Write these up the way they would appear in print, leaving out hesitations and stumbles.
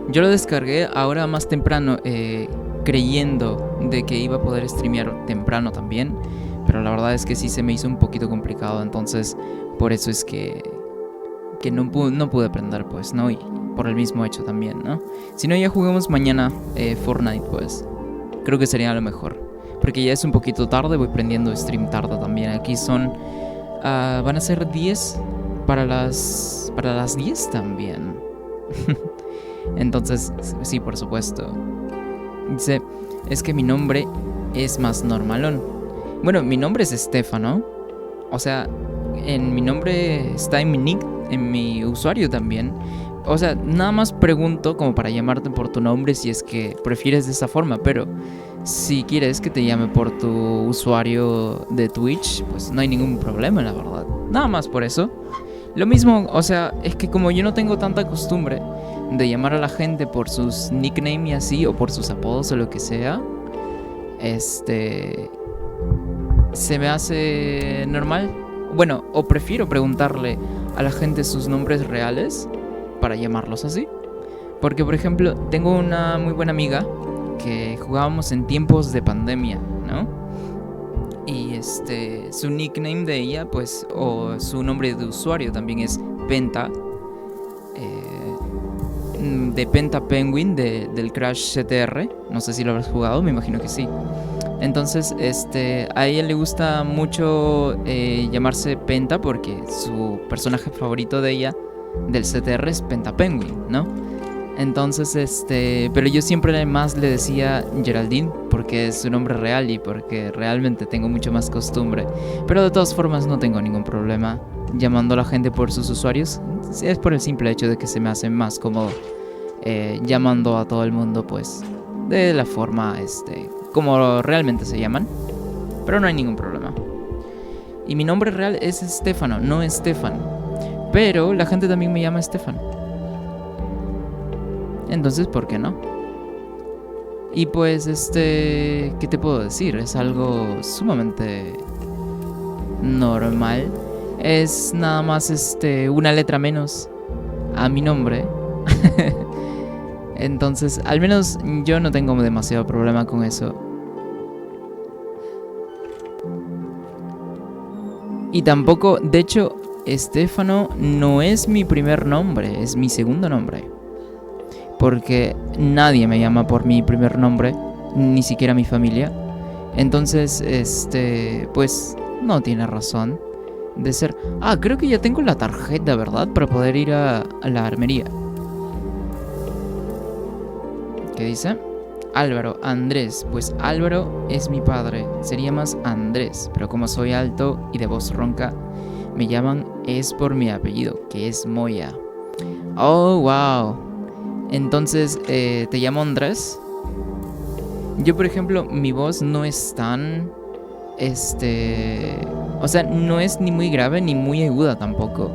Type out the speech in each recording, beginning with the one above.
Yo lo descargué ahora más temprano, creyendo de que iba a poder streamear temprano también, pero la verdad es que sí se me hizo un poquito complicado, entonces por eso es que no pude aprender, pues, ¿no? Y por el mismo hecho también, ¿no? Si no, ya juguemos mañana Fortnite, pues. Creo que sería lo mejor. Porque ya es un poquito tarde, voy prendiendo stream tarde también. Aquí son... van a ser 10 para las 10 también. Entonces, sí, por supuesto. Dice, es que mi nombre es más normalón. Bueno, mi nombre es Estefano. O sea, en mi nombre está en mi nick, en mi usuario también. O sea, nada más pregunto como para llamarte por tu nombre si es que prefieres de esa forma, pero si quieres que te llame por tu usuario de Twitch, pues no hay ningún problema, la verdad. Nada más por eso. Lo mismo, o sea, es que como yo no tengo tanta costumbre de llamar a la gente por sus nicknames y así, o por sus apodos o lo que sea, se me hace normal. Bueno, o prefiero preguntarle a la gente sus nombres reales para llamarlos así. Porque, por ejemplo, tengo una muy buena amiga que jugábamos en tiempos de pandemia, ¿no? Y su nickname de ella, pues, o su nombre de usuario también es Penta, de Penta Penguin del Crash CTR. No sé si lo habrás jugado, me imagino que sí. Entonces, a ella le gusta mucho llamarse Penta porque su personaje favorito de ella, del CTR, es Penta Penguin, ¿no? Entonces, pero yo siempre más le decía Geraldine porque es su nombre real y porque realmente tengo mucho más costumbre. Pero de todas formas no tengo ningún problema llamando a la gente por sus usuarios. Es por el simple hecho de que se me hace más cómodo llamando a todo el mundo, pues, de la forma, como realmente se llaman. Pero no hay ningún problema. Y mi nombre real es Estefano, no Estefan. Pero la gente también me llama Estefan. Entonces, ¿por qué no? Y pues, ¿qué te puedo decir? Es algo sumamente normal. Es nada más, una letra menos a mi nombre. Entonces, al menos yo no tengo demasiado problema con eso. Y tampoco, de hecho, Estefano no es mi primer nombre, es mi segundo nombre. Porque nadie me llama por mi primer nombre, ni siquiera mi familia. Entonces, pues no tiene razón de ser... Ah, creo que ya tengo la tarjeta, ¿verdad? Para poder ir a la armería. ¿Qué dice? Álvaro, Andrés. Pues Álvaro es mi padre, sería más Andrés. Pero como soy alto y de voz ronca, me llaman es por mi apellido, que es Moya. Oh, wow. Entonces, ¿te llamo Andrés? Yo, por ejemplo, mi voz no es tan... O sea, no es ni muy grave ni muy aguda tampoco.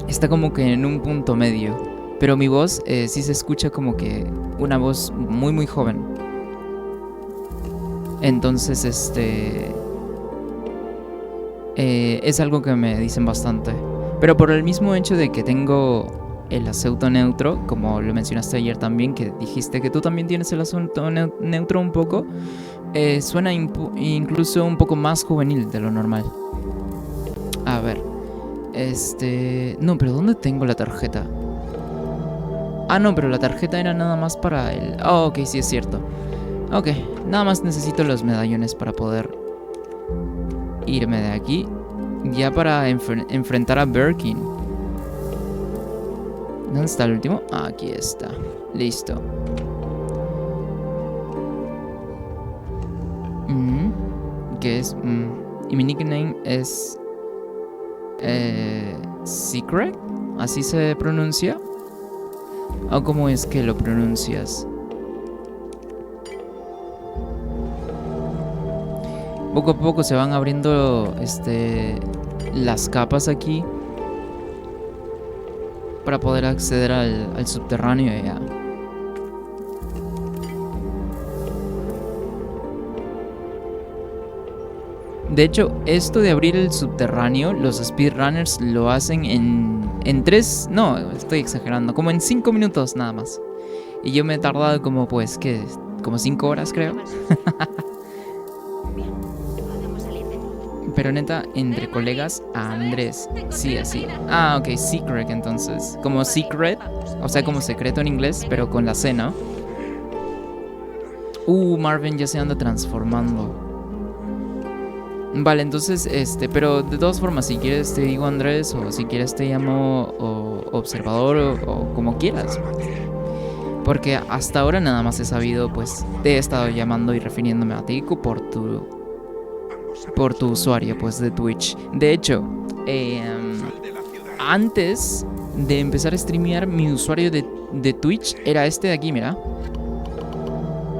Está como que en un punto medio. Pero mi voz sí se escucha como que una voz muy muy joven. Entonces, es algo que me dicen bastante. Pero por el mismo hecho de que tengo el acento neutro, como lo mencionaste ayer también, que dijiste que tú también tienes el acento neutro un poco, suena incluso un poco más juvenil de lo normal. A ver, no, pero ¿dónde tengo la tarjeta? Ah, no, pero la tarjeta era nada más para el... Oh, ok, sí es cierto. Ok, nada más necesito los medallones para poder irme de aquí. Ya para enfrentar a Birkin. ¿Dónde está el último? Aquí está. Listo. ¿Qué es? Y mi nickname es... Secret. ¿Así se pronuncia? ¿O cómo es que lo pronuncias? Poco a poco se van abriendo las capas aquí para poder acceder al subterráneo ya. De hecho, esto de abrir el subterráneo, los speedrunners lo hacen en 3, no, estoy exagerando, como en 5 minutos nada más. Y yo me he tardado como pues, ¿qué? Como 5 horas creo. Pero neta, entre colegas, a Andrés. Sí, así. Ah, ok, secret entonces. Como secret, o sea, como secreto en inglés, pero con la C, ¿no? Marvin ya se anda transformando. Vale, entonces, pero de todas formas, si quieres te digo Andrés, o si quieres te llamo observador, o como quieras. Porque hasta ahora nada más he sabido, pues, te he estado llamando y refiriéndome a ti por tu usuario, pues, de Twitch. De hecho, antes de empezar a streamear, mi usuario de Twitch era este de aquí, mira.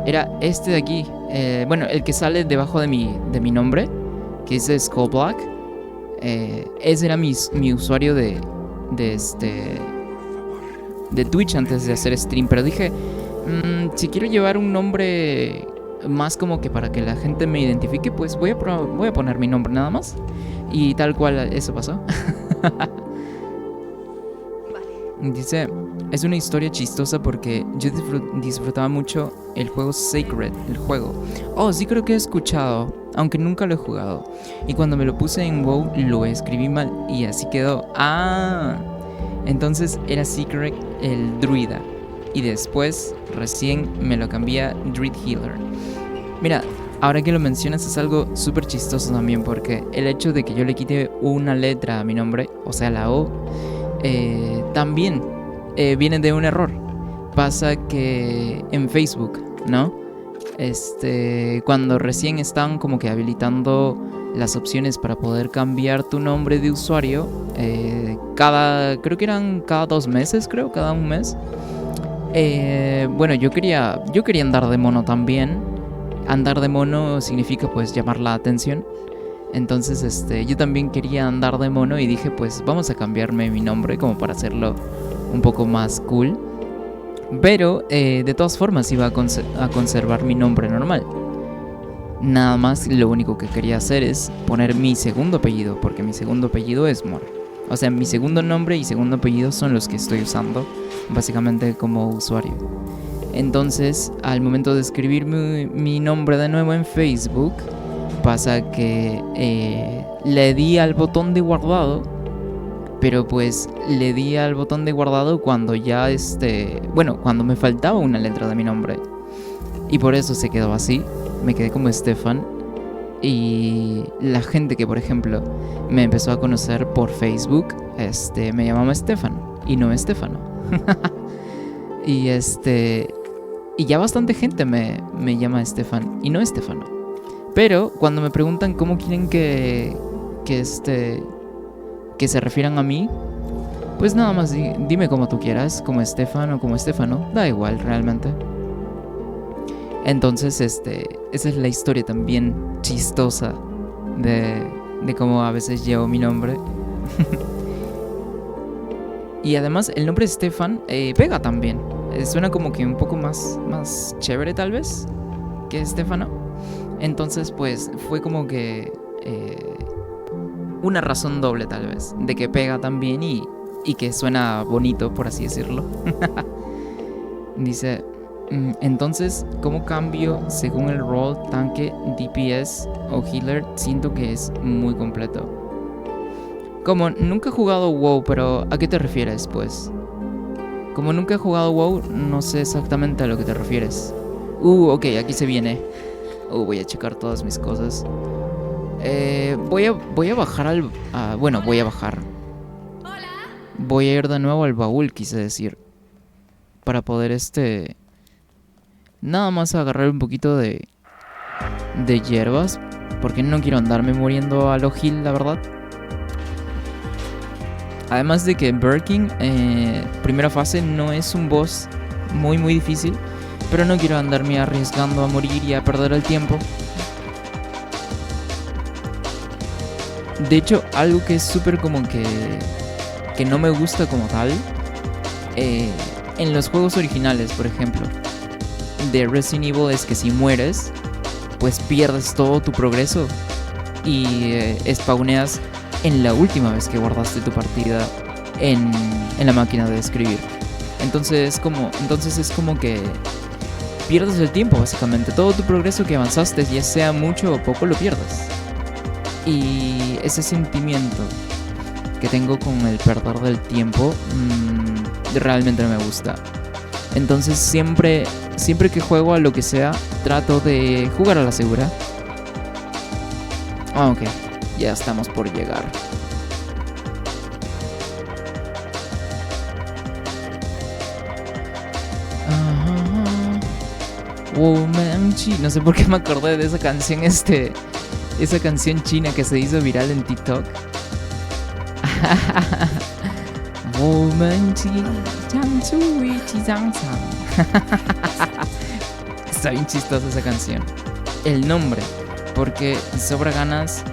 Era este de aquí. Bueno, el que sale debajo de mi nombre, que dice Skull Black. Ese era mi usuario de Twitch antes de hacer stream. Pero dije, si quiero llevar un nombre más como que para que la gente me identifique, pues voy a poner mi nombre nada más. Y tal cual eso pasó. Dice, es una historia chistosa porque yo disfrutaba mucho el juego Sacred, el juego. Oh, sí creo que he escuchado, aunque nunca lo he jugado. Y cuando me lo puse en WoW lo escribí mal y así quedó. Entonces era Secret el druida. Y después recién me lo cambié a Druid Healer. Mira, ahora que lo mencionas es algo súper chistoso también, porque el hecho de que yo le quite una letra a mi nombre, o sea la O, también viene de un error. Pasa que en Facebook, ¿no? Cuando recién estaban como que habilitando las opciones para poder cambiar tu nombre de usuario, creo que eran cada 2 meses, cada un mes. Bueno, yo quería andar de mono también. Andar de mono significa pues llamar la atención. Entonces yo también quería andar de mono y dije pues vamos a cambiarme mi nombre como para hacerlo un poco más cool. Pero de todas formas iba a conservar mi nombre normal. Nada más lo único que quería hacer es poner mi segundo apellido, porque mi segundo apellido es Moro. O sea, mi segundo nombre y segundo apellido son los que estoy usando básicamente como usuario. Entonces, al momento de escribir mi nombre de nuevo en Facebook, pasa que le di al botón de guardado, pero pues le di al botón de guardado cuando ya cuando me faltaba una letra de mi nombre. Y por eso se quedó así, me quedé como Stefan. Y la gente que, por ejemplo, me empezó a conocer por Facebook, me llamaba Stefan y no Estefano. y y ya bastante gente me llama Stefan y no Estefano. Pero cuando me preguntan cómo quieren que se refieran a mí, pues nada más dime como tú quieras, como Estefan o como Estefano, da igual realmente. Entonces, esa es la historia también chistosa de cómo a veces llevo mi nombre. Y además el nombre Stefan pega también. Suena como que un poco más chévere tal vez que Estefano. Entonces pues fue como que una razón doble tal vez de que pega también y que suena bonito, por así decirlo. Dice, entonces, ¿cómo cambio según el rol, tanque, DPS o healer? Siento que es muy completo. Como nunca he jugado WoW, pero ¿a qué te refieres pues? Como nunca he jugado WoW, no sé exactamente a lo que te refieres. Ok, aquí se viene. Voy a checar todas mis cosas. Voy a bajar voy a bajar. Voy a ir de nuevo al baúl, quise decir. Para poder nada más agarrar un poquito de hierbas. Porque no quiero andarme muriendo a lo Gil, la verdad. Además de que Birkin, primera fase, no es un boss muy difícil. Pero no quiero andarme arriesgando a morir y a perder el tiempo. De hecho, algo que es súper como que no me gusta como tal, en los juegos originales, por ejemplo, de Resident Evil, es que si mueres, pues pierdes todo tu progreso y spawneas en la última vez que guardaste tu partida en, en la máquina de escribir. Entonces es como que pierdes el tiempo, básicamente. Todo tu progreso que avanzaste, ya sea mucho o poco, lo pierdes. Y ese sentimiento que tengo con el perder del tiempo realmente no me gusta. Entonces siempre que juego a lo que sea, trato de jugar a la segura. Ok, ya estamos por llegar. Woman Chi. No sé por qué me acordé de esa canción, esa canción china que se hizo viral en TikTok. Woman Chi, Chang Chui Chi Zhang Zhang. Está bien chistosa esa canción. El nombre, porque sobra ganas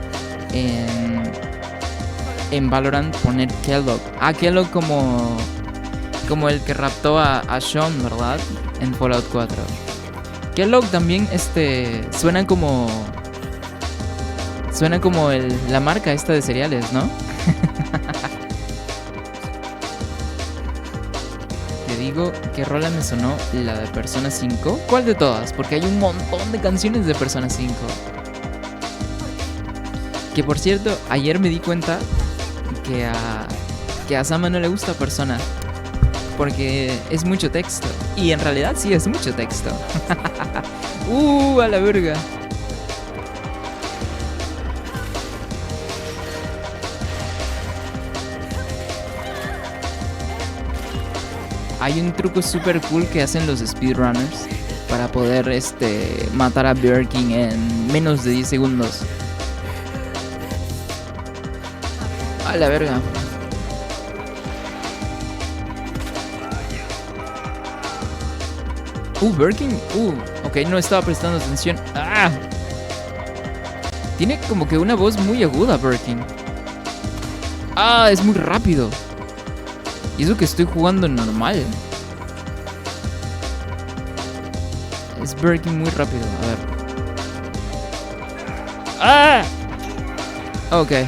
en Valorant poner Kellogg. Kellogg como el que raptó a Sean, ¿verdad? En Fallout 4. Kellogg también suena como la marca esta de cereales, ¿no? Te digo qué rola me sonó, la de Persona 5. ¿Cuál de todas? Porque hay un montón de canciones de Persona 5. Que por cierto, ayer me di cuenta que a Sama no le gusta Persona, porque es mucho texto. Y en realidad sí es mucho texto. A la verga. Hay un truco super cool que hacen los speedrunners para poder matar a Birkin en menos de 10 segundos. A la verga. Birkin. Ok, no estaba prestando atención. Tiene como que una voz muy aguda, Birkin. Es muy rápido. Y eso que estoy jugando normal. Es Birkin muy rápido. A ver.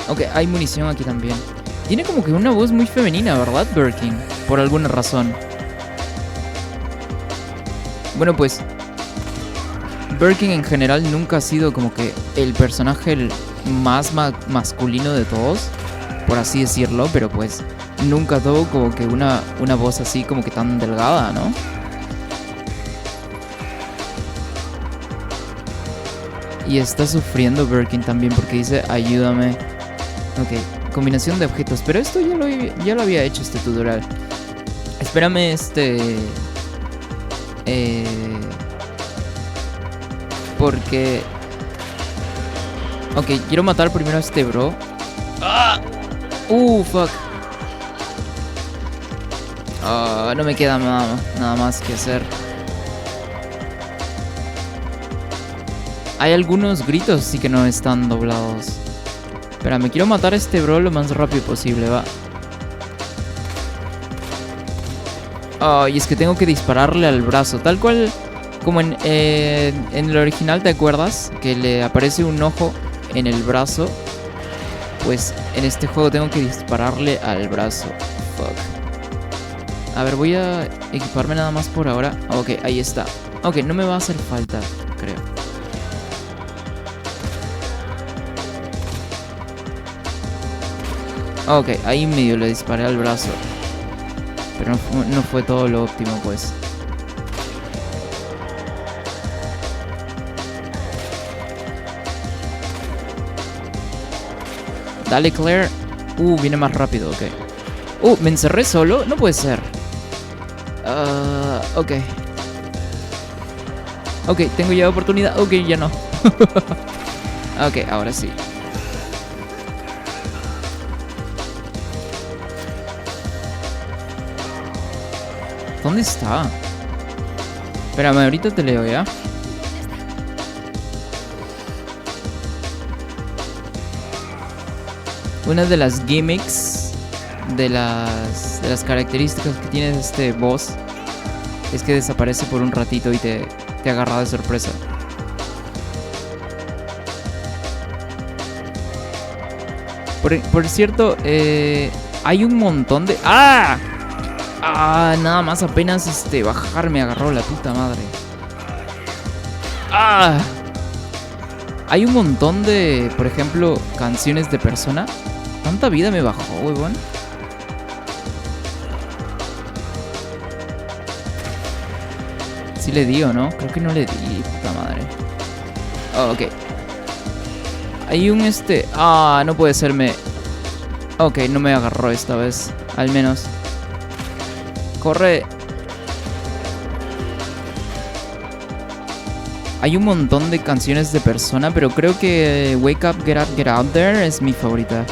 Ok, hay munición aquí también. Tiene como que una voz muy femenina, ¿verdad, Birkin? Por alguna razón. Bueno, pues Birkin en general nunca ha sido como que el personaje más masculino de todos, por así decirlo, pero pues nunca tuvo como que una voz así como que tan delgada, ¿no? Y está sufriendo Birkin también porque dice ayúdame. Ok, combinación de objetos, pero esto ya lo había hecho este tutorial. Espérame porque... Ok, quiero matar primero a este bro. Fuck. No me queda nada más que hacer. Hay algunos gritos sí que no están doblados. Espera, me quiero matar a este bro lo más rápido posible, va. Y es que tengo que dispararle al brazo, tal cual como en el original, ¿te acuerdas? Que le aparece un ojo en el brazo. Pues en este juego tengo que dispararle al brazo. Fuck. A ver, voy a equiparme nada más por ahora. Ok, ahí está. Ok, no me va a hacer falta, creo. Ok, ahí medio le disparé al brazo. Pero no fue todo lo óptimo, pues. Dale, Claire. Viene más rápido, ok. ¿Me encerré solo? No puede ser. Ok. Ok, tengo ya oportunidad. Ok, ya no. Ok, ahora sí. ¿Dónde está? Espérame, ahorita te leo, ¿ya? Una de las gimmicks, de las características que tiene este boss, es que desaparece por un ratito y te agarra de sorpresa. Por cierto, Hay un montón de... ¡Ah! Ah, nada más apenas bajar me agarró la puta madre. ¡Ah! Hay un montón de, por ejemplo, canciones de Persona. ¿Tanta vida me bajó, huevón? Sí le di, ¿o no? Creo que no le di, puta madre. Oh, ok. Hay un Ah, no puede serme. Ok, no me agarró esta vez. Al menos. Corre. Hay un montón de canciones de Persona, pero creo que Wake Up, Get Out There es mi favorita.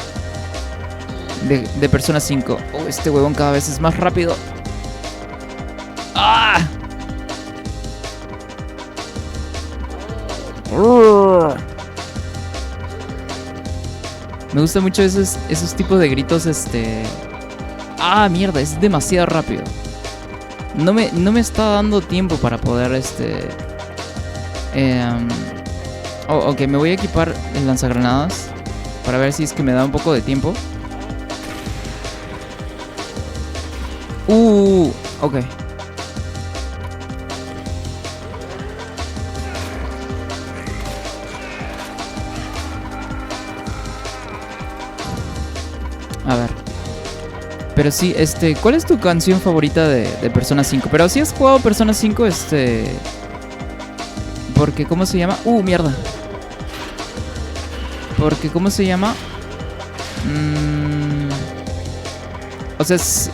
De Persona 5. Oh, este huevón cada vez es más rápido. ¡Ah! Me gusta mucho esos tipos de gritos, Ah, mierda, es demasiado rápido. No me está dando tiempo para poder, Oh, ok, me voy a equipar el lanzagranadas para ver si es que me da un poco de tiempo. Ok. A ver. Pero sí, ¿cuál es tu canción favorita de Persona 5? Pero si has jugado Persona 5, porque, ¿cómo se llama? Mierda. Porque, ¿cómo se llama? O sea, es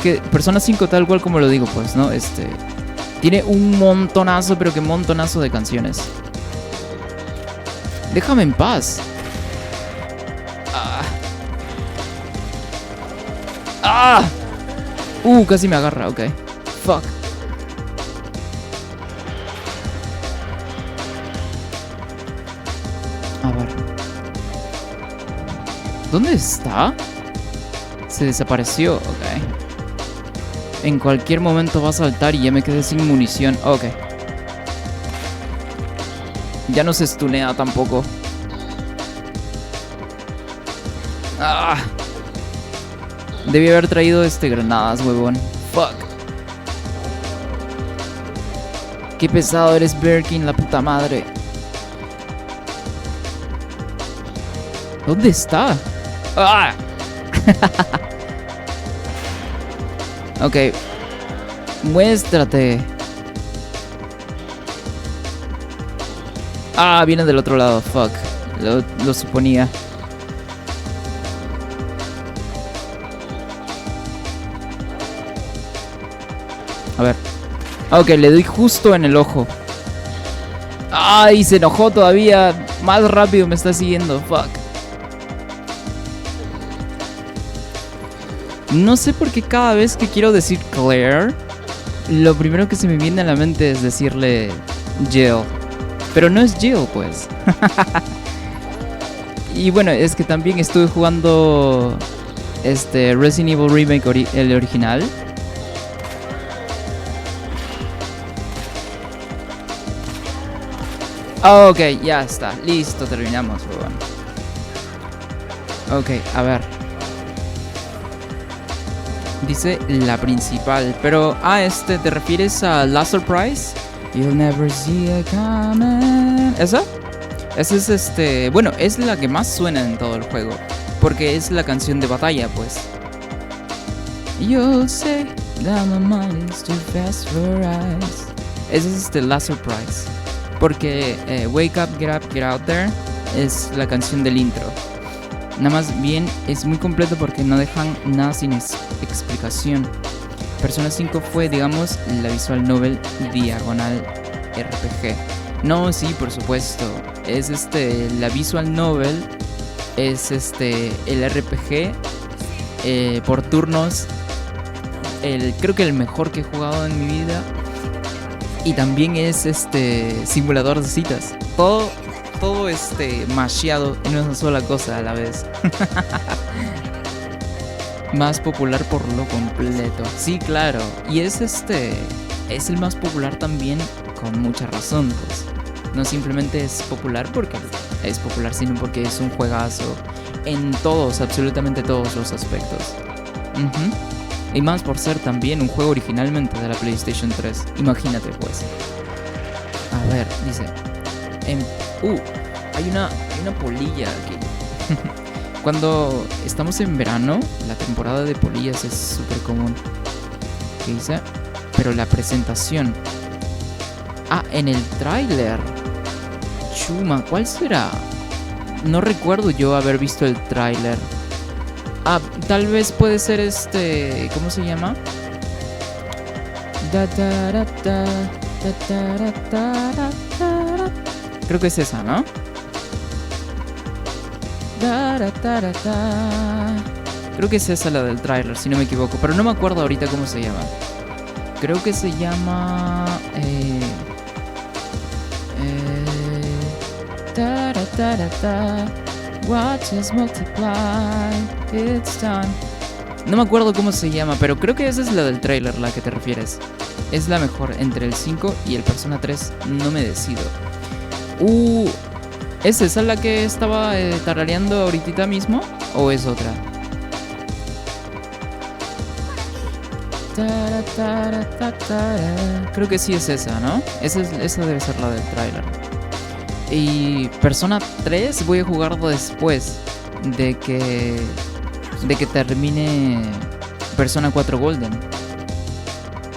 que Persona 5 tal cual como lo digo, pues, ¿no? Tiene un montonazo, pero que montonazo de canciones. Déjame en paz. ¡Ah! Casi me agarra, ok. Fuck. A ver. ¿Dónde está? Se desapareció, ok. En cualquier momento va a saltar y ya me quedé sin munición. Ok. Ya no se stunea tampoco. ¡Ah! Debí haber traído granadas, huevón. Fuck. Qué pesado eres, Birkin, la puta madre. ¿Dónde está? ¡Ah! Ok. Muéstrate. Ah, viene del otro lado. Fuck. Lo suponía. A ver. Ok, le doy justo en el ojo. Ay, se enojó todavía. Más rápido me está siguiendo. Fuck. No sé por qué cada vez que quiero decir Claire, lo primero que se me viene a la mente es decirle Jill. Pero no es Jill, pues. Y bueno, es que también estuve jugando Resident Evil Remake, el original. Ok, ya está. Listo, terminamos, weón. Ok, a ver. Dice la principal. Pero, ¿te refieres a Last Surprise? You'll never see it coming. ¿Esa? Esa es bueno, es la que más suena en todo el juego. Porque es la canción de batalla, pues. You'll say that my mind is too fast for us. Ese es Last Surprise. Porque Wake Up, Get Out There es la canción del intro. Nada más bien es muy completo porque no dejan nada sin explicación. Persona 5 fue, digamos, la visual novel diagonal RPG. No, sí, por supuesto. Es la visual novel es el RPG por turnos. Creo que el mejor que he jugado en mi vida. Y también es simulador de citas. Todo masheado en una sola cosa a la vez. Más popular por lo completo. Sí, claro. Y es el más popular también con mucha razón, pues. No simplemente es popular porque es popular, sino porque es un juegazo en todos, absolutamente todos los aspectos. Ujú. Y más por ser también un juego originalmente de la PlayStation 3. Imagínate pues. A ver, dice... hay una polilla aquí. Cuando estamos en verano, la temporada de polillas es súper común. ¿Qué dice? Pero la presentación... en el tráiler. Chuma, ¿cuál será? No recuerdo yo haber visto el tráiler. Tal vez puede ser ¿cómo se llama? Creo que es esa, ¿no? Creo que es esa la del tráiler, si no me equivoco. Pero no me acuerdo ahorita cómo se llama. Creo que se llama... Watch us multiply, it's time. No me acuerdo cómo se llama, pero creo que esa es la del trailer, la que te refieres. Es la mejor entre el 5 y el Persona 3, no me decido. ¿Es esa la que estaba tarareando ahorita mismo? ¿O es otra? Creo que sí es esa, ¿no? Esa debe ser la del trailer. Y Persona 3 voy a jugarlo después de que termine Persona 4 Golden.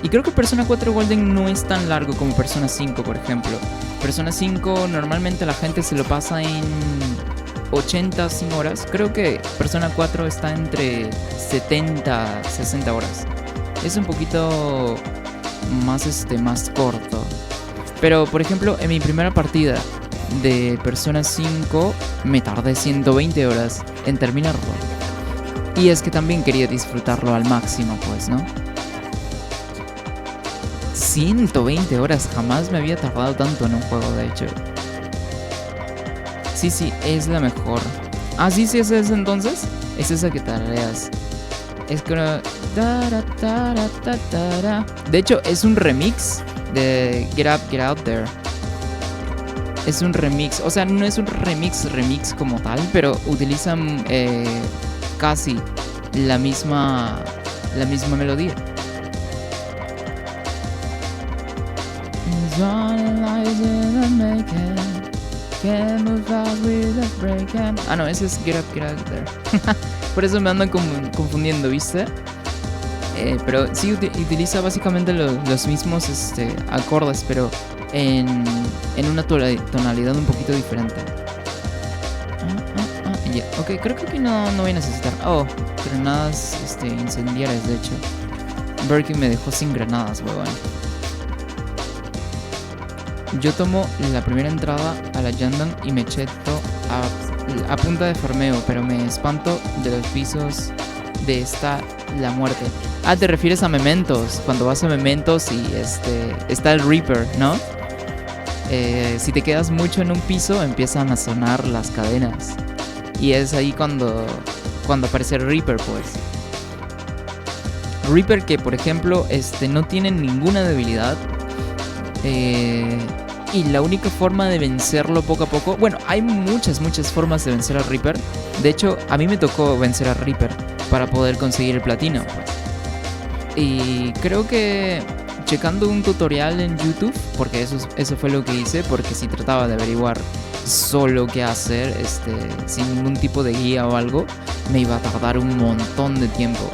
Y creo que Persona 4 Golden no es tan largo como Persona 5, por ejemplo. Persona 5 normalmente la gente se lo pasa en 80, 100 horas. Creo que Persona 4 está entre 70, 60 horas. Es un poquito más corto. Pero, por ejemplo, en mi primera partida de Persona 5 me tardé 120 horas en terminarlo. Y es que también quería disfrutarlo al máximo, pues, ¿no? 120 horas, jamás me había tardado tanto en un juego, de hecho. Sí, es la mejor. Sí, es esa entonces. Es esa que tarareas. Es que... De hecho, es un remix de Get Up, Get Out There. Es un remix, o sea, no es un remix como tal, pero utilizan casi la misma melodía. No, ese es Get Up, Get Out There. Por eso me andan confundiendo, ¿viste? Pero sí utiliza básicamente los mismos acordes, pero en una tonalidad un poquito diferente. Ok, creo que aquí no voy a necesitar. Granadas incendiarias, de hecho. Birkin me dejó sin granadas, huevón. Yo tomo la primera entrada a la Yandan y me cheto a punta de farmeo, pero me espanto de los pisos de la muerte. Te refieres a Mementos. Cuando vas a Mementos y está el Reaper, ¿no? Si te quedas mucho en un piso, empiezan a sonar las cadenas. Y es ahí cuando aparece el Reaper, pues. Reaper que, por ejemplo, no tiene ninguna debilidad. Y la única forma de vencerlo poco a poco... Bueno, hay muchas formas de vencer al Reaper. De hecho, a mí me tocó vencer al Reaper para poder conseguir el platino, pues. Y creo que checando un tutorial en YouTube, porque eso fue lo que hice, porque si trataba de averiguar solo qué hacer, sin ningún tipo de guía o algo, me iba a tardar un montón de tiempo.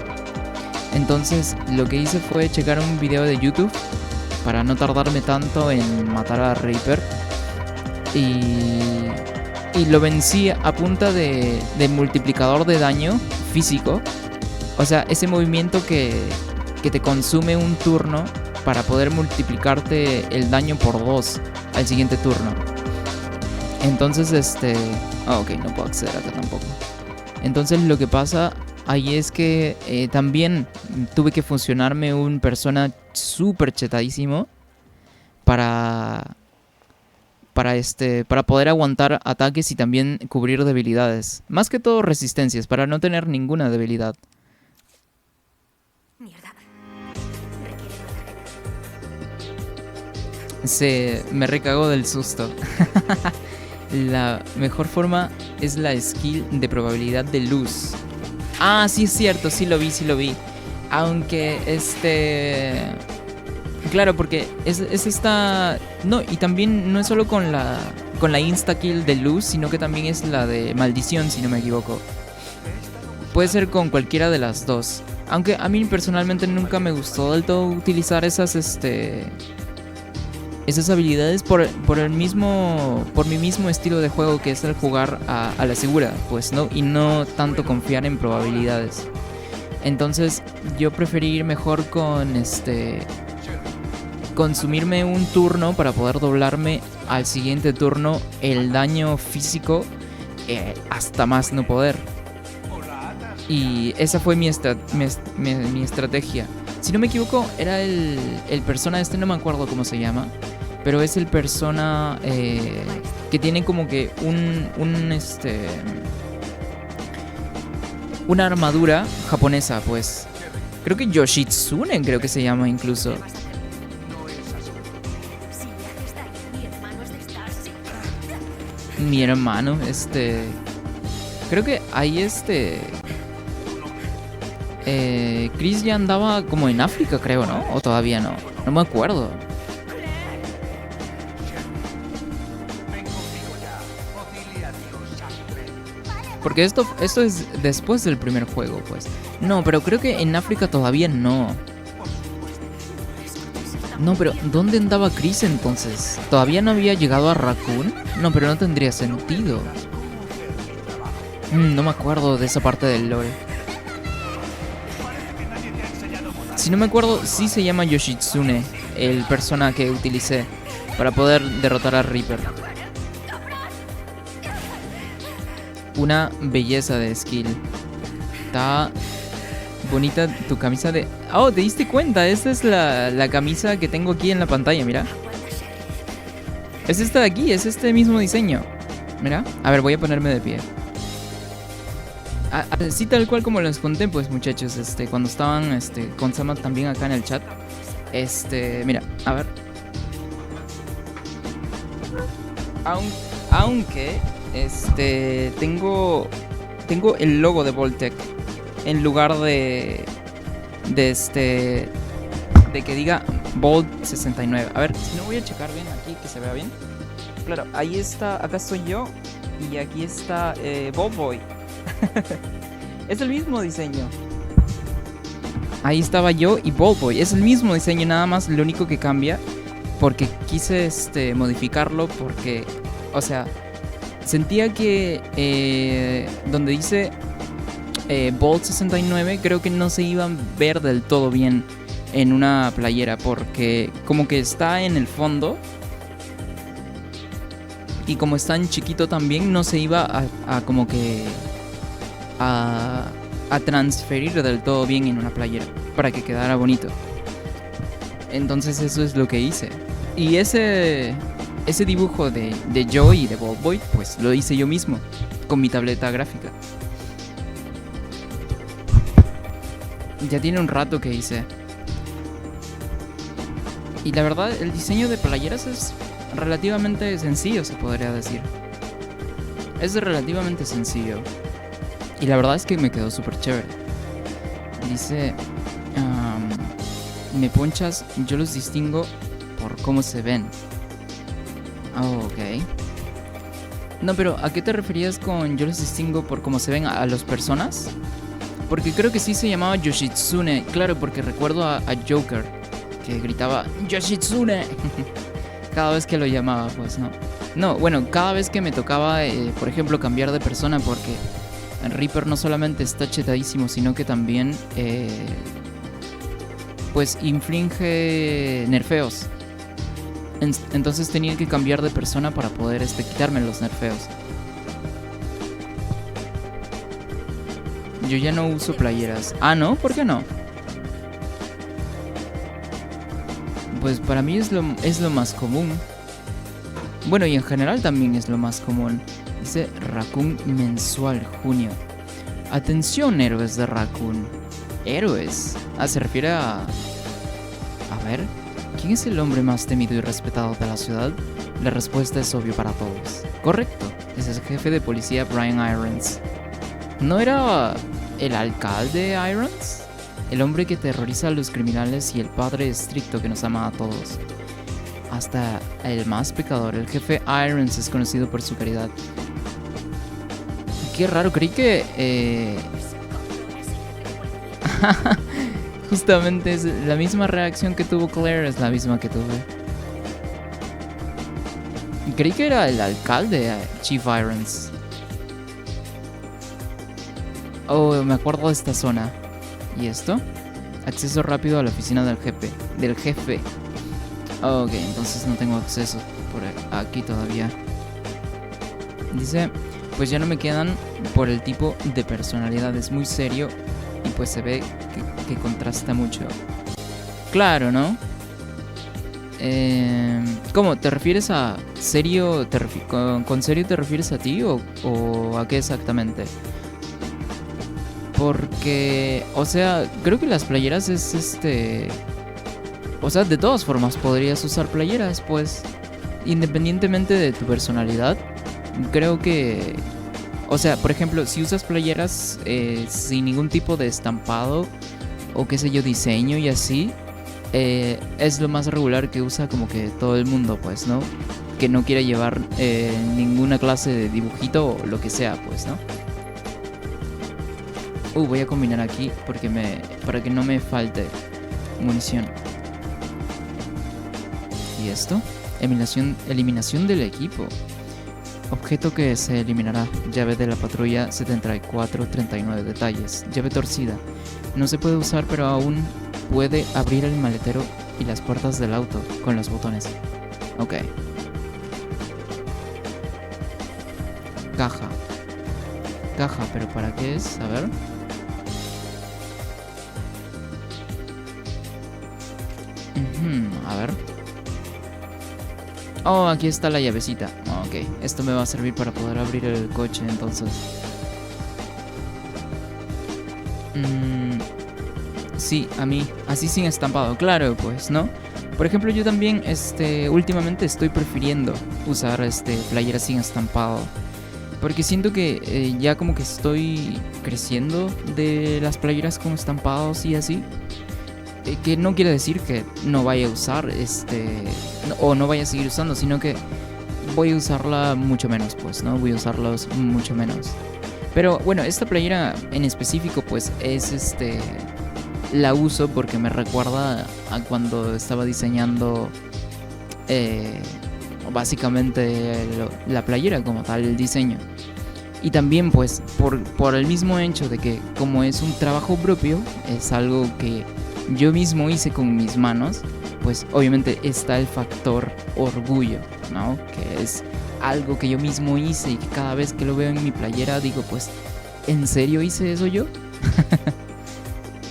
Entonces lo que hice fue checar un video de YouTube para no tardarme tanto en matar a Reaper, y lo vencí a punta de multiplicador de daño físico. O sea, ese movimiento que te consume un turno para poder multiplicarte el daño por 2 al siguiente turno. Entonces, ok, no puedo acceder acá tampoco. Entonces lo que pasa ahí es que también tuve que fusionarme un persona súper chetadísimo para poder aguantar ataques y también cubrir debilidades. Más que todo resistencias, para no tener ninguna debilidad. Me recagó del susto. la mejor forma es la skill de probabilidad de luz. Ah, sí es cierto, sí lo vi. Aunque claro, porque es esta... No, y también no es solo con la insta-kill de luz, sino que también es la de maldición, si no me equivoco. Puede ser con cualquiera de las dos. Aunque a mí personalmente nunca me gustó del todo utilizar esas habilidades por mi mismo estilo de juego, que es el jugar a la segura, pues, ¿no? Y no tanto confiar en probabilidades. Entonces yo preferí ir mejor con consumirme un turno para poder doblarme al siguiente turno el daño físico hasta más no poder. Y esa fue mi estrategia. Si no me equivoco, era el persona no me acuerdo cómo se llama, pero es el persona que tiene como que una armadura japonesa, pues. Creo que Yoshitsune, creo que se llama incluso. Mi hermano, creo que ahí Chris ya andaba como en África, creo, ¿no? O todavía no. No me acuerdo. Porque esto es después del primer juego, pues. No, pero creo que en África todavía no. No, pero ¿dónde andaba Chris entonces? ¿Todavía no había llegado a Raccoon? No, pero no tendría sentido. No me acuerdo de esa parte del lore. Si no me acuerdo, sí se llama Yoshitsune, el persona que utilicé para poder derrotar a Reaper. Una belleza de skill. Está bonita tu camisa de... Oh, ¿te diste cuenta? Esta es la camisa que tengo aquí en la pantalla, mira. Es esta de aquí, es este mismo diseño. Mira, a ver, voy a ponerme de pie. Así tal cual como les conté, pues muchachos, cuando estaban con Sama también acá en el chat. Mira, a ver. Aunque tengo el logo de Voltec en lugar de que diga Volt 69. A ver, si no voy a checar bien aquí, que se vea bien. Claro, ahí está, acá estoy yo y aquí está Bob Boy. Es el mismo diseño. Ahí estaba yo y Bob Boy. Es el mismo diseño, nada más lo único que cambia, porque quise modificarlo porque, o sea, sentía que donde dice Bolt 69 creo que no se iba a ver del todo bien en una playera, porque como que está en el fondo y como está en chiquito también no se iba a como que a transferir del todo bien en una playera para que quedara bonito. Entonces eso es lo que hice. Y ese dibujo de Joy y de Bob Boy, pues lo hice yo mismo con mi tableta gráfica. Ya tiene un rato que hice. Y la verdad, el diseño de playeras es relativamente sencillo, se podría decir. Es relativamente sencillo. Y la verdad es que me quedó súper chévere. Dice... me ponchas, yo los distingo por cómo se ven. Oh, ok. No, pero ¿a qué te referías con yo los distingo por cómo se ven a las personas? Porque creo que sí se llamaba Yoshitsune. Claro, porque recuerdo a Joker que gritaba Yoshitsune cada vez que lo llamaba, pues no. No, bueno, cada vez que me tocaba, por ejemplo, cambiar de persona, porque Reaper no solamente está chetadísimo, sino que también pues inflige nerfeos. Entonces tenía que cambiar de persona para poder quitarme los nerfeos. Yo ya no uso playeras. Ah, ¿no? ¿Por qué no? Pues para mí es lo más común. Bueno, y en general también es lo más común. Dice Raccoon mensual, junio. Atención, héroes de Raccoon. Héroes. Ah, se refiere a... A ver. ¿Quién es el hombre más temido y respetado de la ciudad? La respuesta es obvio para todos. Correcto, es el jefe de policía Brian Irons. ¿No era el alcalde Irons? El hombre que terroriza a los criminales y el padre estricto que nos ama a todos. Hasta el más pecador, el jefe Irons es conocido por su caridad. Qué raro, creí que... Justamente es la misma reacción que tuvo Claire, es la misma que tuve. Creí que era el alcalde, Chief Irons. Oh, me acuerdo de esta zona. ¿Y esto? Acceso rápido a la oficina del jefe. Ok, entonces no tengo acceso por aquí todavía. Dice, pues ya no me quedan por el tipo de personalidad. Es muy serio y pues se ve que contrasta mucho. Claro, ¿no? ¿Cómo? ¿Te refieres a serio? ¿Con serio te refieres a ti o a qué exactamente? Porque, o sea, creo que las playeras es O sea, de todas formas podrías usar playeras, pues. Independientemente de tu personalidad. Creo que... O sea, por ejemplo, si usas playeras sin ningún tipo de estampado o qué sé yo, diseño y así, es lo más regular que usa como que todo el mundo, pues, ¿no? Que no quiera llevar ninguna clase de dibujito o lo que sea, pues, ¿no? Voy a combinar aquí porque para que no me falte munición. ¿Y esto? Eliminación del equipo. Objeto que se eliminará. Llave de la patrulla 7439 detalles. Llave torcida. No se puede usar, pero aún puede abrir el maletero y las puertas del auto con los botones. Ok. Caja. Caja, pero ¿para qué es? A ver. A ver. Oh, aquí está la llavecita. Ok, esto me va a servir para poder abrir el coche, entonces. Sí, a mí. Así sin estampado, claro, pues, ¿no? Por ejemplo, yo también, últimamente estoy prefiriendo usar, playeras sin estampado. Porque siento que ya como que estoy creciendo de las playeras con estampados y así. Que no quiere decir que no vaya a usar o no vaya a seguir usando, sino que voy a usarla mucho menos, pues, ¿no? Voy a usarlos mucho menos. Pero bueno, esta playera en específico pues es la uso porque me recuerda a cuando estaba diseñando básicamente la playera como tal, el diseño. Y también pues por el mismo hecho de que como es un trabajo propio, es algo que yo mismo hice con mis manos, pues obviamente está el factor orgullo, ¿no? Que es algo que yo mismo hice y que cada vez que lo veo en mi playera digo, pues, ¿en serio hice eso yo?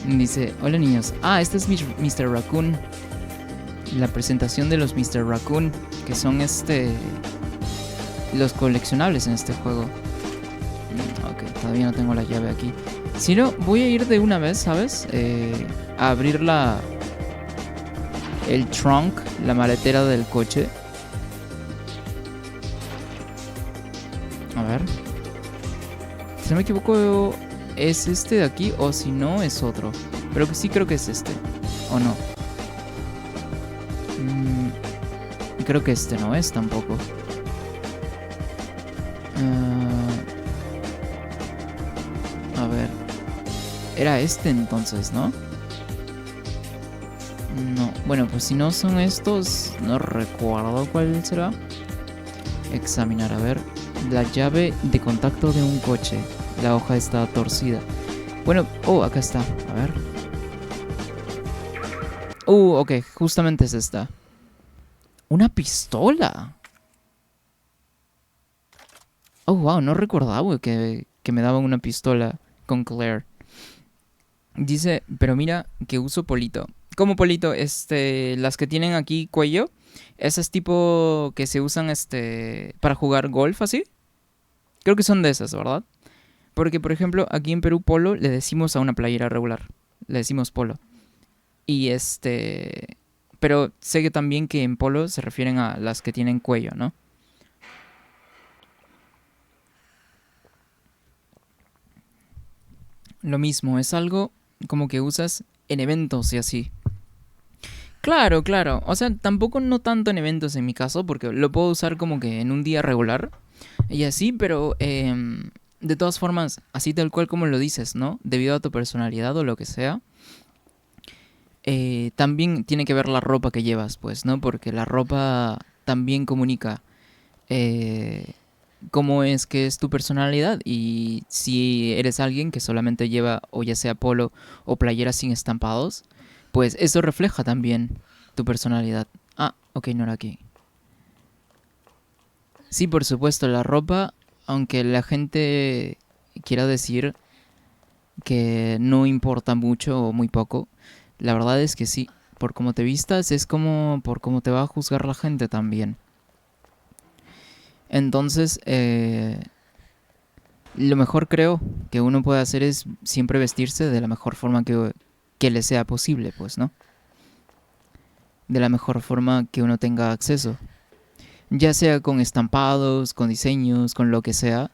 Dice, hola niños. Este es Mr. Raccoon. La presentación de los Mr. Raccoon, que son los coleccionables en este juego. Ok, todavía no tengo la llave aquí. Si no, voy a ir de una vez, ¿sabes? A abrir el trunk, la maletera del coche. A ver. Si no me equivoco, es este de aquí, o si no, es otro. Pero que sí creo que es este. ¿O no? Creo que este no es tampoco. A ver. Era este entonces, ¿no? No. Bueno, pues si no son estos, no recuerdo cuál será. Examinar, a ver. La llave de contacto de un coche. La hoja está torcida. Bueno, acá está. A ver. Ok, justamente es esta. ¡Una pistola! Oh, wow, no recordaba que me daban una pistola con Claire. Dice, pero mira que uso polito. ¿Cómo polito? Las que tienen aquí cuello. Esas tipo que se usan para jugar golf así. Creo que son de esas, ¿verdad? Porque, por ejemplo, aquí en Perú polo le decimos a una playera regular. Le decimos polo. Y Pero sé que también que en polo se refieren a las que tienen cuello, ¿no? Lo mismo, es algo como que usas en eventos y así. Claro, claro. O sea, tampoco no tanto en eventos en mi caso, porque lo puedo usar como que en un día regular y así, pero de todas formas, así tal cual como lo dices, ¿no? Debido a tu personalidad o lo que sea, también tiene que ver la ropa que llevas, pues, ¿no? Porque la ropa también comunica eh, cómo es que es tu personalidad y si eres alguien que solamente lleva o ya sea polo o playera sin estampados, pues eso refleja también tu personalidad. Ah, ok, no era aquí. Sí, por supuesto, la ropa, aunque la gente quiera decir que no importa mucho o muy poco, la verdad es que sí. Por cómo te vistas es como por cómo te va a juzgar la gente también. Entonces, lo mejor creo que uno puede hacer es siempre vestirse de la mejor forma que le sea posible, pues, ¿no? De la mejor forma que uno tenga acceso. Ya sea con estampados, con diseños, con lo que sea.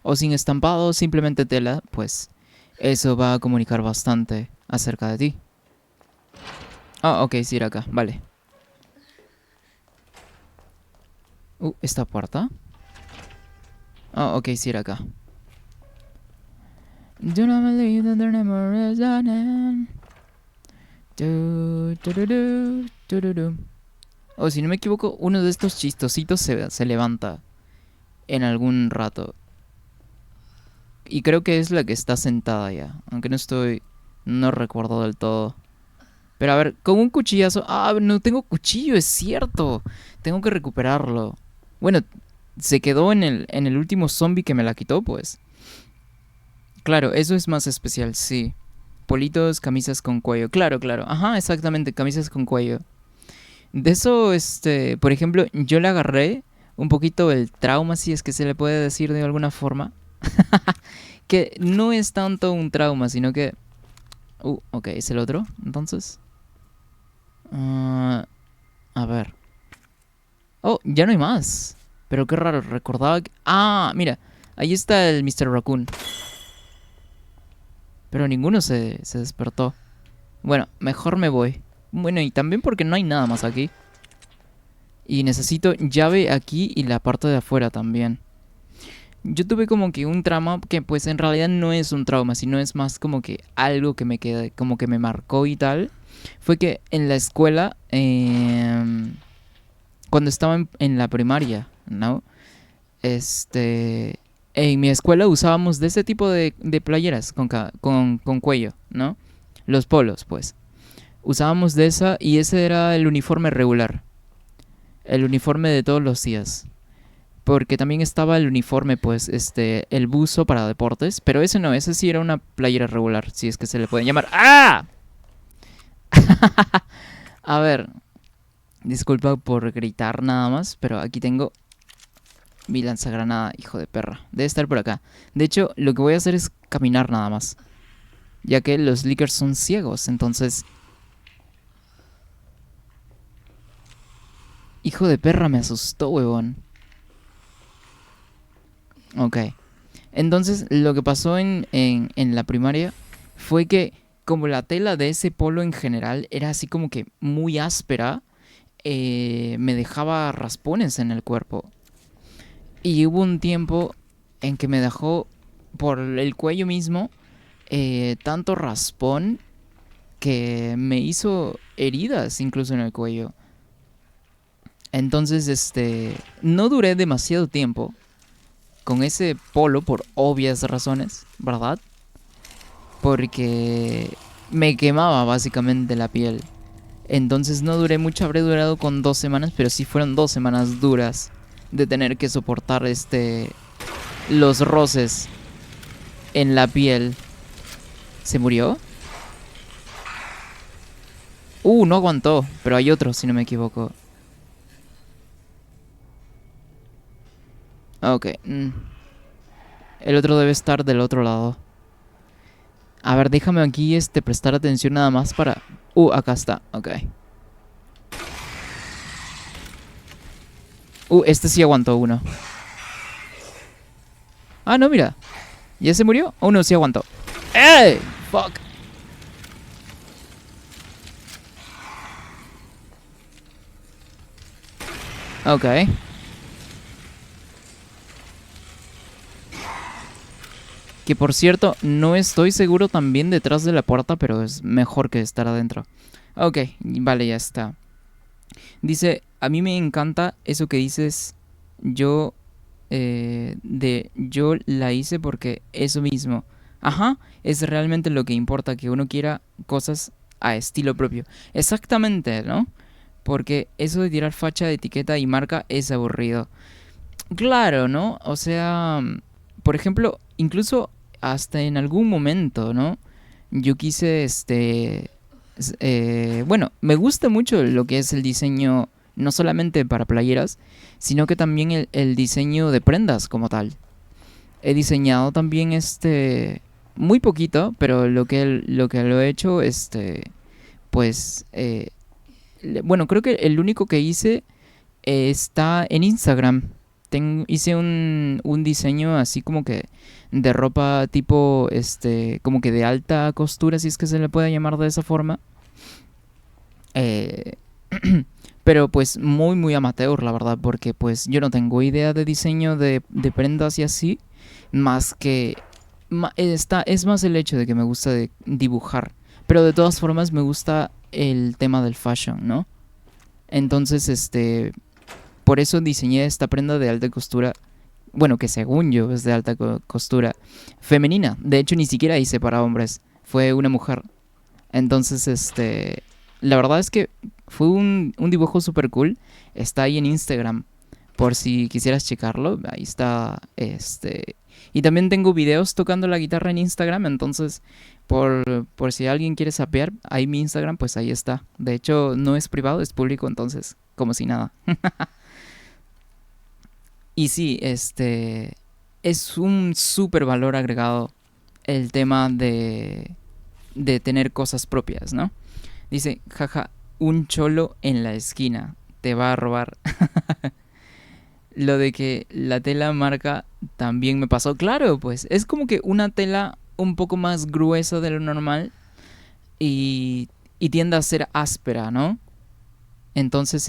O sin estampados, simplemente tela, pues eso va a comunicar bastante acerca de ti. Ah, ok, sí, era acá, vale. ¿Esta puerta? Ah, ok, sí, era acá. Do not believe that the never is an end. O si no me equivoco, uno de estos chistositos se levanta en algún rato. Y creo que es la que está sentada ya. Aunque no estoy... No recuerdo del todo. Pero a ver, con un cuchillazo... Ah, no tengo cuchillo, es cierto. Tengo que recuperarlo. Bueno, se quedó en el último zombie que me la quitó, pues. Claro, eso es más especial, sí. Politos, camisas con cuello. Claro, claro. Ajá, exactamente, camisas con cuello. De eso, por ejemplo, yo le agarré un poquito el trauma, si es que se le puede decir de alguna forma. Que no es tanto un trauma, sino que... ok, es el otro, entonces. A ver. Oh, ya no hay más. Pero qué raro, recordaba que... Ah, mira, ahí está el Mr. Raccoon. Pero ninguno se despertó. Bueno, mejor me voy. Bueno, y también porque no hay nada más aquí. Y necesito llave aquí y la parte de afuera también. Yo tuve como que un trauma que pues en realidad no es un trauma, sino es más como que algo que me queda, como que me marcó y tal. Fue que en la escuela, cuando estaba en la primaria, ¿no? En mi escuela usábamos de ese tipo de playeras con cuello, ¿no? Los polos, pues. Usábamos de esa y ese era el uniforme regular. El uniforme de todos los días. Porque también estaba el uniforme, pues, el buzo para deportes. Pero ese no, ese sí era una playera regular, si es que se le puede llamar. ¡Ah! A ver, disculpa por gritar nada más, pero aquí tengo mi lanzagranada, hijo de perra. Debe estar por acá. De hecho, lo que voy a hacer es caminar nada más. Ya que los Lickers son ciegos, entonces... Hijo de perra, me asustó, huevón. Ok. Entonces, lo que pasó en la primaria fue que como la tela de ese polo en general era así como que muy áspera, me dejaba raspones en el cuerpo. Y hubo un tiempo en que me dejó por el cuello mismo tanto raspón que me hizo heridas incluso en el cuello. Entonces, no duré demasiado tiempo con ese polo por obvias razones, ¿verdad? Porque me quemaba básicamente la piel. Entonces no duré mucho, habré durado con 2 semanas, pero sí fueron 2 semanas duras de tener que soportar los roces en la piel. ¿Se murió? No aguantó, pero hay otro, si no me equivoco. Ok. El otro debe estar del otro lado. A ver, déjame aquí prestar atención nada más para... acá está, ok. Este sí aguantó uno. Ah, no, mira. ¿Ya se murió? Oh, no, sí aguantó. ¡Eh! ¡Fuck! Ok. Que por cierto, no estoy seguro también detrás de la puerta, pero es mejor que estar adentro. Ok, vale, ya está. Dice, a mí me encanta eso que dices, yo, yo la hice porque eso mismo. Ajá, es realmente lo que importa, que uno quiera cosas a estilo propio. Exactamente, ¿no? Porque eso de tirar facha de etiqueta y marca es aburrido. Claro, ¿no? O sea, por ejemplo, incluso hasta en algún momento, ¿no? Yo quise, bueno, me gusta mucho lo que es el diseño, no solamente para playeras, sino que también el diseño de prendas como tal. He diseñado también, muy poquito, pero lo que lo he hecho, pues, bueno, creo que el único que hice está en Instagram. Hice un diseño así como que de ropa tipo, como que de alta costura, si es que se le puede llamar de esa forma. Eh, pero pues muy, muy amateur, la verdad, porque pues yo no tengo idea de diseño de prendas y así, más que... es más el hecho de que me gusta de dibujar. Pero de todas formas me gusta el tema del fashion, ¿no? Entonces, por eso diseñé esta prenda de alta costura. Bueno, que según yo es de alta costura femenina. De hecho, ni siquiera hice para hombres. Fue una mujer. Entonces, la verdad es que fue un dibujo super cool. Está ahí en Instagram. Por si quisieras checarlo. Ahí está. Y también tengo videos tocando la guitarra en Instagram. Entonces, por si alguien quiere sapear, ahí mi Instagram, pues ahí está. De hecho, no es privado, es público. Entonces, como si nada. Y sí, es un súper valor agregado el tema de tener cosas propias, ¿no? Dice, jaja, un cholo en la esquina te va a robar. Lo de que la tela marca también me pasó. Claro, pues es como que una tela un poco más gruesa de lo normal y tiende a ser áspera, ¿no? Entonces,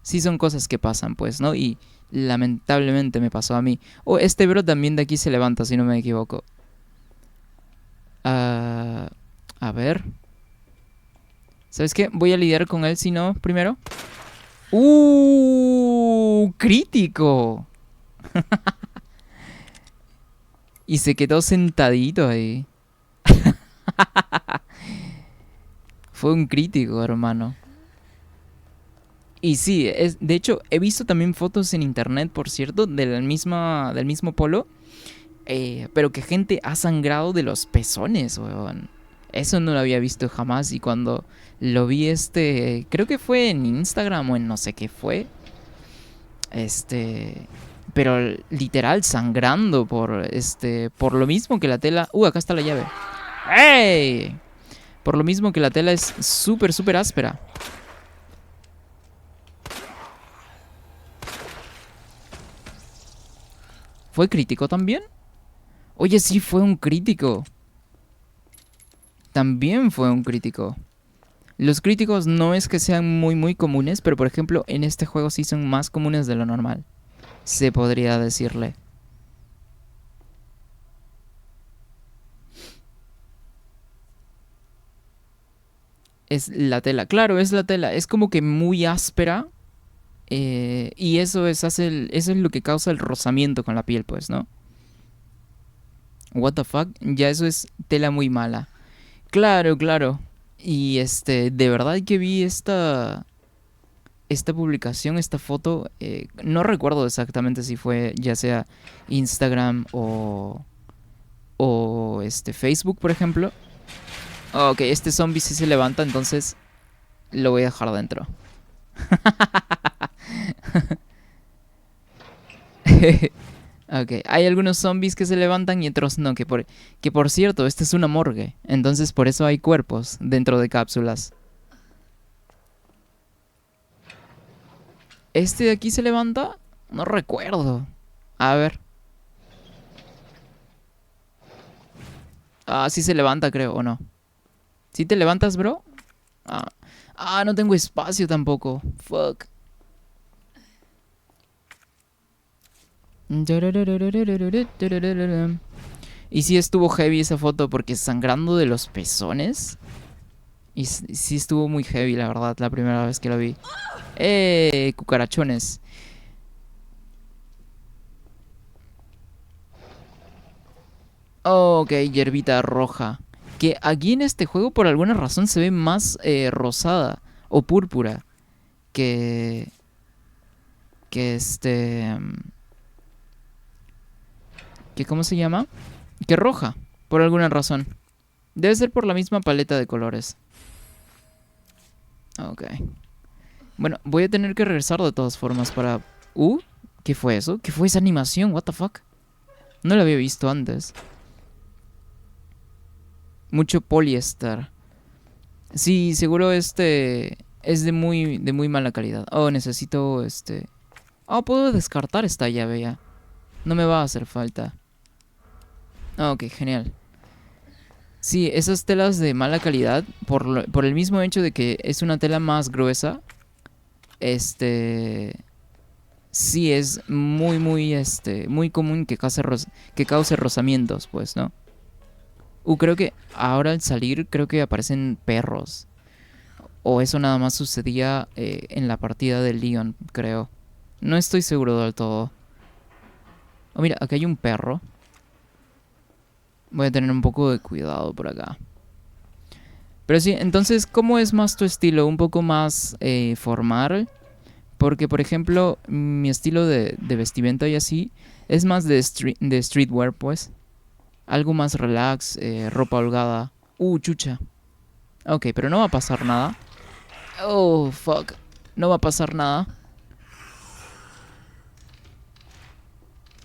sí son cosas que pasan, pues, ¿no? Y lamentablemente me pasó a mí. Oh, este bro también de aquí se levanta, si no me equivoco. Ah, a ver. ¿Sabes qué? Voy a lidiar con él si no, primero. Crítico. Y se quedó sentadito ahí. Fue un crítico, hermano. Y sí, de hecho, he visto también fotos en internet, por cierto, del mismo polo. Pero que gente ha sangrado de los pezones, weón. Eso no lo había visto jamás. Y cuando lo vi, creo que fue en Instagram o en no sé qué fue. Pero literal sangrando por lo mismo que la tela. Acá está la llave. ¡Ey! Por lo mismo que la tela es súper, súper áspera. ¿Fue crítico también? Oye, sí, fue un crítico. También fue un crítico. Los críticos no es que sean muy muy comunes, pero por ejemplo en este juego sí son más comunes de lo normal. Se podría decirle. Es la tela. Claro, es la tela. Es como que muy áspera. Y eso es lo que causa el rozamiento con la piel, pues, ¿no? What the fuck. Ya eso es tela muy mala. Claro, claro. Y de verdad que vi esta publicación, esta foto, no recuerdo exactamente si fue ya sea Instagram o Facebook, por ejemplo. Ok, este zombie sí se levanta, entonces lo voy a dejar dentro. Ok, hay algunos zombies que se levantan y otros no, que por cierto, esta es una morgue, entonces por eso hay cuerpos dentro de cápsulas. ¿Este de aquí se levanta? No recuerdo. A ver. Ah, sí se levanta, creo, ¿o no? ¿Sí te levantas, bro? Ah, no tengo espacio tampoco. Fuck. Y sí estuvo heavy esa foto porque sangrando de los pezones. Y sí estuvo muy heavy, la verdad, la primera vez que lo vi. Cucarachones. Ok, hierbita roja. Que aquí en este juego por alguna razón se ve más rosada o púrpura que... Que que ¿cómo se llama? Que roja, por alguna razón. Debe ser por la misma paleta de colores. Ok. Bueno, voy a tener que regresar de todas formas para... ¿Qué fue eso? ¿Qué fue esa animación? What the fuck? No la había visto antes. Mucho poliéster. Sí, seguro es de muy mala calidad. Oh, necesito Oh, puedo descartar esta llave ya. No me va a hacer falta. Ok, genial. Sí, esas telas de mala calidad, por el mismo hecho de que es una tela más gruesa, este... Sí, es muy común que cause rozamientos, pues, ¿no? Creo que ahora al salir, creo que aparecen perros. O eso nada más sucedía en la partida del Leon, creo. No estoy seguro del todo. Oh, mira, aquí hay un perro. Voy a tener un poco de cuidado por acá. Pero sí, entonces, ¿cómo es más tu estilo? ¿Un poco más formal? Porque, por ejemplo, mi estilo de vestimenta y así es más de streetwear, pues. Algo más relax, ropa holgada. Chucha. Ok, pero no va a pasar nada. Oh, fuck. No va a pasar nada.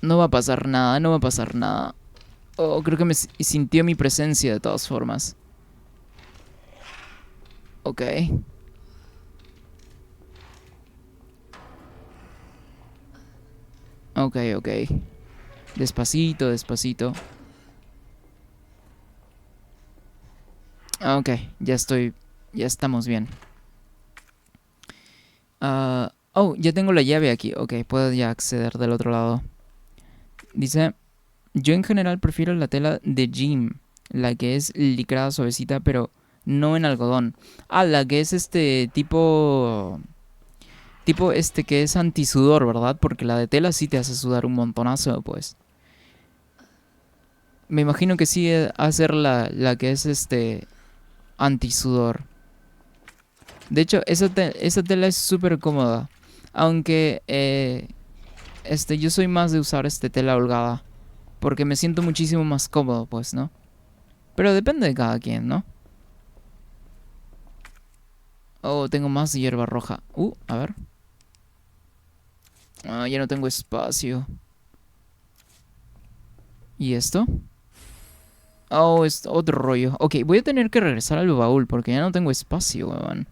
No va a pasar nada, no va a pasar nada. Oh, creo que sintió mi presencia de todas formas. Ok. Ok, ok. Despacito, despacito. Ok, ya estoy. Ya estamos bien. Ya tengo la llave aquí. Ok, puedo ya acceder del otro lado. Dice: yo en general prefiero la tela de Jim, la que es licrada suavecita, pero no en algodón. La que es tipo que es antisudor, ¿verdad? Porque la de tela sí te hace sudar un montonazo, pues. Me imagino que sí ha de ser la que es antisudor. De hecho, esa tela es súper cómoda. Aunque yo soy más de usar tela holgada. Porque me siento muchísimo más cómodo, pues, ¿no? Pero depende de cada quien, ¿no? Oh, tengo más hierba roja. A ver. Ya no tengo espacio. ¿Y esto? Oh, es otro rollo. Ok, voy a tener que regresar al baúl porque ya no tengo espacio, weón.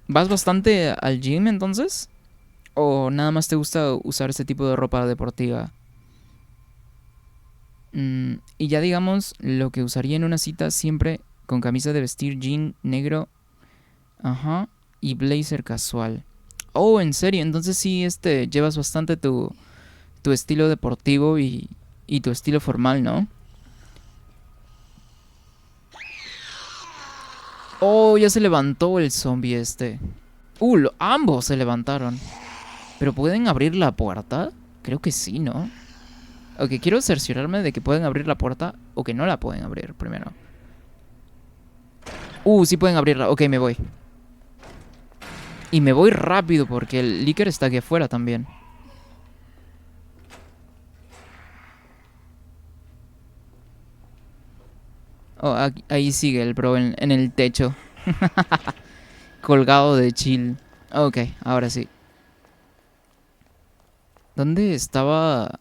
¿Vas bastante al gym entonces? ¿O nada más te gusta usar este tipo de ropa deportiva? Y ya digamos lo que usaría en una cita siempre con camisa de vestir jean negro, ajá, y blazer casual. Oh, en serio, entonces sí, llevas bastante tu estilo deportivo y tu estilo formal, ¿no? Oh, ya se levantó el zombie este. Ambos se levantaron. ¿Pero pueden abrir la puerta? Creo que sí, ¿no? Ok, quiero cerciorarme de que pueden abrir la puerta o que no la pueden abrir primero. Sí pueden abrirla. Ok, me voy. Y me voy rápido porque el Licker está aquí afuera también. Oh, ahí sigue el bro en el techo. Colgado de chill. Ok, ahora sí. ¿Dónde estaba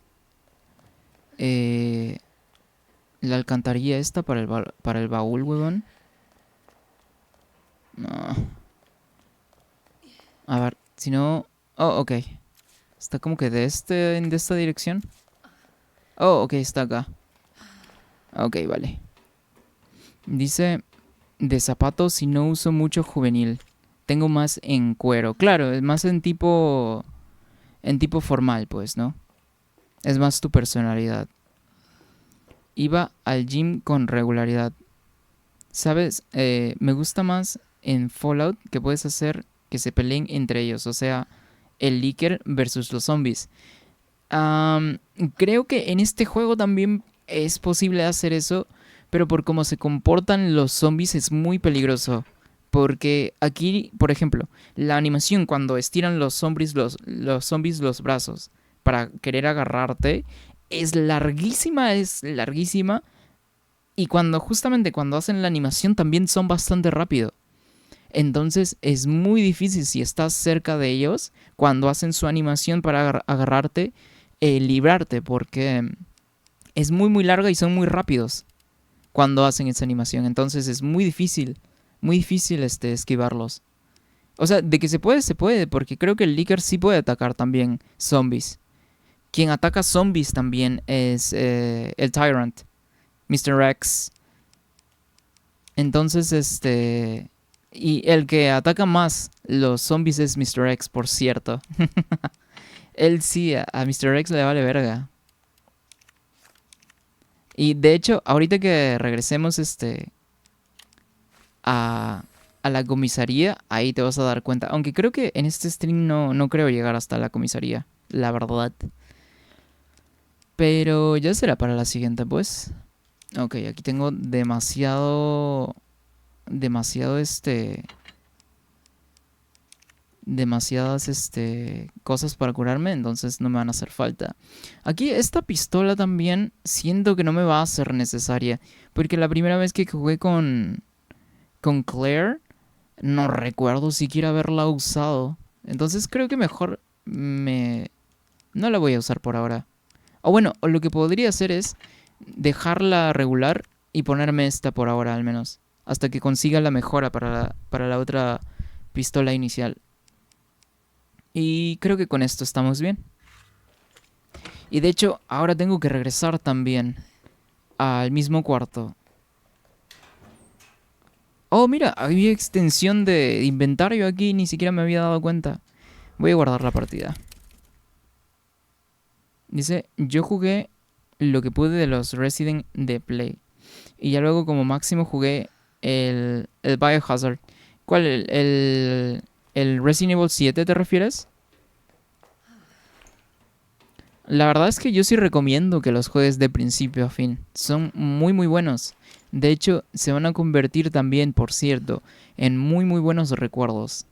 eh, la alcantarilla esta para para el baúl, huevón? No. A ver, si no... Oh, ok. Está como que de esta dirección. Oh, ok, está acá. Ok, vale. Dice, de zapatos si no uso mucho juvenil. Tengo más en cuero. Claro, es más en tipo formal, pues, ¿no? Es más tu personalidad. Iba al gym con regularidad. ¿Sabes? Me gusta más en Fallout que puedes hacer que se peleen entre ellos. O sea, el Licker versus los zombies. Am, Creo que en este juego también es posible hacer eso, pero por cómo se comportan los zombies es muy peligroso. Porque aquí, por ejemplo, la animación cuando estiran los zombies los brazos para querer agarrarte es larguísima. Y justamente cuando hacen la animación también son bastante rápido. Entonces es muy difícil si estás cerca de ellos, cuando hacen su animación para agarrarte, librarte, porque es muy larga y son muy rápidos cuando hacen esa animación. Entonces es muy difícil esquivarlos. O sea, de que se puede, porque creo que el Licker sí puede atacar también zombies. Quien ataca zombies también es el Tyrant, Mr. X. Entonces, y el que ataca más los zombies es Mr. X, por cierto. Él sí, a Mr. X le vale verga. Y de hecho, ahorita que regresemos a, a la comisaría, ahí te vas a dar cuenta. Aunque creo que en este stream no creo llegar hasta la comisaría, la verdad. Pero ya será para la siguiente, pues. Ok, aquí tengo demasiado demasiadas cosas para curarme, entonces no me van a hacer falta. Aquí esta pistola también siento que no me va a ser necesaria, porque la primera vez que jugué con Claire no recuerdo siquiera haberla usado. Entonces creo que mejor me no la voy a usar por ahora. O bueno, lo que podría hacer es dejarla regular y ponerme esta por ahora al menos, hasta que consiga la mejora para la otra pistola inicial. Y creo que con esto estamos bien. Y de hecho, ahora tengo que regresar también al mismo cuarto. Oh, mira, había extensión de inventario aquí, ni siquiera me había dado cuenta. Voy a guardar la partida. Dice, yo jugué lo que pude de los Resident de Play. Y ya luego como máximo jugué el Biohazard. ¿Cuál? ¿El Resident Evil 7 te refieres? La verdad es que yo sí recomiendo que los juegues de principio a fin. Son muy buenos. De hecho, se van a convertir también, por cierto, en muy buenos recuerdos.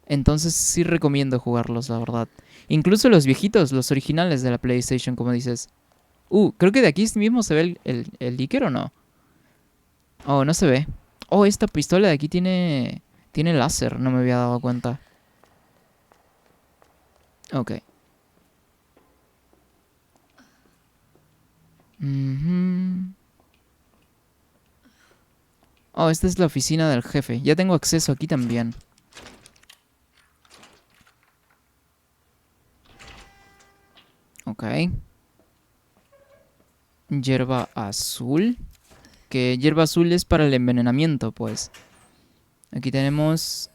Entonces sí recomiendo jugarlos, la verdad. Incluso los viejitos, los originales de la PlayStation, como dices. Creo que de aquí mismo se ve el Licker, ¿o no? Oh, no se ve. Oh, esta pistola de aquí tiene láser, no me había dado cuenta. Ok. Mhm. Oh, esta es la oficina del jefe. Ya tengo acceso aquí también. Ok. Hierba azul. Que hierba azul es para el envenenamiento, pues. Aquí tenemos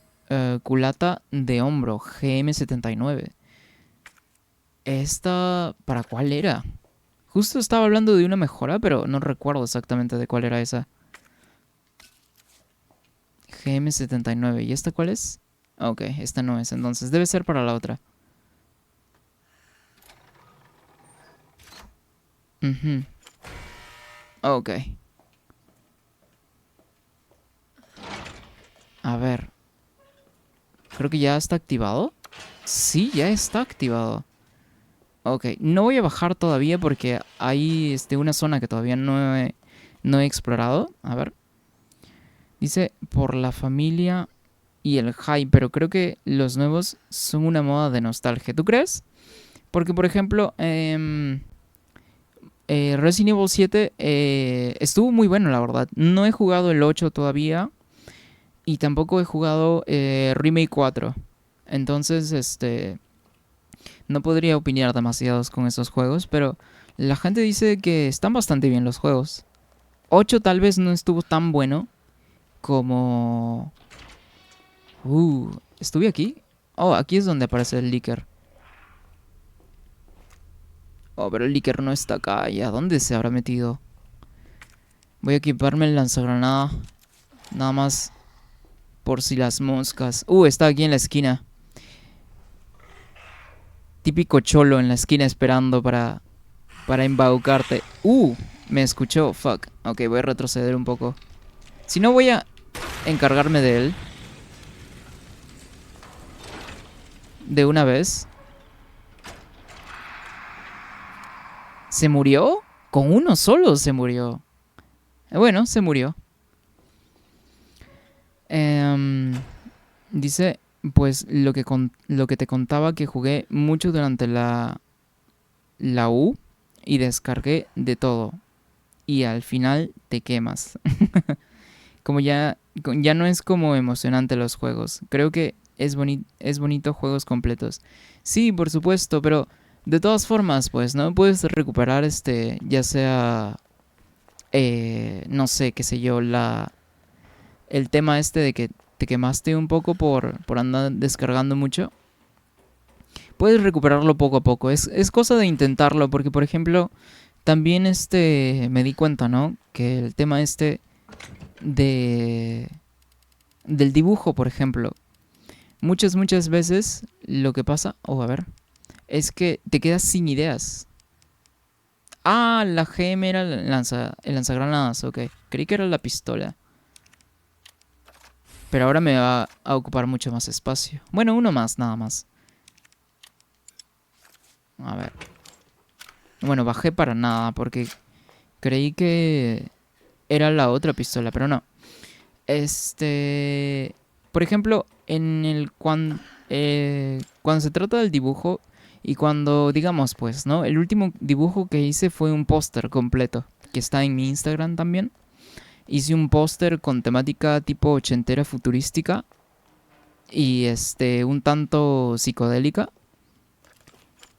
culata de hombro, GM79. ¿Esta para cuál era? Justo estaba hablando de una mejora, pero no recuerdo exactamente de cuál era esa. GM79. ¿Y esta cuál es? Ok, esta no es, entonces debe ser para la otra. Mhm. Ok. A ver. Creo que ya está activado. Sí, ya está activado. Ok, no voy a bajar todavía porque hay una zona que todavía no he explorado. A ver. Dice por la familia y el hype, pero creo que los nuevos son una moda de nostalgia. ¿Tú crees? Porque, por ejemplo, Resident Evil 7 estuvo muy bueno, la verdad. No he jugado el 8 todavía y tampoco he jugado Remake 4. Entonces, no podría opinar demasiados con esos juegos, pero la gente dice que están bastante bien los juegos. 8 tal vez no estuvo tan bueno como... ¿estuve aquí? Oh, aquí es donde aparece el Licker. Oh, pero el Licker no está acá. ¿Y a dónde se habrá metido? Voy a equiparme el lanzagranada. Nada más por si las moscas. Está aquí en la esquina. Típico cholo en la esquina esperando para embaucarte. Me escuchó. Fuck. Ok, voy a retroceder un poco. Si no, voy a encargarme de él. De una vez. ¿Se murió? Con uno solo se murió. Bueno, se murió. Dice, pues lo que te contaba que jugué mucho durante la U y descargué de todo. Y al final te quemas. Como ya no es como emocionante los juegos. Creo que es bonito juegos completos. Sí, por supuesto, pero de todas formas, pues, ¿no? Puedes recuperar ya sea, no sé, qué sé yo, el tema de que te quemaste un poco por andar descargando mucho. Puedes recuperarlo poco a poco. Es cosa de intentarlo, porque por ejemplo, también me di cuenta, ¿no? Que el tema de del dibujo, por ejemplo, muchas veces lo que pasa, a ver, es que te quedas sin ideas. Ah, la GM era el lanzagranadas, ok. Creí que era la pistola. Pero ahora me va a ocupar mucho más espacio. Bueno, uno más, nada más. A ver. Bueno, bajé para nada porque creí que era la otra pistola, pero no. Por ejemplo, cuando se trata del dibujo y cuando, digamos, pues, ¿no? El último dibujo que hice fue un póster completo, que está en mi Instagram también. Hice un póster con temática tipo ochentera futurística y un tanto psicodélica.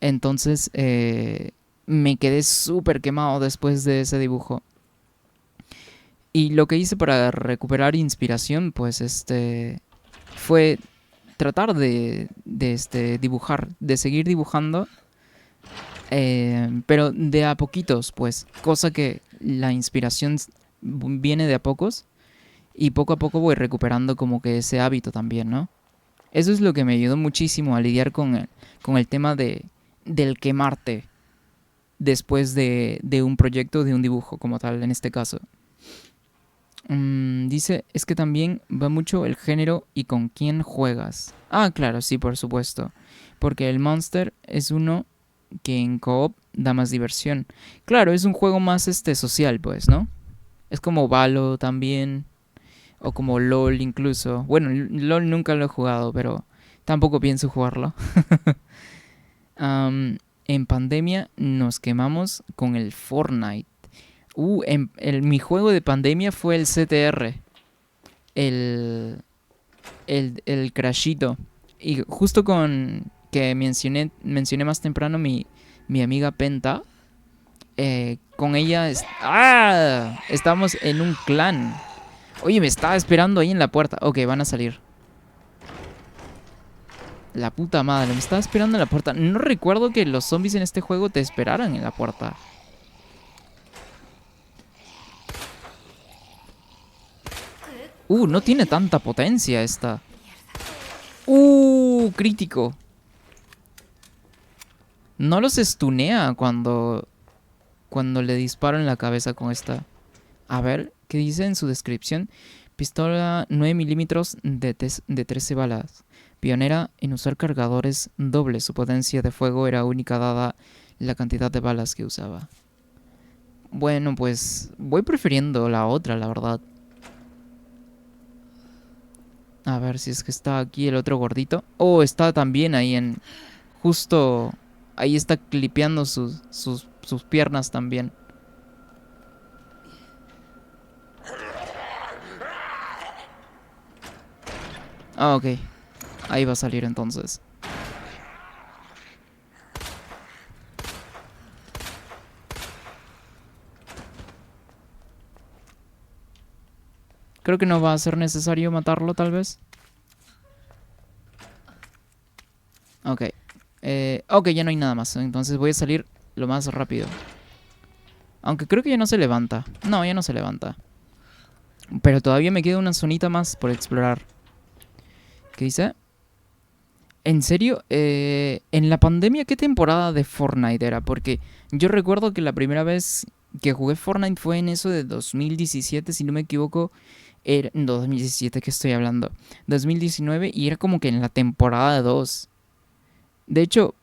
Entonces, me quedé súper quemado después de ese dibujo. Y lo que hice para recuperar inspiración, pues fue tratar de dibujar, de seguir dibujando, pero de a poquitos, pues, cosa que la inspiración viene de a pocos y poco a poco voy recuperando como que ese hábito también, ¿no? Eso es lo que me ayudó muchísimo a lidiar con el tema del quemarte después de un proyecto, de un dibujo como tal, en este caso. Dice, es que también va mucho el género y con quién juegas. Ah, claro, sí, por supuesto. Porque el Monster es uno que en co-op da más diversión. Claro, es un juego más social, pues, ¿no? Es como Valo también. O como LOL incluso. Bueno, LOL nunca lo he jugado, pero tampoco pienso jugarlo. En pandemia nos quemamos con el Fortnite. Mi juego de pandemia fue el CTR. El Crashito. Y justo con que mencioné más temprano mi amiga Penta. Con ella estamos en un clan. Oye, me estaba esperando ahí en la puerta. Ok, van a salir. La puta madre, me estaba esperando en la puerta. No recuerdo que los zombies en este juego te esperaran en la puerta. No tiene tanta potencia esta. Crítico. No los estunea cuando le disparo en la cabeza con esta. A ver, ¿qué dice en su descripción? Pistola 9 milímetros de 13 balas. Pionera en usar cargadores dobles. Su potencia de fuego era única dada la cantidad de balas que usaba. Bueno, pues voy prefiriendo la otra, la verdad. A ver si es que está aquí el otro gordito. Está también ahí en... Justo... Ahí está clipeando sus piernas también. Ok. Ahí va a salir entonces. Creo que no va a ser necesario matarlo, tal vez. Ok. Ok, ya no hay nada más. Entonces voy a salir lo más rápido. Aunque creo que ya no se levanta. No, ya no se levanta. Pero todavía me queda una zonita más por explorar. ¿Qué dice? ¿En serio? En la pandemia, ¿qué temporada de Fortnite era? Porque yo recuerdo que la primera vez que jugué Fortnite fue en eso de 2017, si no me equivoco. No, 2017, ¿qué estoy hablando? 2019 y era como que en la temporada 2. De hecho,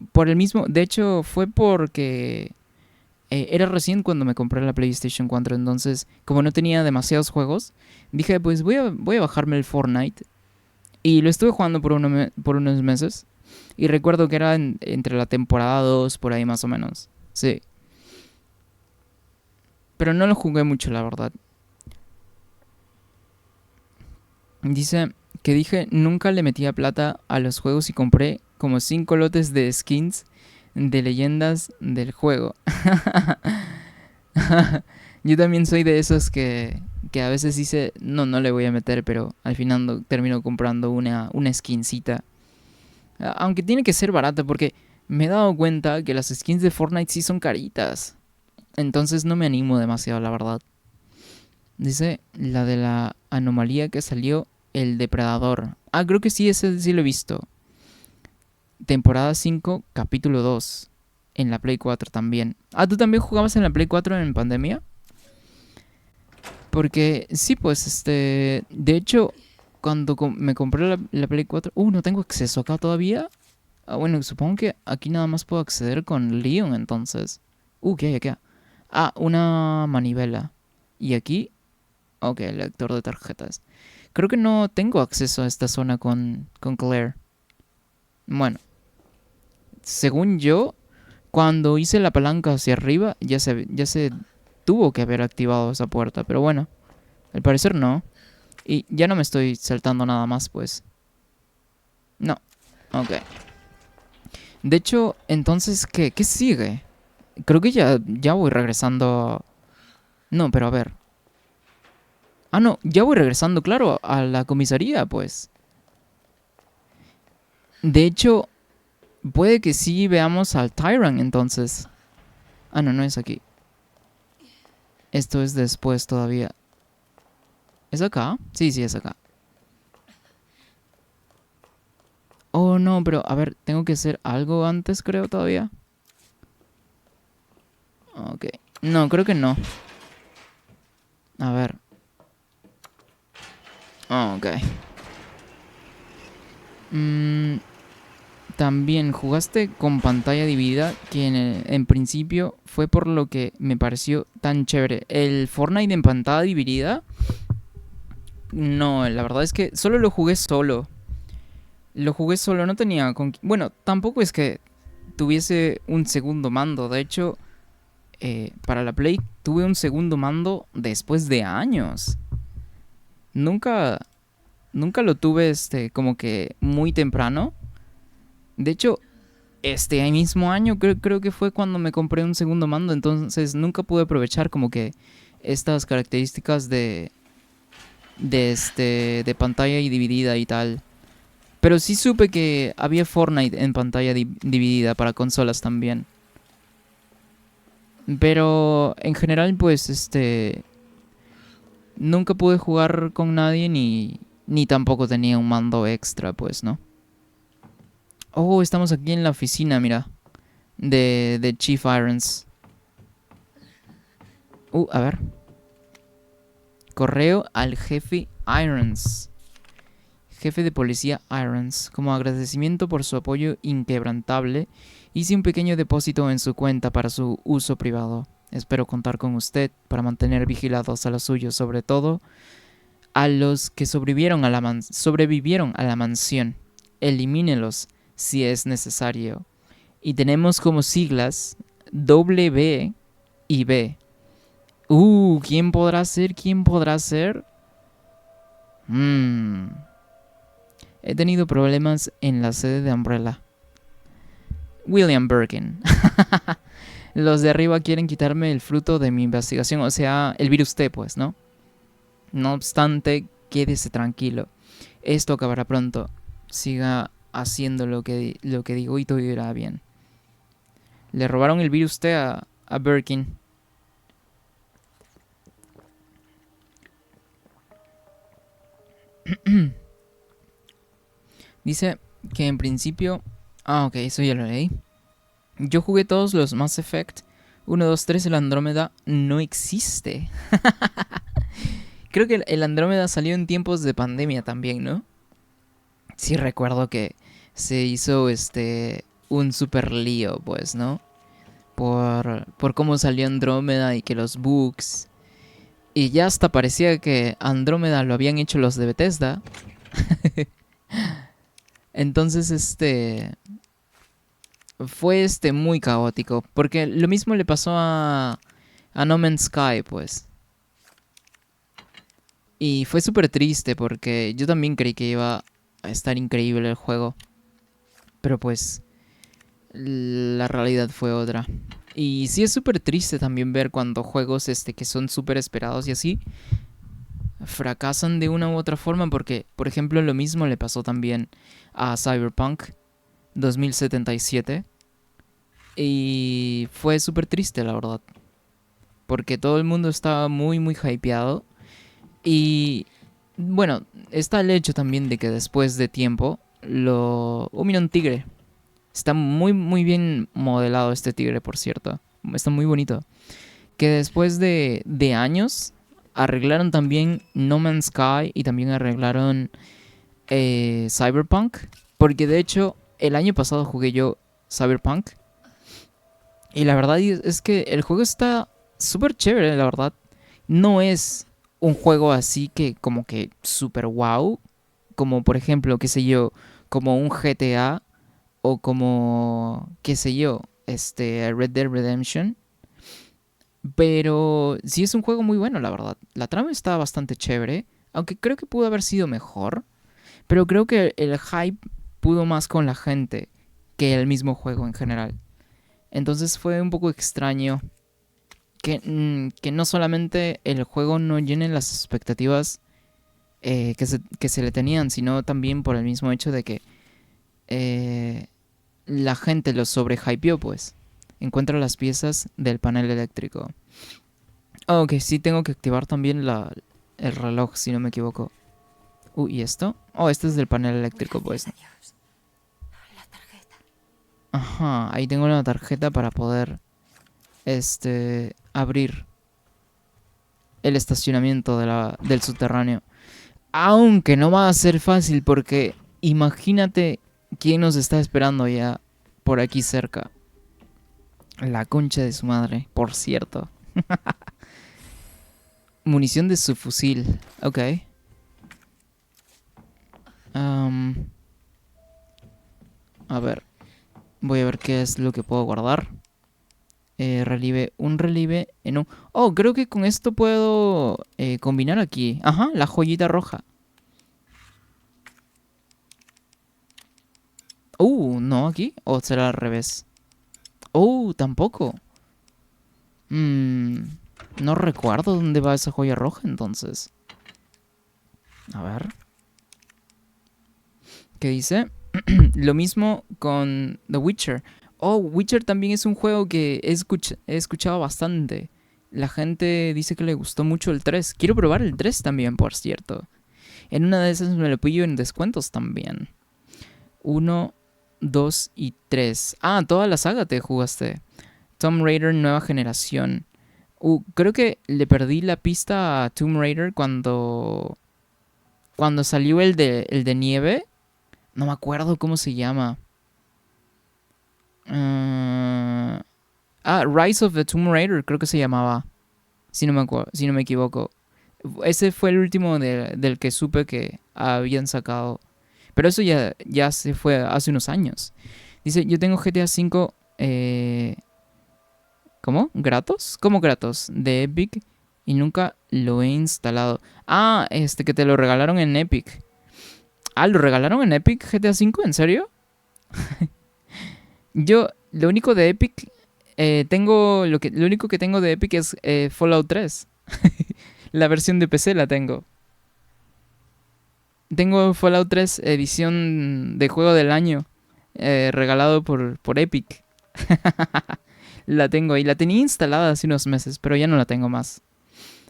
de hecho, fue porque era recién cuando me compré la PlayStation 4, entonces, como no tenía demasiados juegos, dije, pues voy a bajarme el Fortnite. Y lo estuve jugando por unos meses. Y recuerdo que era entre la temporada 2 por ahí más o menos. Sí. Pero no lo jugué mucho, la verdad. Dice que dije, nunca le metía plata a los juegos y compré como 5 lotes de skins de leyendas del juego. Yo también soy de esos que a veces dice, no, no le voy a meter, pero al final termino comprando una skincita. Aunque tiene que ser barata porque me he dado cuenta que las skins de Fortnite sí son caritas. Entonces no me animo demasiado, la verdad. Dice la de la anomalía que salió, el depredador. Ah, creo que sí, ese sí lo he visto. Temporada 5, capítulo 2. En la Play 4 también. Ah, ¿tú también jugabas en la Play 4 en pandemia? Porque sí, pues, de hecho, cuando me compré la Play 4... no tengo acceso acá todavía. Ah, bueno, supongo que aquí nada más puedo acceder con Leon, entonces. ¿Qué hay acá? Ah, una manivela. ¿Y aquí? Ok, lector de tarjetas. Creo que no tengo acceso a esta zona con Claire. Bueno, según yo, cuando hice la palanca hacia arriba, ya se tuvo que haber activado esa puerta. Pero bueno, al parecer no. Y ya no me estoy saltando nada más, pues. No. Ok. De hecho, entonces, ¿qué sigue? Creo que ya voy regresando. No, pero a ver. Ah, no, ya voy regresando, claro, a la comisaría, pues. De hecho, puede que sí veamos al Tyrant, entonces. Ah, no, no es aquí. Esto es después todavía. ¿Es acá? Sí, sí, es acá. Oh, no, pero a ver, tengo que hacer algo antes, creo, todavía. Ok. No, creo que no. A ver. Ok. También jugaste con pantalla dividida, que en principio fue por lo que me pareció tan chévere. El Fortnite en pantalla dividida, no, la verdad es que solo lo jugué solo. Lo jugué solo, no tenía bueno, tampoco es que tuviese un segundo mando. De hecho, para la Play tuve un segundo mando después de años. Nunca, nunca lo tuve como que muy temprano. De hecho, este mismo año creo que fue cuando me compré un segundo mando, entonces nunca pude aprovechar como que estas características de pantalla y dividida y tal. Pero sí supe que había Fortnite en pantalla dividida para consolas también. Pero en general pues nunca pude jugar con nadie ni tampoco tenía un mando extra, pues, ¿no? Oh, estamos aquí en la oficina, mira, de Chief Irons. A ver. Correo al jefe Irons. Jefe de policía Irons. Como agradecimiento por su apoyo inquebrantable, hice un pequeño depósito en su cuenta para su uso privado. Espero contar con usted para mantener vigilados a los suyos, sobre todo a los que sobrevivieron a la mansión. Elimínelos si es necesario. Y tenemos como siglas W y B. ¿Quién podrá ser? ¿Quién podrá ser? He tenido problemas en la sede de Umbrella. William Birkin. Los de arriba quieren quitarme el fruto de mi investigación, o sea, el virus T, pues, ¿no? No obstante, quédese tranquilo. Esto acabará pronto. Siga haciendo lo que digo y todo irá bien. Le robaron el virus T a Birkin. Dice que en principio... Ah, ok, eso ya lo leí. Yo jugué todos los Mass Effect. 1, 2, 3, el Andrómeda no existe. Creo que el Andrómeda salió en tiempos de pandemia también, ¿no? Sí recuerdo que se hizo un super lío, pues, ¿no? Por cómo salió Andrómeda y que los bugs. Y ya hasta parecía que Andrómeda lo habían hecho los de Bethesda. Entonces, fue muy caótico. Porque lo mismo le pasó a No Man's Sky, pues. Y fue súper triste porque yo también creí que iba a estar increíble el juego. Pero pues la realidad fue otra. Y sí es súper triste también ver cuando juegos que son súper esperados y así fracasan de una u otra forma porque, por ejemplo, lo mismo le pasó también a Cyberpunk 2077 y fue súper triste, la verdad, porque todo el mundo estaba muy muy hypeado y bueno, está el hecho también de que después de tiempo mira, un tigre. Está muy muy bien modelado este tigre, por cierto. Está muy bonito. Que después de años arreglaron también No Man's Sky y también arreglaron Cyberpunk. Porque de hecho, el año pasado jugué yo Cyberpunk. Y la verdad es que el juego está súper chévere, la verdad. No es un juego así que como que súper wow. Como por ejemplo, qué sé yo, como un GTA o como, qué sé yo, Red Dead Redemption. Pero sí es un juego muy bueno, la verdad. La trama está bastante chévere, aunque creo que pudo haber sido mejor. Pero creo que el hype pudo más con la gente que el mismo juego en general. Entonces fue un poco extraño que no solamente el juego no llene las expectativas que se le tenían, sino también por el mismo hecho de que la gente lo sobrehypeó, pues. Encuentra las piezas del panel eléctrico. Oh, ok, sí tengo que activar también el reloj, si no me equivoco. ¿Y esto? Oh, este es del panel eléctrico, pues. Ajá, ahí tengo una tarjeta para poder, abrir el estacionamiento del subterráneo. Aunque no va a ser fácil porque imagínate quién nos está esperando ya por aquí cerca. La concha de su madre, por cierto. Munición de su fusil. Ok. A ver. Voy a ver qué es lo que puedo guardar. Relieve. Un relieve en un... Oh, creo que con esto puedo combinar aquí. Ajá, la joyita roja. No, aquí. ¿O será al revés? Tampoco. No recuerdo dónde va esa joya roja entonces. A ver. ¿Qué dice? Lo mismo con The Witcher. Witcher también es un juego que he escuchado bastante. La gente dice que le gustó mucho el 3. Quiero probar el 3 también, por cierto. En una de esas me lo pillo en descuentos también. 1, 2 y 3. Ah, toda la saga te jugaste. Tomb Raider nueva generación. Creo que le perdí la pista a Tomb Raider cuando salió el de nieve. No me acuerdo cómo se llama. Rise of the Tomb Raider creo que se llamaba. Si no me equivoco. Ese fue el último del que supe que habían sacado. Pero eso ya se fue hace unos años. Dice, yo tengo GTA V... ¿Cómo? ¿Gratos? ¿Cómo gratos? De Epic y nunca lo he instalado. Que te lo regalaron en Epic. Ah, ¿lo regalaron en Epic GTA V? ¿En serio? Yo, lo único de Epic, lo único que tengo de Epic es Fallout 3. La versión de PC la tengo. Tengo Fallout 3 edición de juego del año, regalado por Epic. La tengo ahí. La tenía instalada hace unos meses, pero ya no la tengo más.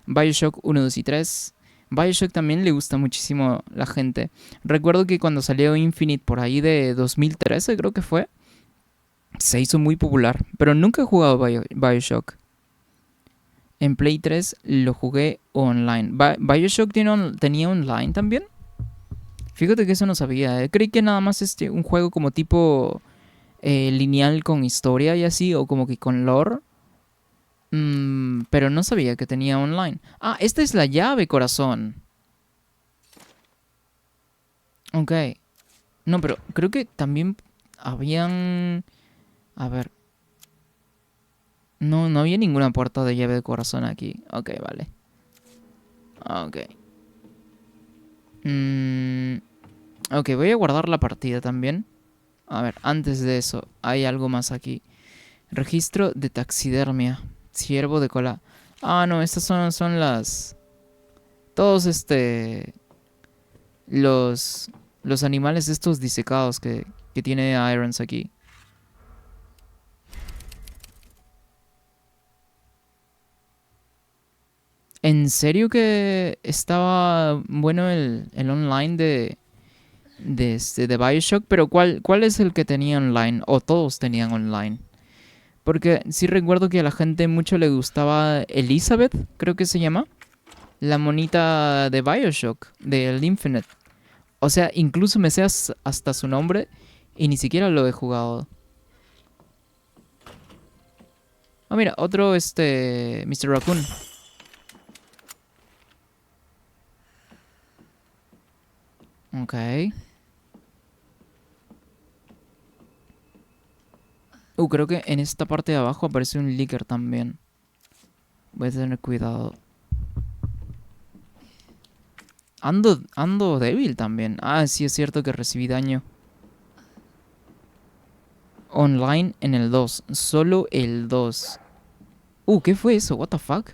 BioShock 1, 2 y 3. BioShock también le gusta muchísimo la gente. Recuerdo que cuando salió Infinite por ahí de 2013, creo que fue, se hizo muy popular. Pero nunca he jugado BioShock. En Play 3 lo jugué online. ¿BioShock tenía online también? Fíjate que eso no sabía. Creí que nada más un juego como tipo lineal con historia y así, o como que con lore. Pero no sabía que tenía online. Ah, esta es la llave, corazón. Ok. No, pero creo que también habían... A ver. No, no había ninguna puerta de llave de corazón aquí. Ok, vale. Ok. Ok, voy a guardar la partida también. A ver, antes de eso, hay algo más aquí. Registro de taxidermia. Ciervo de cola. Ah, no, estas son las... Todos Los... Los animales estos disecados que tiene Irons aquí. ¿En serio que estaba bueno el online de BioShock? Pero ¿cuál es el que tenía online? ¿O todos tenían online? Porque sí recuerdo que a la gente mucho le gustaba Elizabeth, creo que se llama. La monita de BioShock, del Infinite. O sea, incluso me sé hasta su nombre y ni siquiera lo he jugado. Ah, mira, otro Mr. Raccoon. Ok. Creo que en esta parte de abajo aparece un Licker también. Voy a tener cuidado. Ando débil también. Ah, sí es cierto que recibí daño. Online en el 2. Solo el 2. ¿Qué fue eso? What the fuck?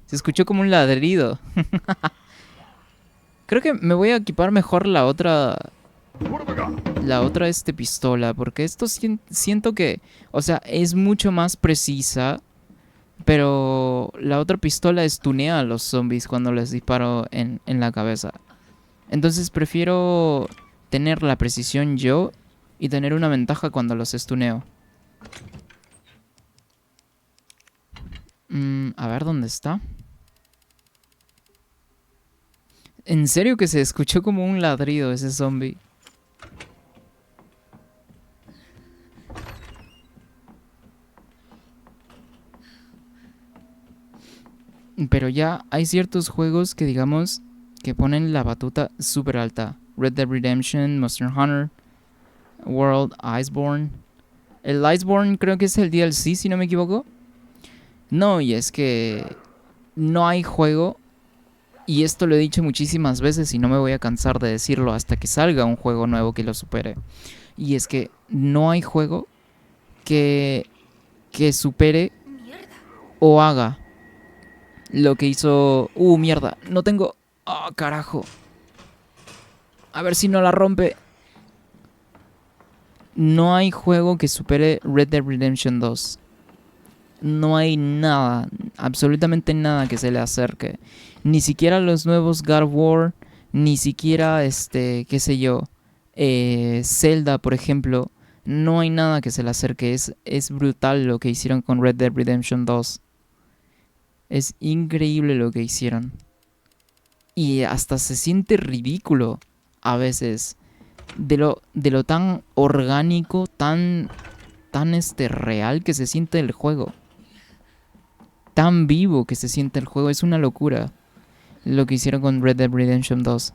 Se escuchó como un ladrido. Creo que me voy a equipar mejor la otra... La otra pistola. Porque esto siento que... O sea, es mucho más precisa. Pero la otra pistola estunea a los zombies cuando les disparo en la cabeza. Entonces prefiero tener la precisión yo y tener una ventaja cuando los estuneo. A ver dónde está. En serio que se escuchó como un ladrido ese zombie. Pero ya hay ciertos juegos que digamos que ponen la batuta súper alta. Red Dead Redemption, Monster Hunter, World, Iceborne. El Iceborne creo que es el DLC, si no me equivoco. No, y es que no hay juego, y esto lo he dicho muchísimas veces y no me voy a cansar de decirlo hasta que salga un juego nuevo que lo supere. Y es que no hay juego que supere o haga lo que hizo... mierda, no tengo... carajo. A ver si no la rompe. No hay juego que supere Red Dead Redemption 2. No hay nada, absolutamente nada que se le acerque. Ni siquiera los nuevos God of War, ni siquiera qué sé yo, Zelda, por ejemplo. No hay nada que se le acerque. Es brutal lo que hicieron con Red Dead Redemption 2. Es increíble lo que hicieron. Y hasta se siente ridículo a veces de lo tan orgánico, tan real que se siente el juego. Tan vivo que se siente el juego. Es una locura lo que hicieron con Red Dead Redemption 2.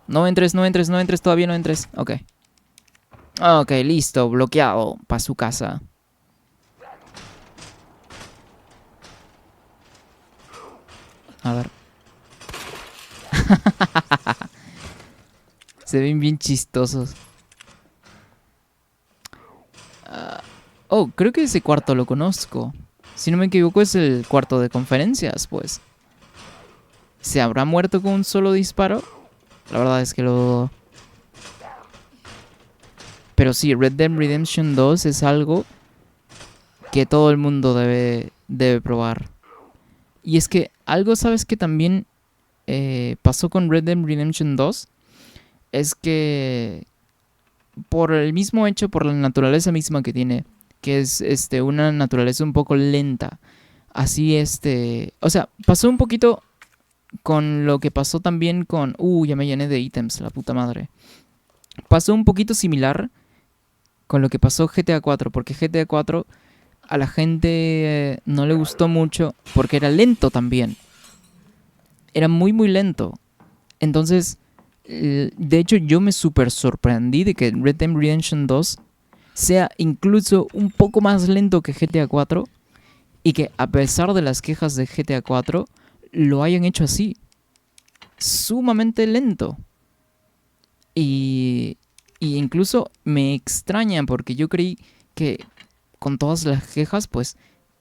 No entres, no entres, no entres, todavía no entres. Ok. Ok, listo, bloqueado. Pa' su casa. A ver. Se ven bien chistosos. Oh, creo que ese cuarto lo conozco. Si no me equivoco es el cuarto de conferencias, pues. ¿Se habrá muerto con un solo disparo? La verdad es que lo dudo. Pero sí, Red Dead Redemption 2 es algo que todo el mundo debe probar. Y es que algo, ¿sabes que también pasó con Red Dead Redemption 2? Es que por el mismo hecho, por la naturaleza misma que tiene, que es una naturaleza un poco lenta. Así o sea, pasó un poquito con lo que pasó también con... ya me llené de ítems, la puta madre. Pasó un poquito similar con lo que pasó GTA 4, porque GTA 4 a la gente no le gustó mucho porque era lento también. Era muy muy lento. Entonces, de hecho yo me super sorprendí de que Red Dead Redemption 2 sea incluso un poco más lento que GTA 4 y que a pesar de las quejas de GTA 4 lo hayan hecho así. Sumamente lento. Y incluso me extraña porque yo creí que con todas las quejas pues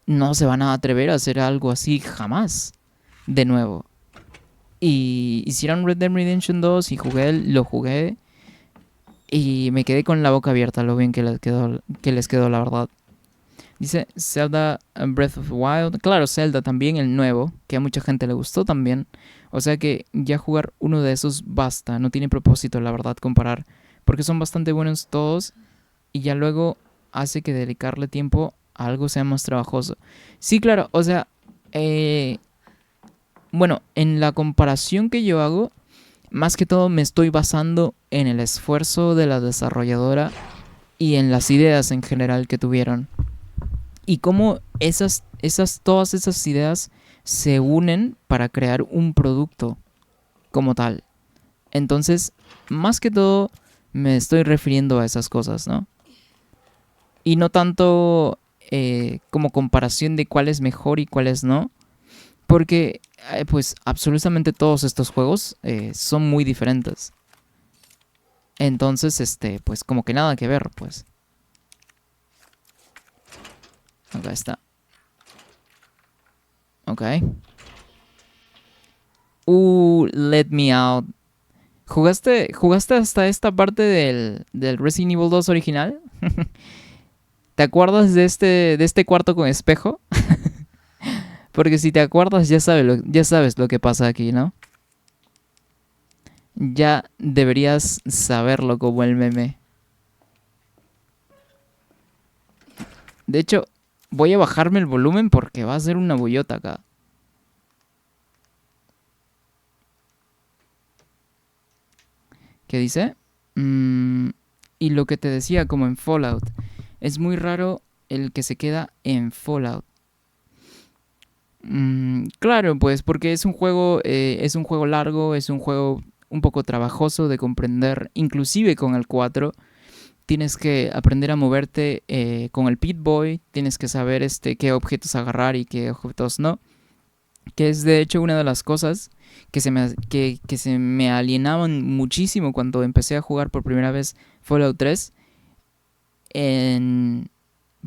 no se van a atrever a hacer algo así jamás de nuevo. Y hicieron Red Dead Redemption 2 y lo jugué y me quedé con la boca abierta lo bien que les quedó la verdad. Dice Zelda Breath of the Wild. Claro, Zelda también, el nuevo, que a mucha gente le gustó también. O sea que ya jugar uno de esos basta, no tiene propósito la verdad comparar. Porque son bastante buenos todos y ya luego hace que dedicarle tiempo a algo sea más trabajoso. Sí, claro, o sea, bueno, en la comparación que yo hago, más que todo me estoy basando en el esfuerzo de la desarrolladora y en las ideas en general que tuvieron. Y cómo todas esas ideas se unen para crear un producto como tal. Entonces, más que todo, me estoy refiriendo a esas cosas, ¿no? Y no tanto como comparación de cuál es mejor y cuál es no. Porque, pues, absolutamente todos estos juegos son muy diferentes. Entonces, pues, como que nada que ver, pues. Acá está. Ok. Let Me Out. ¿Jugaste hasta esta parte del Resident Evil 2 original? ¿Te acuerdas de este cuarto con espejo? Porque si te acuerdas ya sabes lo que pasa aquí, ¿no? Ya deberías saberlo como el meme. De hecho, voy a bajarme el volumen porque va a ser una bullota acá. ¿Qué dice? Y lo que te decía, como en Fallout. Es muy raro el que se queda en Fallout. Claro, pues porque es un juego largo, es un juego un poco trabajoso de comprender, inclusive con el 4. Tienes que aprender a moverte con el Pip-Boy, tienes que saber qué objetos agarrar y qué objetos no. Que es de hecho una de las cosas que se me alienaban muchísimo cuando empecé a jugar por primera vez Fallout 3.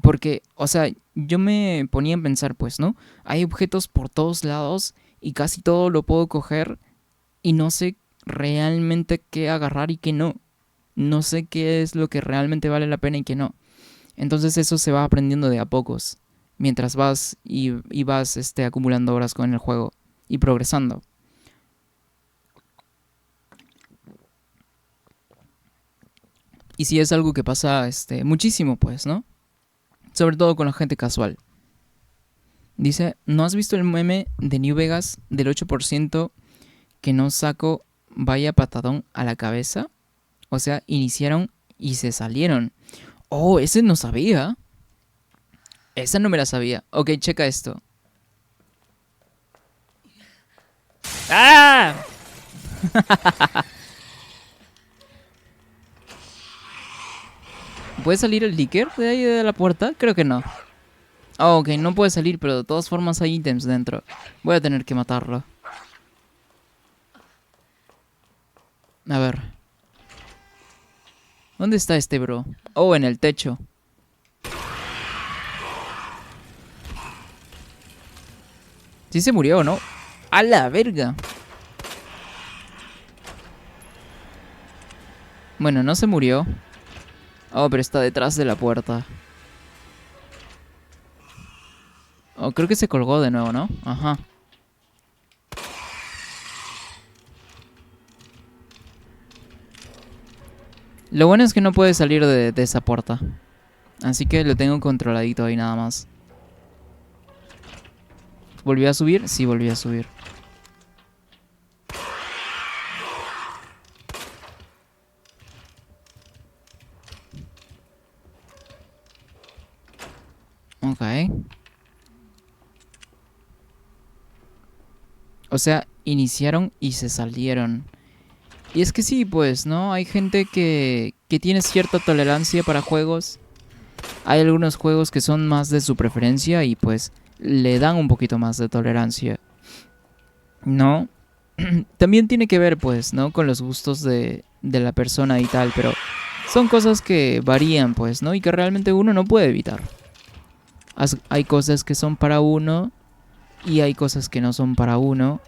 Porque, o sea, yo me ponía a pensar, pues, ¿no? Hay objetos por todos lados y casi todo lo puedo coger y no sé realmente qué agarrar y qué no. No sé qué es lo que realmente vale la pena y qué no. Entonces eso se va aprendiendo de a pocos. Mientras vas y vas acumulando horas con el juego y progresando. Y si es algo que pasa muchísimo, pues, ¿no? Sobre todo con la gente casual. Dice, ¿no has visto el meme de New Vegas del 8% que no saco vaya patadón a la cabeza? O sea, iniciaron y se salieron. Oh, ese no sabía. Esa no me la sabía. Ok, checa esto. ¡Ah! ¿Puede salir el Licker de ahí de la puerta? Creo que no. Oh, ok, no puede salir, pero de todas formas hay ítems dentro. Voy a tener que matarlo. A ver. ¿Dónde está este bro? Oh, en el techo. ¿Sí se murió o no? ¡A la verga! Bueno, no se murió. Oh, pero está detrás de la puerta. Oh, creo que se colgó de nuevo, ¿no? Ajá. Lo bueno es que no puede salir de esa puerta. Así que lo tengo controladito ahí nada más. ¿Volvió a subir? Sí, volvió a subir. Ok. O sea, iniciaron y se salieron. Y es que sí, pues, ¿no? Hay gente que tiene cierta tolerancia para juegos. Hay algunos juegos que son más de su preferencia y pues le dan un poquito más de tolerancia. ¿No? También tiene que ver, pues, ¿no? Con los gustos de la persona y tal, pero son cosas que varían, pues, ¿no? Y que realmente uno no puede evitar. Hay cosas que son para uno y hay cosas que no son para uno.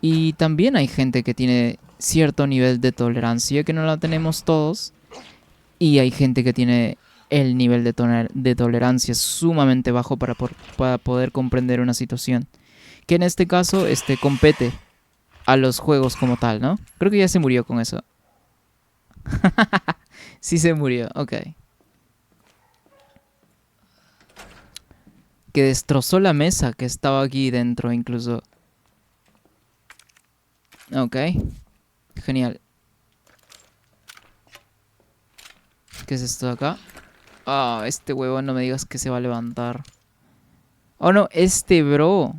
Y también hay gente que tiene cierto nivel de tolerancia que no la tenemos todos. Y hay gente que tiene el nivel de tolerancia sumamente bajo para poder comprender una situación. Que en este caso compete a los juegos como tal, ¿no? Creo que ya se murió con eso. Sí se murió, ok. Que destrozó la mesa que estaba aquí dentro incluso. Ok, genial. ¿Qué es esto de acá? Ah, este huevón no me digas que se va a levantar. Oh no, este bro.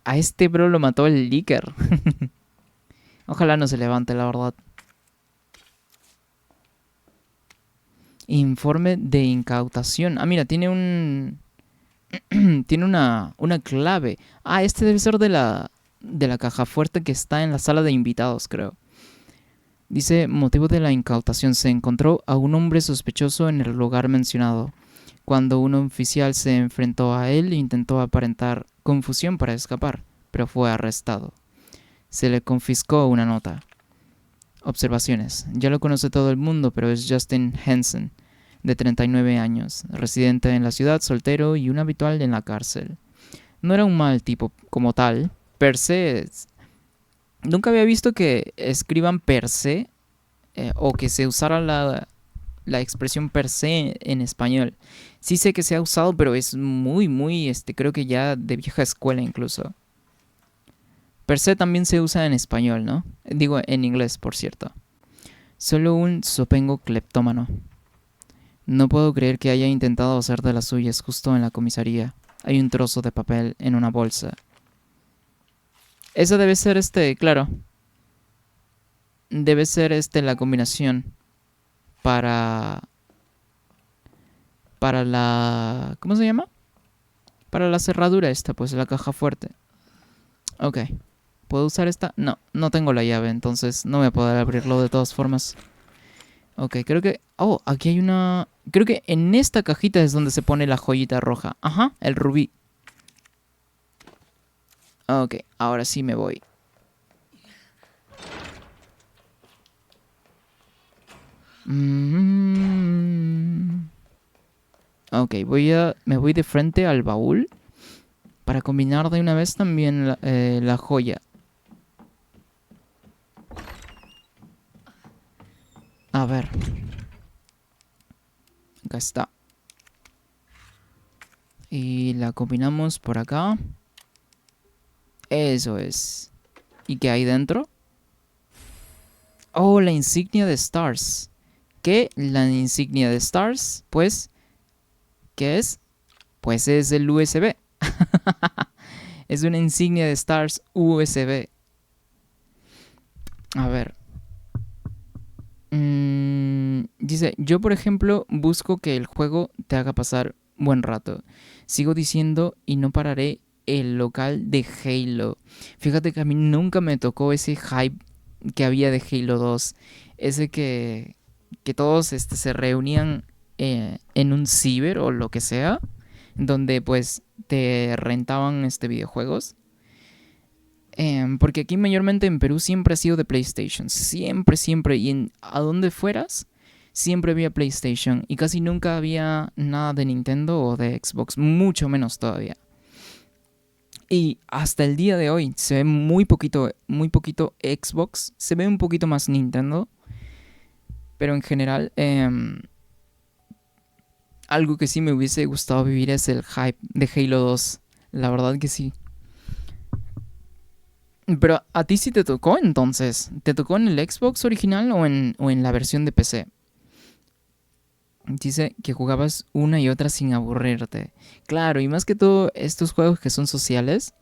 A este bro lo mató el Licker. Ojalá no se levante, la verdad. Informe de incautación. Ah, mira, tiene un... tiene una clave. Ah, este debe ser de la caja fuerte que está en la sala de invitados, creo. Dice, motivo de la incautación. Se encontró a un hombre sospechoso en el lugar mencionado. Cuando un oficial se enfrentó a él, intentó aparentar confusión para escapar, pero fue arrestado. Se le confiscó una nota. Observaciones. Ya lo conoce todo el mundo, pero es Justin Henson, de 39 años, residente en la ciudad, soltero y un habitual en la cárcel. No era un mal tipo como tal. Per se... Nunca había visto que escriban per se o que se usara la expresión per se en español. Sí sé que se ha usado, pero es muy, creo que ya de vieja escuela incluso. Per se también se usa en español, ¿no? Digo, en inglés, por cierto. Solo un zopengo cleptómano. No puedo creer que haya intentado hacer de las suyas justo en la comisaría. Hay un trozo de papel en una bolsa. Esa debe ser claro. Debe ser la combinación para la... ¿Cómo se llama? Para la cerradura pues la caja fuerte. Ok. ¿Puedo usar esta? No, no tengo la llave, entonces no voy a poder abrirlo de todas formas. Ok, creo que... Oh, aquí hay una... Creo que en esta cajita es donde se pone la joyita roja. Ajá, el rubí. Ok, ahora sí me voy. Ok, me voy de frente al baúl para combinar de una vez también la joya. A ver. Acá está. Y la combinamos por acá. Eso es. ¿Y qué hay dentro? Oh, la insignia de Stars. ¿Qué? La insignia de Stars, pues, ¿qué es? Pues es el USB. Es una insignia de Stars USB. A ver. Dice, yo por ejemplo busco que el juego te haga pasar buen rato. Sigo diciendo y no pararé el local de Halo. Fíjate que a mí nunca me tocó ese hype que había de Halo 2. Ese que todos se reunían en un ciber o lo que sea, donde pues te rentaban videojuegos. Porque aquí mayormente en Perú siempre ha sido de PlayStation, siempre, siempre, y a donde fueras, siempre había PlayStation y casi nunca había nada de Nintendo o de Xbox, mucho menos todavía. Y hasta el día de hoy se ve muy poquito Xbox, se ve un poquito más Nintendo, pero en general algo que sí me hubiese gustado vivir es el hype de Halo 2, la verdad que sí. Pero a ti sí te tocó entonces. ¿Te tocó en el Xbox original o en la versión de PC? Dice que jugabas una y otra sin aburrirte. Claro, y más que todo estos juegos que son sociales,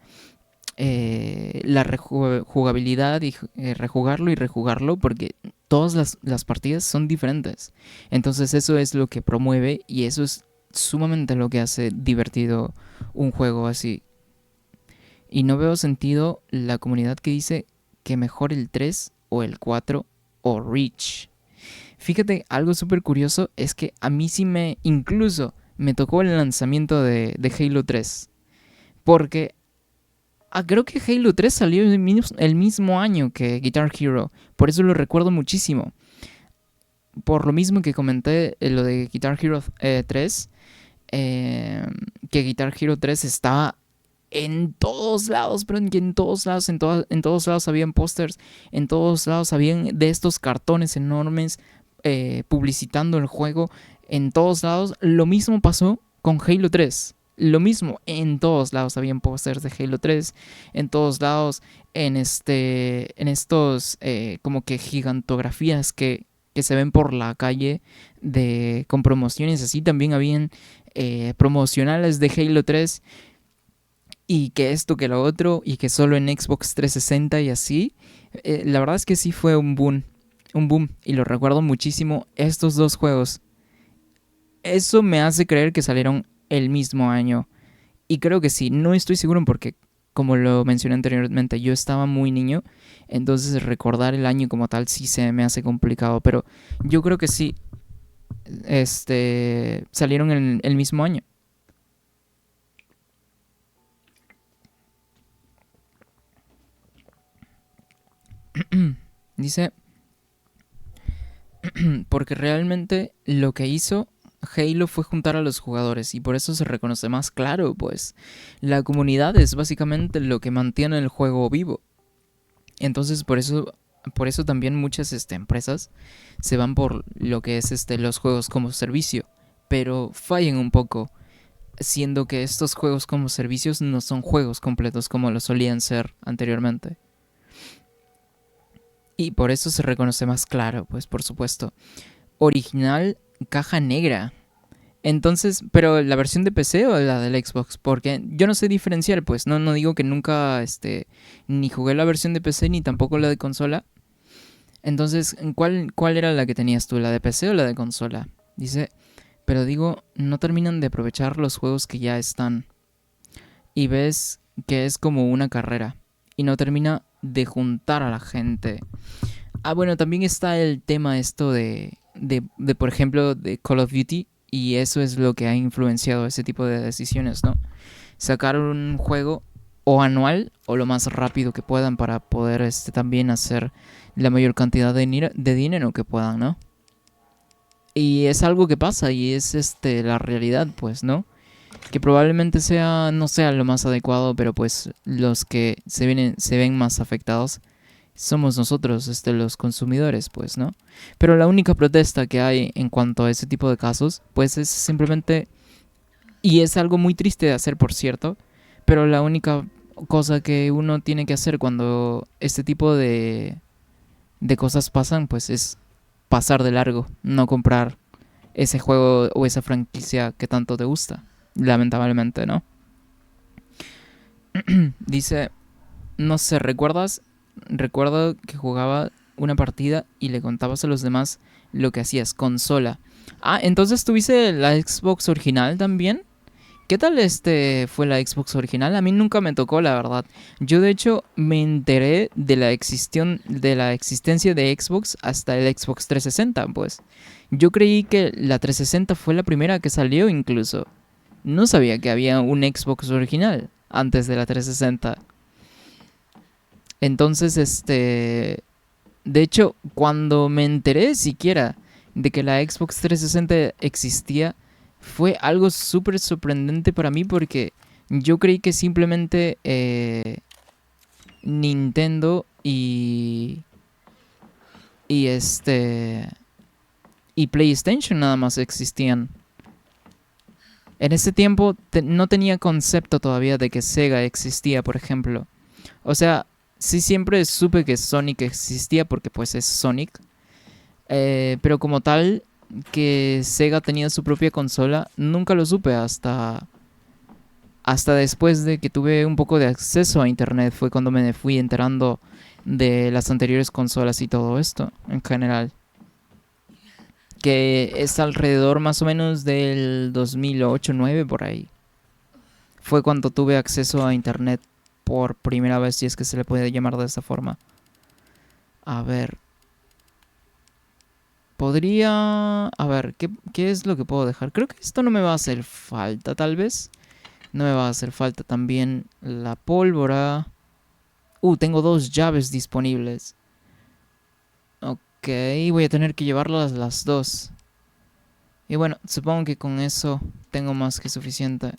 la jugabilidad y rejugarlo y rejugarlo, porque todas las partidas son diferentes. Entonces eso es lo que promueve y eso es sumamente lo que hace divertido un juego así. Y no veo sentido la comunidad que dice que mejor el 3 o el 4 o Reach. Fíjate, algo súper curioso es que a mí sí incluso me tocó el lanzamiento de Halo 3. Porque creo que Halo 3 salió el mismo año que Guitar Hero. Por eso lo recuerdo muchísimo. Por lo mismo que comenté lo de Guitar Hero 3, que Guitar Hero 3 estaba en todos lados, pero en todos lados, en todos lados habían pósters, en todos lados habían de estos cartones enormes publicitando el juego, en todos lados. Lo mismo pasó con Halo 3. Lo mismo, en todos lados habían pósters de Halo 3, en todos lados, en estos como que gigantografías que se ven por la calle con promociones así, también habían promocionales de Halo 3 y que esto, que lo otro, y que solo en Xbox 360 y así. La verdad es que sí fue un boom, y lo recuerdo muchísimo estos dos juegos. Eso me hace creer que salieron el mismo año, y creo que sí, no estoy seguro porque, como lo mencioné anteriormente, yo estaba muy niño, entonces recordar el año como tal sí se me hace complicado, pero yo creo que sí, salieron en el mismo año. Dice, porque realmente lo que hizo Halo fue juntar a los jugadores y por eso se reconoce más claro, pues la comunidad es básicamente lo que mantiene el juego vivo. Entonces por eso también muchas empresas se van por lo que es los juegos como servicio, pero fallan un poco, siendo que estos juegos como servicios no son juegos completos como lo solían ser anteriormente. Y por eso se reconoce más claro, pues por supuesto. Original caja negra. Entonces, pero la versión de PC o la del Xbox, porque yo no sé diferenciar, pues no digo que nunca ni jugué la versión de PC ni tampoco la de consola. Entonces, ¿cuál era la que tenías tú, la de PC o la de consola? Dice, pero digo, no terminan de aprovechar los juegos que ya están. Y ves que es como una carrera y no termina de juntar a la gente. Bueno, también está el tema esto de por ejemplo, de Call of Duty, y eso es lo que ha influenciado ese tipo de decisiones, ¿no? Sacar un juego o anual o lo más rápido que puedan para poder también hacer la mayor cantidad de dinero que puedan, ¿no? Y es algo que pasa y es la realidad, pues, ¿no? Que probablemente no sea lo más adecuado, pero pues los que se ven más afectados somos nosotros, los consumidores, pues, ¿no? Pero la única protesta que hay en cuanto a ese tipo de casos, pues es simplemente, y es algo muy triste de hacer, por cierto, pero la única cosa que uno tiene que hacer cuando este tipo de cosas pasan, pues es pasar de largo, no comprar ese juego o esa franquicia que tanto te gusta, lamentablemente, ¿no? Dice, no sé, recuerdo que jugaba una partida y le contabas a los demás lo que hacías, consola. Entonces tuviste la Xbox original también, ¿Qué tal fue la Xbox original? A mí nunca me tocó, la verdad. Yo de hecho me enteré de la existencia de Xbox hasta el Xbox 360, pues. Yo creí que la 360 fue la primera que salió incluso. No sabía que había un Xbox original antes de la 360. Entonces, de hecho, cuando me enteré siquiera de que la Xbox 360 existía, fue algo súper sorprendente para mí porque yo creí que simplemente Nintendo y y PlayStation nada más existían. En ese tiempo no tenía concepto todavía de que Sega existía, por ejemplo. O sea, sí siempre supe que Sonic existía porque pues es Sonic. Pero como tal, que Sega tenía su propia consola, nunca lo supe hasta después de que tuve un poco de acceso a internet. Fue cuando me fui enterando de las anteriores consolas y todo esto en general. Que es alrededor más o menos del 2008-2009 por ahí. Fue cuando tuve acceso a internet por primera vez, si es que se le puede llamar de esta forma. A ver. Podría... A ver, ¿qué es lo que puedo dejar? Creo que esto no me va a hacer falta, tal vez. No me va a hacer falta también la pólvora. Tengo 2 llaves disponibles. Ok, voy a tener que llevarlas las dos. Y bueno, supongo que con eso tengo más que suficiente.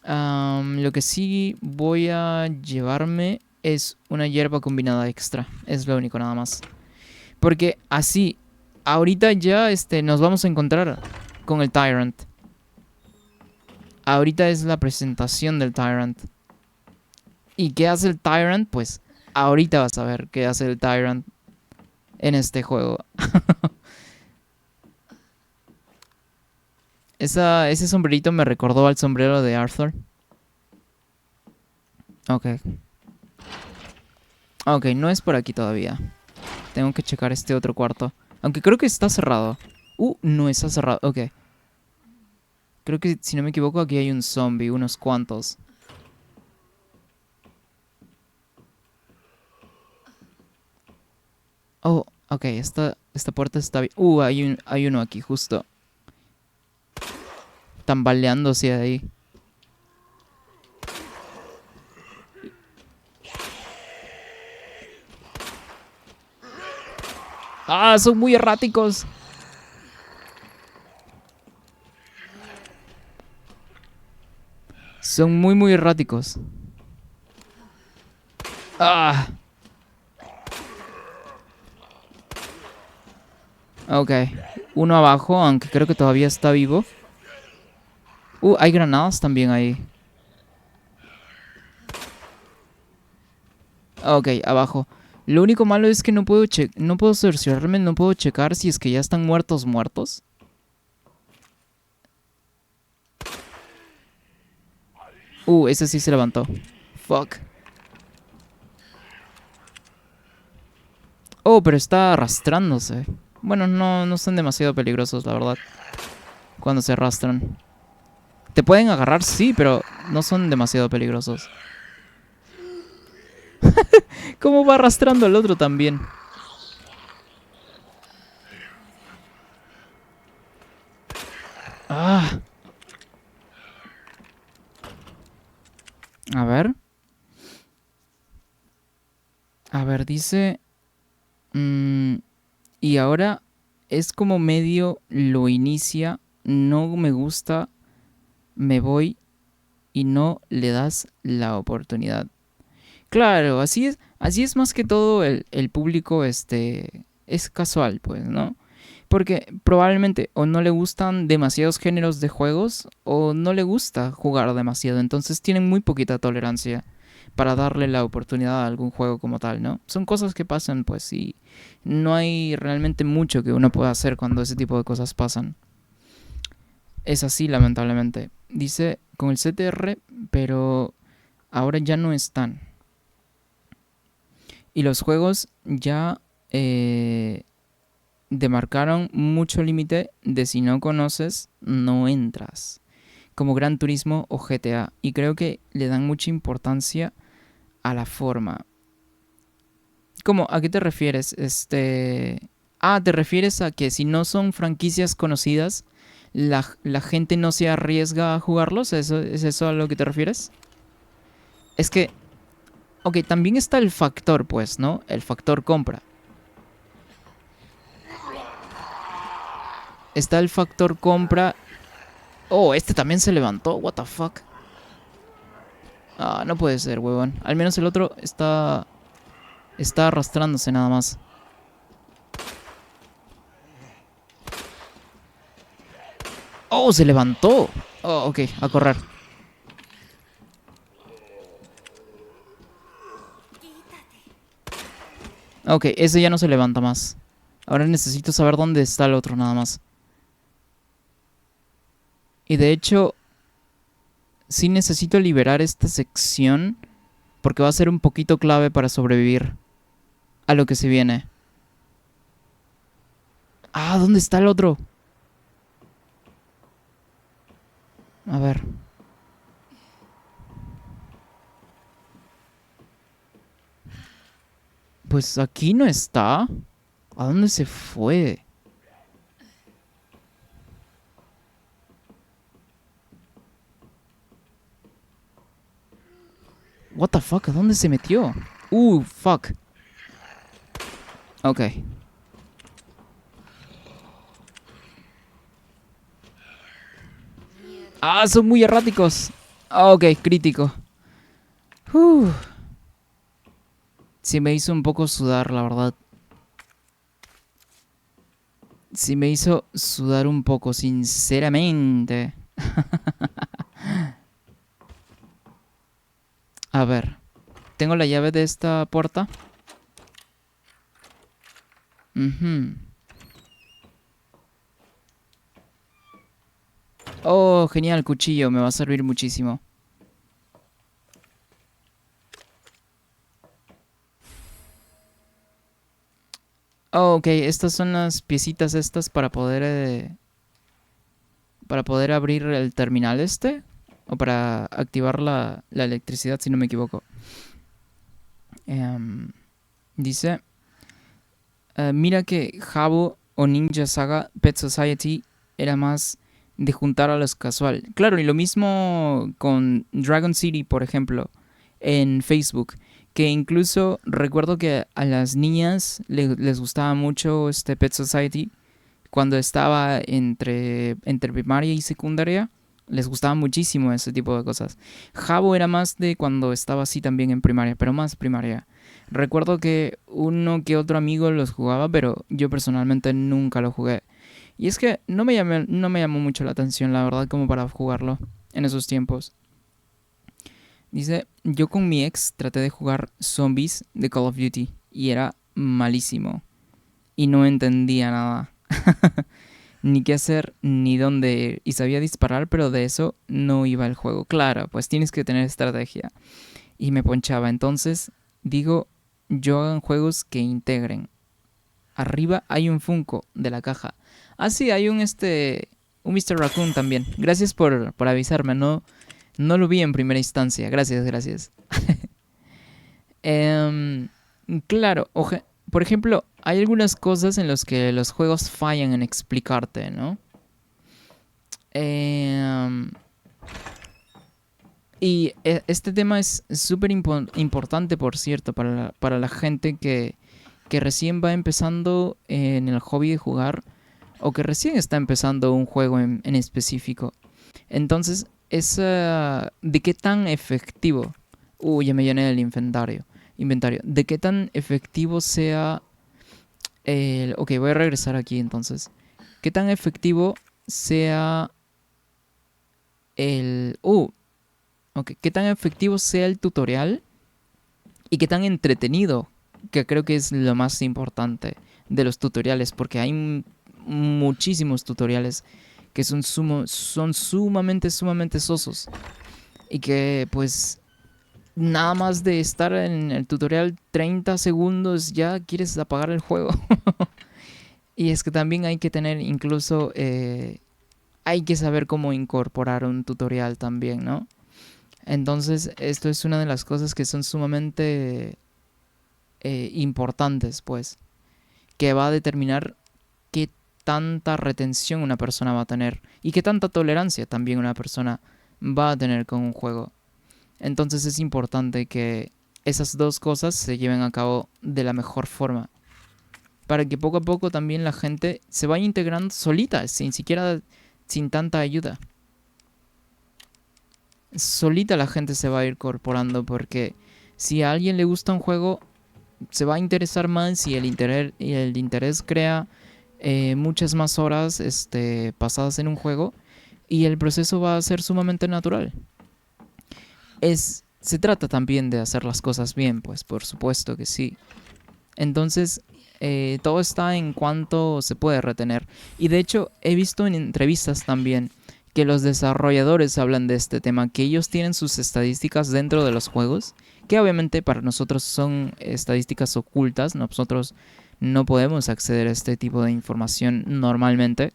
Lo que sí voy a llevarme es una hierba combinada extra. Es lo único nada más. Porque así, ahorita ya nos vamos a encontrar con el Tyrant. Ahorita es la presentación del Tyrant. ¿Y qué hace el Tyrant? Pues ahorita vas a ver qué hace el Tyrant en este juego. Ese sombrerito me recordó al sombrero de Arthur. Ok. Ok, no es por aquí todavía. Tengo que checar este otro cuarto. Aunque creo que está cerrado. No está cerrado. Ok. Creo que, si no me equivoco, aquí hay un zombie. Unos cuantos. Oh, ok. Esta puerta está bien. Hay uno aquí, justo. Tambaleándose ahí. ¡Ah! Son muy erráticos. Son muy, muy erráticos. ¡Ah! Ok. Uno abajo, aunque creo que todavía está vivo. Hay granadas también ahí. Ok, abajo. Lo único malo es que no puedo cerciorarme, no puedo checar si es que ya están muertos. Ese sí se levantó. Fuck. Pero está arrastrándose. Bueno, no son demasiado peligrosos, la verdad. Cuando se arrastran. Te pueden agarrar, sí, pero no son demasiado peligrosos. ¿Cómo va arrastrando al otro también? Ah. A ver. A ver, dice... y ahora es como medio lo inicia. No me gusta. Me voy. Y no le das la oportunidad. Claro, así es más que todo el público, es casual, pues, ¿no? Porque probablemente o no le gustan demasiados géneros de juegos o no le gusta jugar demasiado, entonces tienen muy poquita tolerancia para darle la oportunidad a algún juego como tal, ¿no? Son cosas que pasan, pues, y no hay realmente mucho que uno pueda hacer cuando ese tipo de cosas pasan. Es así, lamentablemente. Dice con el CTR, pero ahora ya no están. Y los juegos ya demarcaron mucho límite de si no conoces, no entras. como Gran Turismo o GTA. Y creo que le dan mucha importancia a la forma. ¿Cómo? ¿A qué te refieres? ¿Te refieres a que si no son franquicias conocidas, la gente no se arriesga a jugarlos? ¿Es eso a lo que te refieres? Es que, ok, también está el factor, pues, ¿no? El factor compra. Está el factor compra. Oh, este también se levantó. What the fuck. Ah, no puede ser, huevón. Al menos el otro está arrastrándose nada más. Oh, se levantó. Oh, ok, a correr. Ok, ese ya no se levanta más. Ahora necesito saber dónde está el otro nada más. Y de hecho, sí necesito liberar esta sección porque va a ser un poquito clave para sobrevivir a lo que se viene. Ah, ¿dónde está el otro? A ver. Pues aquí no está. ¿A dónde se fue? What the fuck, ¿a dónde se metió? Fuck. Ok. Ah, son muy erráticos. Ok, crítico. Sí me hizo un poco sudar, la verdad. Sí me hizo sudar un poco, sinceramente. A ver. Tengo la llave de esta puerta. Oh, genial, cuchillo. Me va a servir muchísimo. Oh, ok. Estas son las piecitas estas para poder abrir el terminal este. O para activar la electricidad, si no me equivoco. Dice... mira que Habbo o Ninja Saga Pet Society era más de juntar a los casual. Claro, y lo mismo con Dragon City, por ejemplo, en Facebook. Que incluso recuerdo que a las niñas les gustaba mucho este Pet Society. Cuando estaba entre primaria y secundaria, les gustaba muchísimo ese tipo de cosas. Habbo era más de cuando estaba así también en primaria, pero más primaria. Recuerdo que uno que otro amigo los jugaba, pero yo personalmente nunca lo jugué. Y es que no me llamó mucho la atención, la verdad, como para jugarlo en esos tiempos. Dice, yo con mi ex traté de jugar Zombies de Call of Duty y era malísimo. Y no entendía nada. Ni qué hacer, ni dónde ir. Y sabía disparar, pero de eso no iba el juego. Claro, pues tienes que tener estrategia. Y me ponchaba. Entonces, digo, yo hagan juegos que integren. Arriba hay un Funko de la caja. Ah, sí, hay un Mr. Raccoon también. Gracias por avisarme, no lo vi en primera instancia. Gracias. Em, claro, por ejemplo, hay algunas cosas en las que los juegos fallan en explicarte, ¿no? Em, y este tema es súper importante, por cierto, para la gente que recién va empezando en el hobby de jugar o que recién está empezando un juego en específico. Entonces, ¿de qué tan efectivo? Ya me llené el inventario. ¿De qué tan efectivo sea el... Ok, voy a regresar aquí entonces. ¿Qué tan efectivo sea el... ok, ¿qué tan efectivo sea el tutorial? Y qué tan entretenido, que creo que es lo más importante de los tutoriales, porque hay muchísimos tutoriales que son sumamente sosos. Y que pues nada más de estar en el tutorial 30 segundos ya quieres apagar el juego. Y es que también hay que tener incluso hay que saber cómo incorporar un tutorial también, ¿no? Entonces, esto es una de las cosas que son sumamente importantes, pues, que va a determinar qué tanta retención una persona va a tener y qué tanta tolerancia también una persona va a tener con un juego. Entonces es importante que esas dos cosas se lleven a cabo de la mejor forma, para que poco a poco también la gente se vaya integrando solita, sin tanta ayuda. Solita la gente se va a ir incorporando, porque si a alguien le gusta un juego, se va a interesar más, y el interés crea muchas más horas pasadas en un juego, y el proceso va a ser sumamente natural. Se trata también de hacer las cosas bien, pues por supuesto que sí. Entonces, todo está en cuánto se puede retener. Y de hecho, he visto en entrevistas también que los desarrolladores hablan de este tema, que ellos tienen sus estadísticas dentro de los juegos, que obviamente para nosotros son estadísticas ocultas. Nosotros no podemos acceder a este tipo de información normalmente.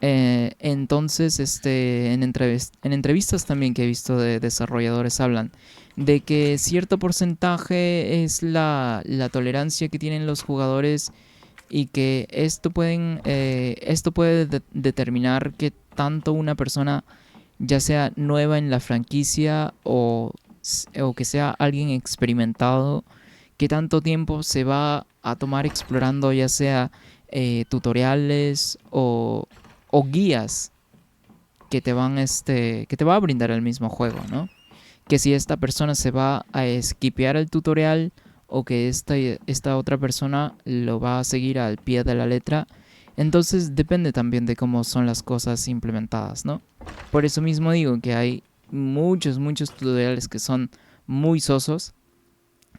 Entonces, en entrevistas también que he visto de desarrolladores hablan de que cierto porcentaje es la tolerancia que tienen los jugadores, y que esto puede determinar que tanto una persona, ya sea nueva en la franquicia o que sea alguien experimentado, que tanto tiempo se va a tomar explorando, ya sea tutoriales o guías que te que te va a brindar el mismo juego, ¿no? Que si esta persona se va a skipear el tutorial, o que esta otra persona lo va a seguir al pie de la letra. Entonces depende también de cómo son las cosas implementadas, ¿no? Por eso mismo digo que hay muchos tutoriales que son muy sosos,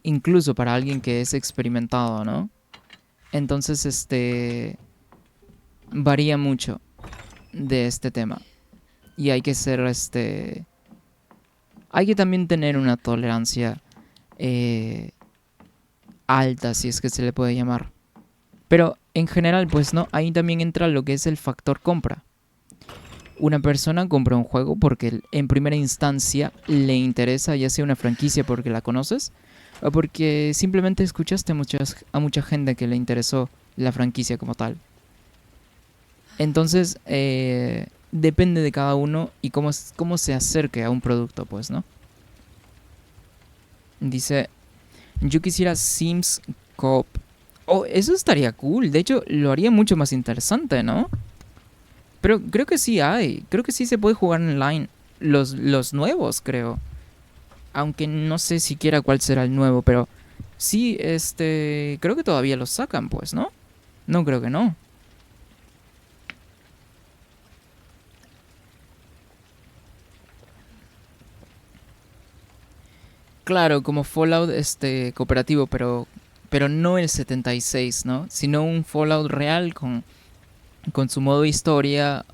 incluso para alguien que es experimentado, ¿no? Entonces, varía mucho de este tema. Y hay que ser, hay que también tener una tolerancia alta, si es que se le puede llamar. Pero en general, pues no, ahí también entra lo que es el factor compra. Una persona compra un juego porque en primera instancia le interesa, ya sea una franquicia porque la conoces, o porque simplemente escuchaste a mucha gente que le interesó la franquicia como tal. Entonces, depende de cada uno y cómo se acerque a un producto, pues, ¿no? Dice, yo quisiera Sims Coop. Oh, eso estaría cool. De hecho, lo haría mucho más interesante, ¿no? Pero creo que sí hay. Creo que sí se puede jugar online. Los nuevos, creo. Aunque no sé siquiera cuál será el nuevo, pero sí, creo que todavía los sacan, pues, ¿no? No, creo que no. Claro, como Fallout cooperativo, pero no el 76, ¿no? Sino un Fallout real con su modo historia,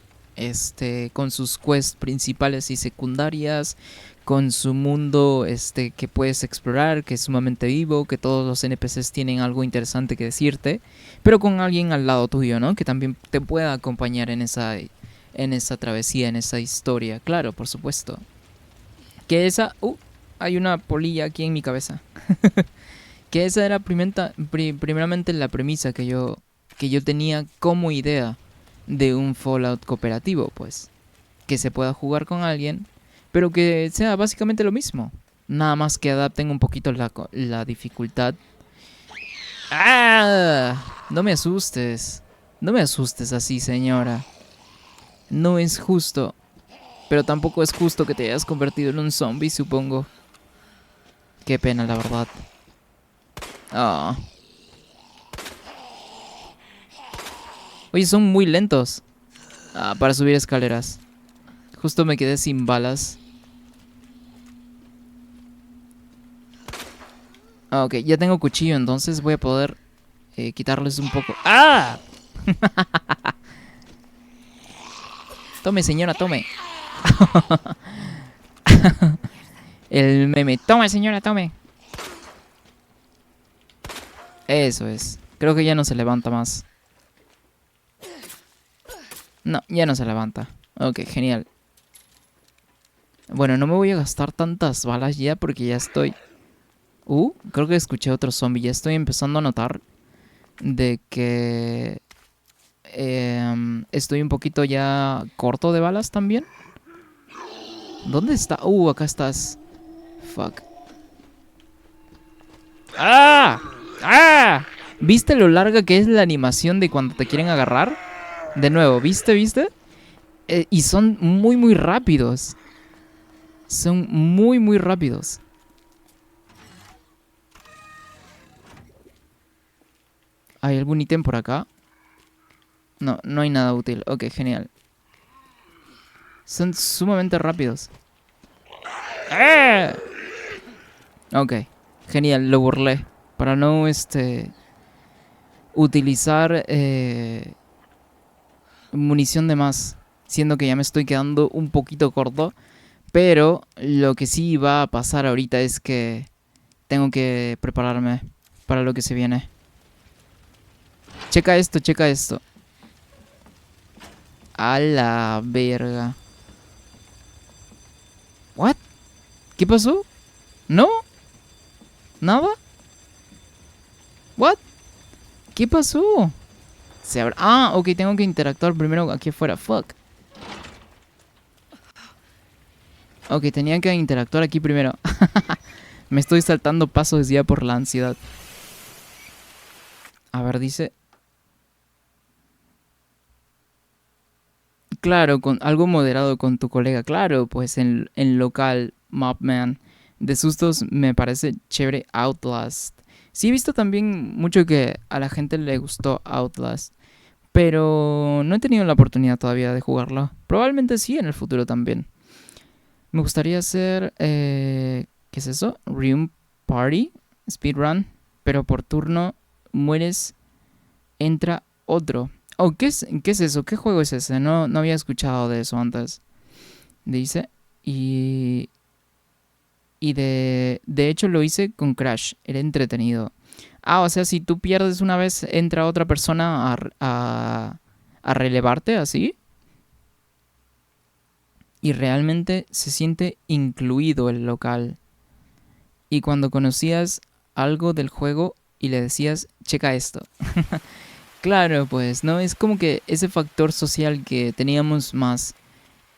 con sus quests principales y secundarias, con su mundo que puedes explorar, que es sumamente vivo, que todos los NPCs tienen algo interesante que decirte, pero con alguien al lado tuyo, ¿no? Que también te pueda acompañar en esa travesía, en esa historia. Claro, por supuesto. Que esa... hay una polilla aquí en mi cabeza. Que esa era primeramente la premisa que yo tenía como idea de un Fallout cooperativo, pues. Que se pueda jugar con alguien, pero que sea básicamente lo mismo. Nada más que adapten un poquito la dificultad. ¡Ah! No me asustes. No me asustes así, señora. No es justo. Pero tampoco es justo que te hayas convertido en un zombie, supongo. Qué pena, la verdad. Ah. Oye, son muy lentos para subir escaleras. Justo me quedé sin balas. Ah, ok, ya tengo cuchillo, entonces voy a poder quitarles un poco. ¡Ah! Tome, señora, tome. El meme. Tome, señora, tome. Eso es. Creo que ya no se levanta más. No, ya no se levanta. Ok, genial. Bueno, no me voy a gastar tantas balas ya porque ya estoy... creo que escuché otro zombie. Ya estoy empezando a notar de que... estoy un poquito ya corto de balas también. ¿Dónde está? Acá estás. Fuck. ¡Ah! ¡Ah! ¿Viste lo larga que es la animación de cuando te quieren agarrar? De nuevo, ¿viste? Y son muy, muy rápidos. Son muy, muy rápidos. ¿Hay algún ítem por acá? No, no hay nada útil. Ok, genial. Son sumamente rápidos. ¡Ah! Ok, genial, lo burlé. Para no, utilizar munición de más. Siendo que ya me estoy quedando un poquito corto. Pero lo que sí va a pasar ahorita es que tengo que prepararme para lo que se viene. Checa esto, checa esto. A la verga. ¿What? ¿Qué pasó? ¿No? ¿Nada? ¿What? ¿Qué pasó? Ok, tengo que interactuar primero aquí afuera. Fuck. Ok, tenía que interactuar aquí primero. Me estoy saltando pasos ya por la ansiedad. A ver, dice... Claro, con algo moderado con tu colega. Claro, pues en local, Mobman. De sustos me parece chévere Outlast. Sí, he visto también mucho que a la gente le gustó Outlast. Pero no he tenido la oportunidad todavía de jugarlo. Probablemente sí en el futuro también. Me gustaría hacer... ¿qué es eso? Room Party. Speedrun. Pero por turno mueres, entra otro. ¿Qué es eso? ¿Qué juego es ese? No había escuchado de eso antes. Dice. Y... Y de hecho lo hice con Crash. Era entretenido. O sea, si tú pierdes una vez, entra otra persona a relevarte así. Y realmente se siente incluido el local. Y cuando conocías algo del juego y le decías, checa esto. Claro, pues, ¿no? Es como que ese factor social que teníamos más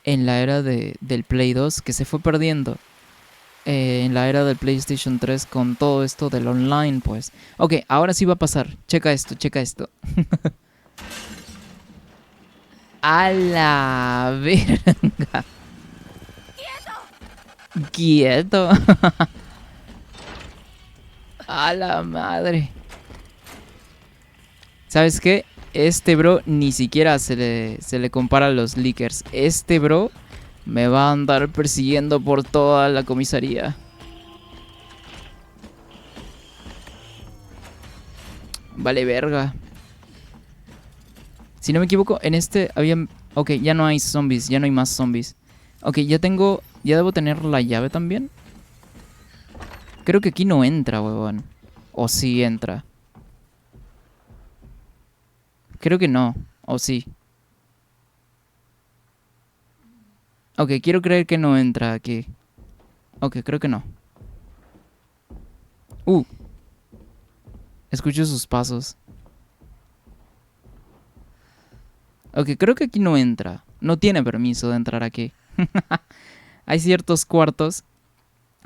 en la era del Play 2 que se fue perdiendo en la era del PlayStation 3 con todo esto del online, pues. Ok, ahora sí va a pasar. Checa esto, checa esto. A la verga. Quieto. A la madre. ¿Sabes qué? Este bro ni siquiera se le compara a los leakers. Este bro me va a andar persiguiendo por toda la comisaría. Vale, verga. Si no me equivoco, en este había... Ok, ya no hay zombies, ya no hay más zombies. Ok, ya tengo... Ya debo tener la llave también. Creo que aquí no entra, huevón. O sí entra. Creo que no. O sí. Ok, quiero creer que no entra aquí. Ok, creo que no. Uh, Escucho sus pasos. Ok, creo que aquí no entra. No tiene permiso de entrar aquí. Hay ciertos cuartos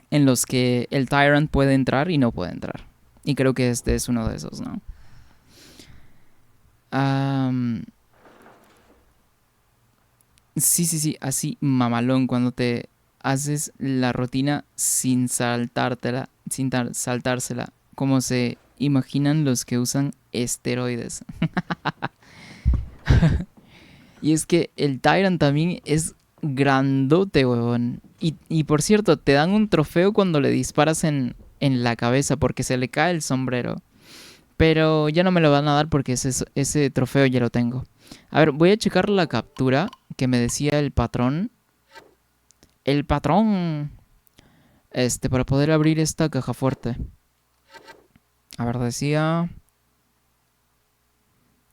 en los que el Tyrant puede entrar y no puede entrar. Y creo que este es uno de esos, ¿no? Sí, así mamalón cuando te haces la rutina sin saltártela, sin saltársela, como se imaginan los que usan esteroides. Y es que el Tyrant también es grandote, huevón. Y por cierto, te dan un trofeo cuando le disparas en la cabeza porque se le cae el sombrero. Pero ya no me lo van a dar porque ese trofeo ya lo tengo. A ver, voy a checar la captura que me decía el patrón. El patrón. Para poder abrir esta caja fuerte. A ver, decía...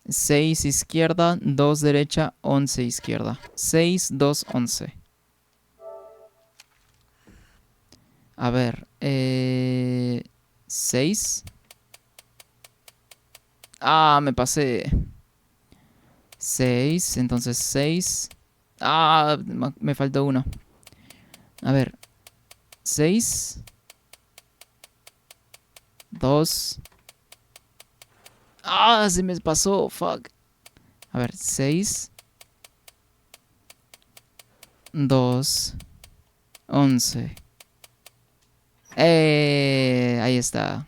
6 izquierda, 2 derecha, 11 izquierda. 6, 2, 11. A ver, 6. Ah, me pasé. 6, entonces 6. Ah, me faltó uno. A ver, 6, 2. Ah, se me pasó, fuck. A ver, 6, 2, 11. Ahí está.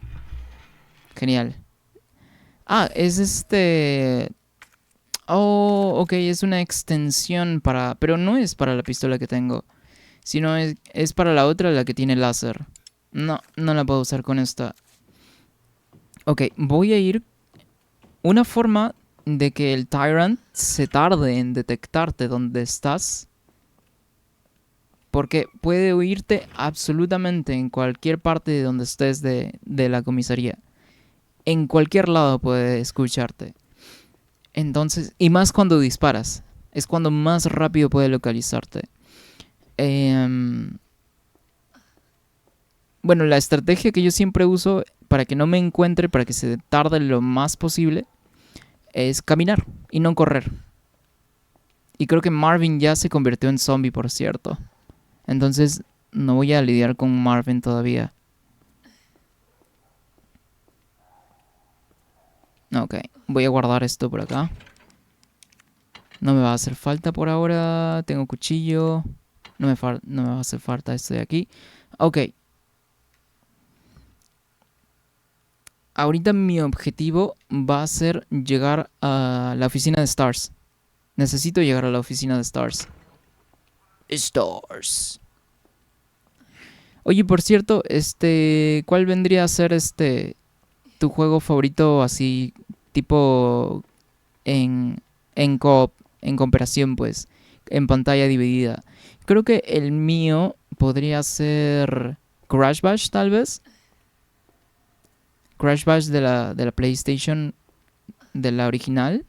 Genial. Ah, es este... Oh, ok, es una extensión para... Pero no es para la pistola que tengo. Sino es para la otra, la que tiene láser. No, no la puedo usar con esta. Ok, voy a ir... Una forma de que el Tyrant se tarde en detectarte donde estás. Porque puede oírte absolutamente en cualquier parte de donde estés de la comisaría. En cualquier lado puede escucharte. Entonces, y más cuando disparas. Es cuando más rápido puede localizarte. Bueno, la estrategia que yo siempre uso para que no me encuentre, para que se tarde lo más posible, es caminar y no correr. Y creo que Marvin ya se convirtió en zombie, por cierto. Entonces, no voy a lidiar con Marvin todavía. Ok, voy a guardar esto por acá. No me va a hacer falta por ahora. Tengo cuchillo. No me va a hacer falta esto de aquí. Ok. Ahorita mi objetivo va a ser llegar a la oficina de Stars. Necesito llegar a la oficina de Stars. Stars. Oye, por cierto, ¿cuál vendría a ser tu juego favorito así tipo en en coop, en cooperación, pues, en pantalla dividida? Creo que el mío podría ser Crash Bash, tal vez. Crash Bash de la PlayStation, de la original,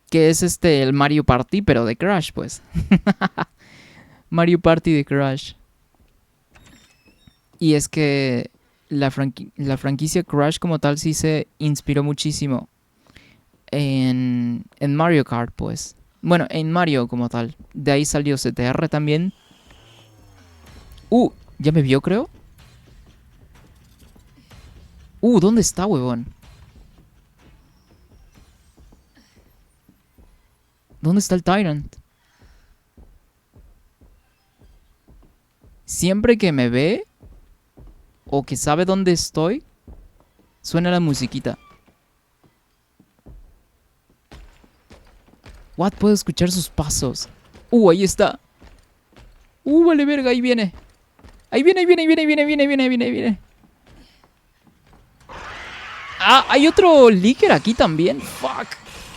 que es el Mario Party, pero de Crash, pues. Mario Party de Crash. Y es que la franquicia Crash como tal sí se inspiró muchísimo en Mario Kart, pues. Bueno, en Mario como tal. De ahí salió CTR también. ¿Ya me vio, creo? ¿Dónde está, huevón? ¿Dónde está el Tyrant? Siempre que me ve o que sabe dónde estoy, suena la musiquita. What? Puedo escuchar sus pasos. Ahí está. Vale verga, ahí viene. Ahí viene, ahí viene, ahí viene, ahí viene, ahí viene, ahí viene, ahí viene, ahí viene. Ah, hay otro leaker aquí también. Fuck.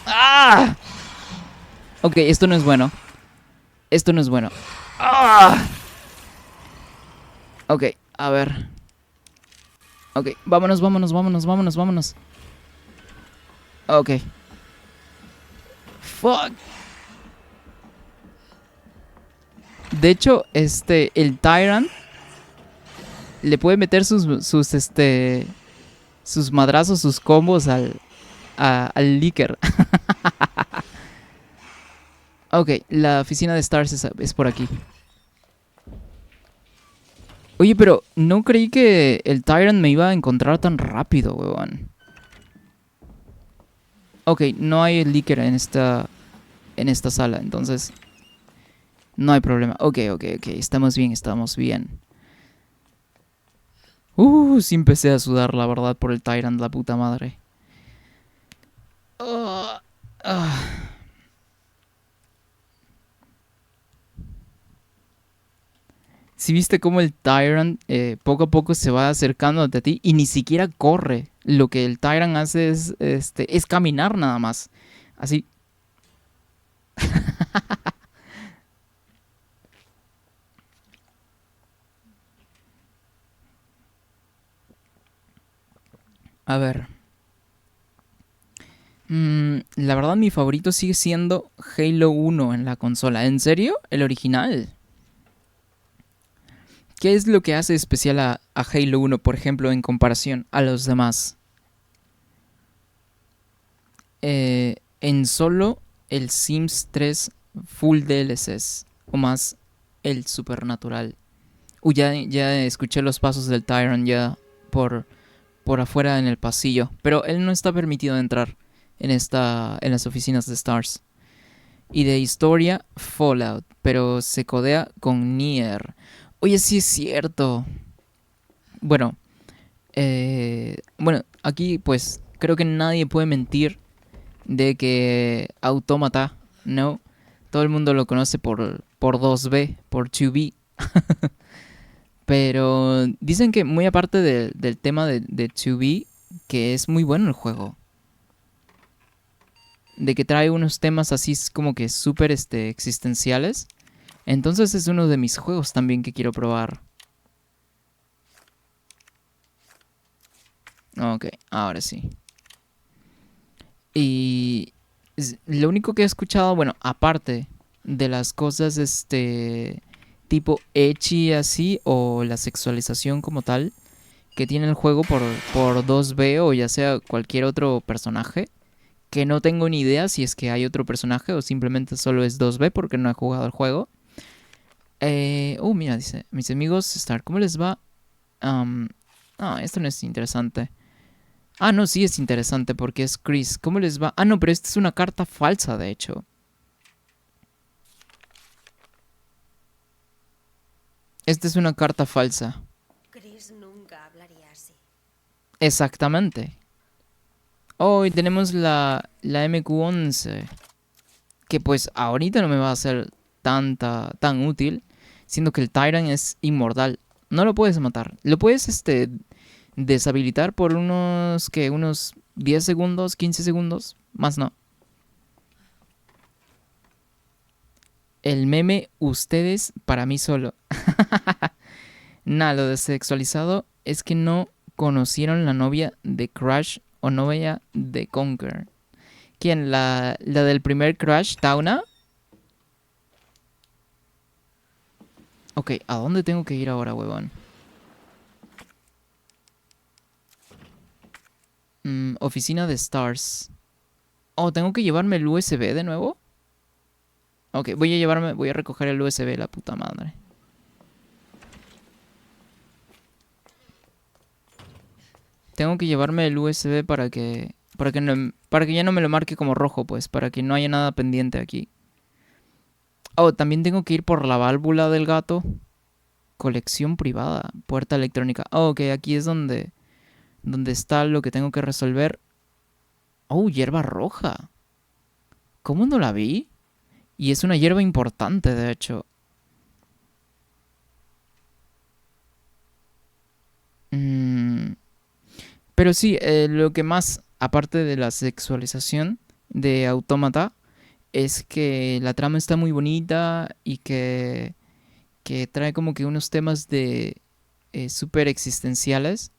Ah. Ok, esto no es bueno. Esto no es bueno. Ah. Ok, a ver. Ok, vámonos, vámonos, vámonos, vámonos, vámonos. Ok. Fuck. De hecho, el Tyrant le puede meter sus madrazos, sus combos al Licker. Ok, la oficina de Stars es por aquí. Oye, pero no creí que el Tyrant me iba a encontrar tan rápido, weón. Ok, no hay Licker en esta sala, entonces no hay problema. Ok, ok, ok, estamos bien, estamos bien. Sí empecé a sudar, la verdad, por el Tyrant, la puta madre. Ah, ah. Si viste cómo el Tyrant poco a poco se va acercando a ti y ni siquiera corre. Lo que el Tyrant hace es caminar nada más. Así. A ver. La verdad mi favorito sigue siendo Halo 1 en la consola. ¿En serio? ¿El original? ¿Qué es lo que hace especial a Halo 1, por ejemplo, en comparación a los demás? En solo el Sims 3 full DLCs o más el Supernatural. Ya escuché los pasos del Tyrant ya por, por afuera en el pasillo, pero él no está permitido entrar en las oficinas de Stars. Y de historia, Fallout, pero se codea con Nier. Oye, sí es cierto. Bueno, bueno, aquí pues creo que nadie puede mentir de que Autómata, ¿no? Todo el mundo lo conoce por 2B, por 2B. Pero dicen que muy aparte del tema de 2B, que es muy bueno el juego. De que trae unos temas así como que súper existenciales. Entonces es uno de mis juegos también que quiero probar. Ok, ahora sí. Y lo único que he escuchado, bueno, aparte de las cosas tipo ecchi así o la sexualización como tal que tiene el juego por 2B o ya sea cualquier otro personaje, que no tengo ni idea si es que hay otro personaje o simplemente solo es 2B porque no he jugado el juego. Mira, dice, mis amigos Star, ¿cómo les va? Esto no es interesante. No, sí es interesante porque es Chris. ¿Cómo les va? No, pero esta es una carta falsa, de hecho. Esta es una carta falsa. Chris nunca hablaría así. Exactamente. Y tenemos la MQ11. Que pues ahorita no me va a ser tan útil. Siendo que el Tyrant es inmortal. No lo puedes matar. Lo puedes deshabilitar por unos 10 segundos, 15 segundos. Más no. El meme ustedes para mí solo. Lo desexualizado es que no conocieron la novia de Crash o novia de Conker. ¿Quién? ¿La del primer Crash, Tauna? Ok, ¿a dónde tengo que ir ahora, huevón? Oficina de Stars. ¿Tengo que llevarme el USB de nuevo? Ok, voy a recoger el USB, la puta madre. Tengo que llevarme el USB para que ya no me lo marque como rojo, pues, para que no haya nada pendiente aquí. También tengo que ir por la válvula del gato. Colección privada, puerta electrónica. Ok, aquí es donde está lo que tengo que resolver. Hierba roja. ¿Cómo no la vi? Y es una hierba importante, de hecho. Mm, Pero sí, lo que más, aparte de la sexualización de Autómata, es que la trama está muy bonita y que trae como que unos temas de súper existenciales.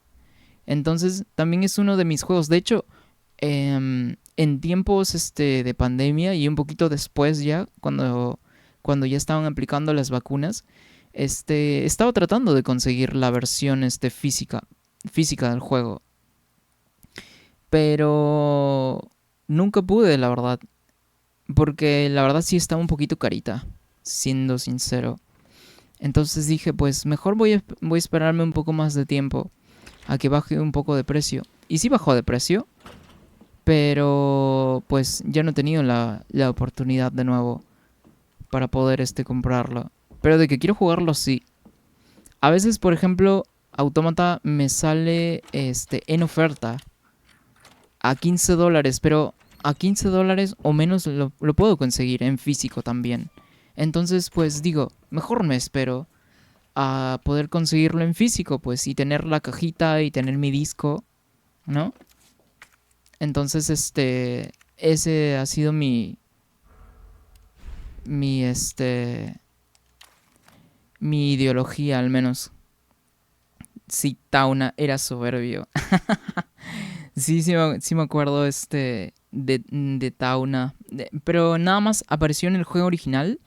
Entonces, también es uno de mis juegos. De hecho, en tiempos de pandemia y un poquito después ya, cuando ya estaban aplicando las vacunas, estaba tratando de conseguir la versión física del juego. Pero nunca pude, la verdad. Porque la verdad sí está un poquito carita, siendo sincero. Entonces dije, pues mejor voy a esperarme un poco más de tiempo a que baje un poco de precio. Y sí bajó de precio, pero pues ya no he tenido la oportunidad de nuevo para poder comprarlo. Pero de que quiero jugarlo, sí. A veces, por ejemplo, Autómata me sale en oferta a $15, pero a $15 o menos lo puedo conseguir en físico también. Entonces, pues digo, mejor me espero a poder conseguirlo en físico, pues, y tener la cajita y tener mi disco, ¿no? Entonces, ese ha sido mi, mi ideología, al menos. Si Tauna era soberbio. Sí me acuerdo, de Tauna. Pero nada más apareció en el juego original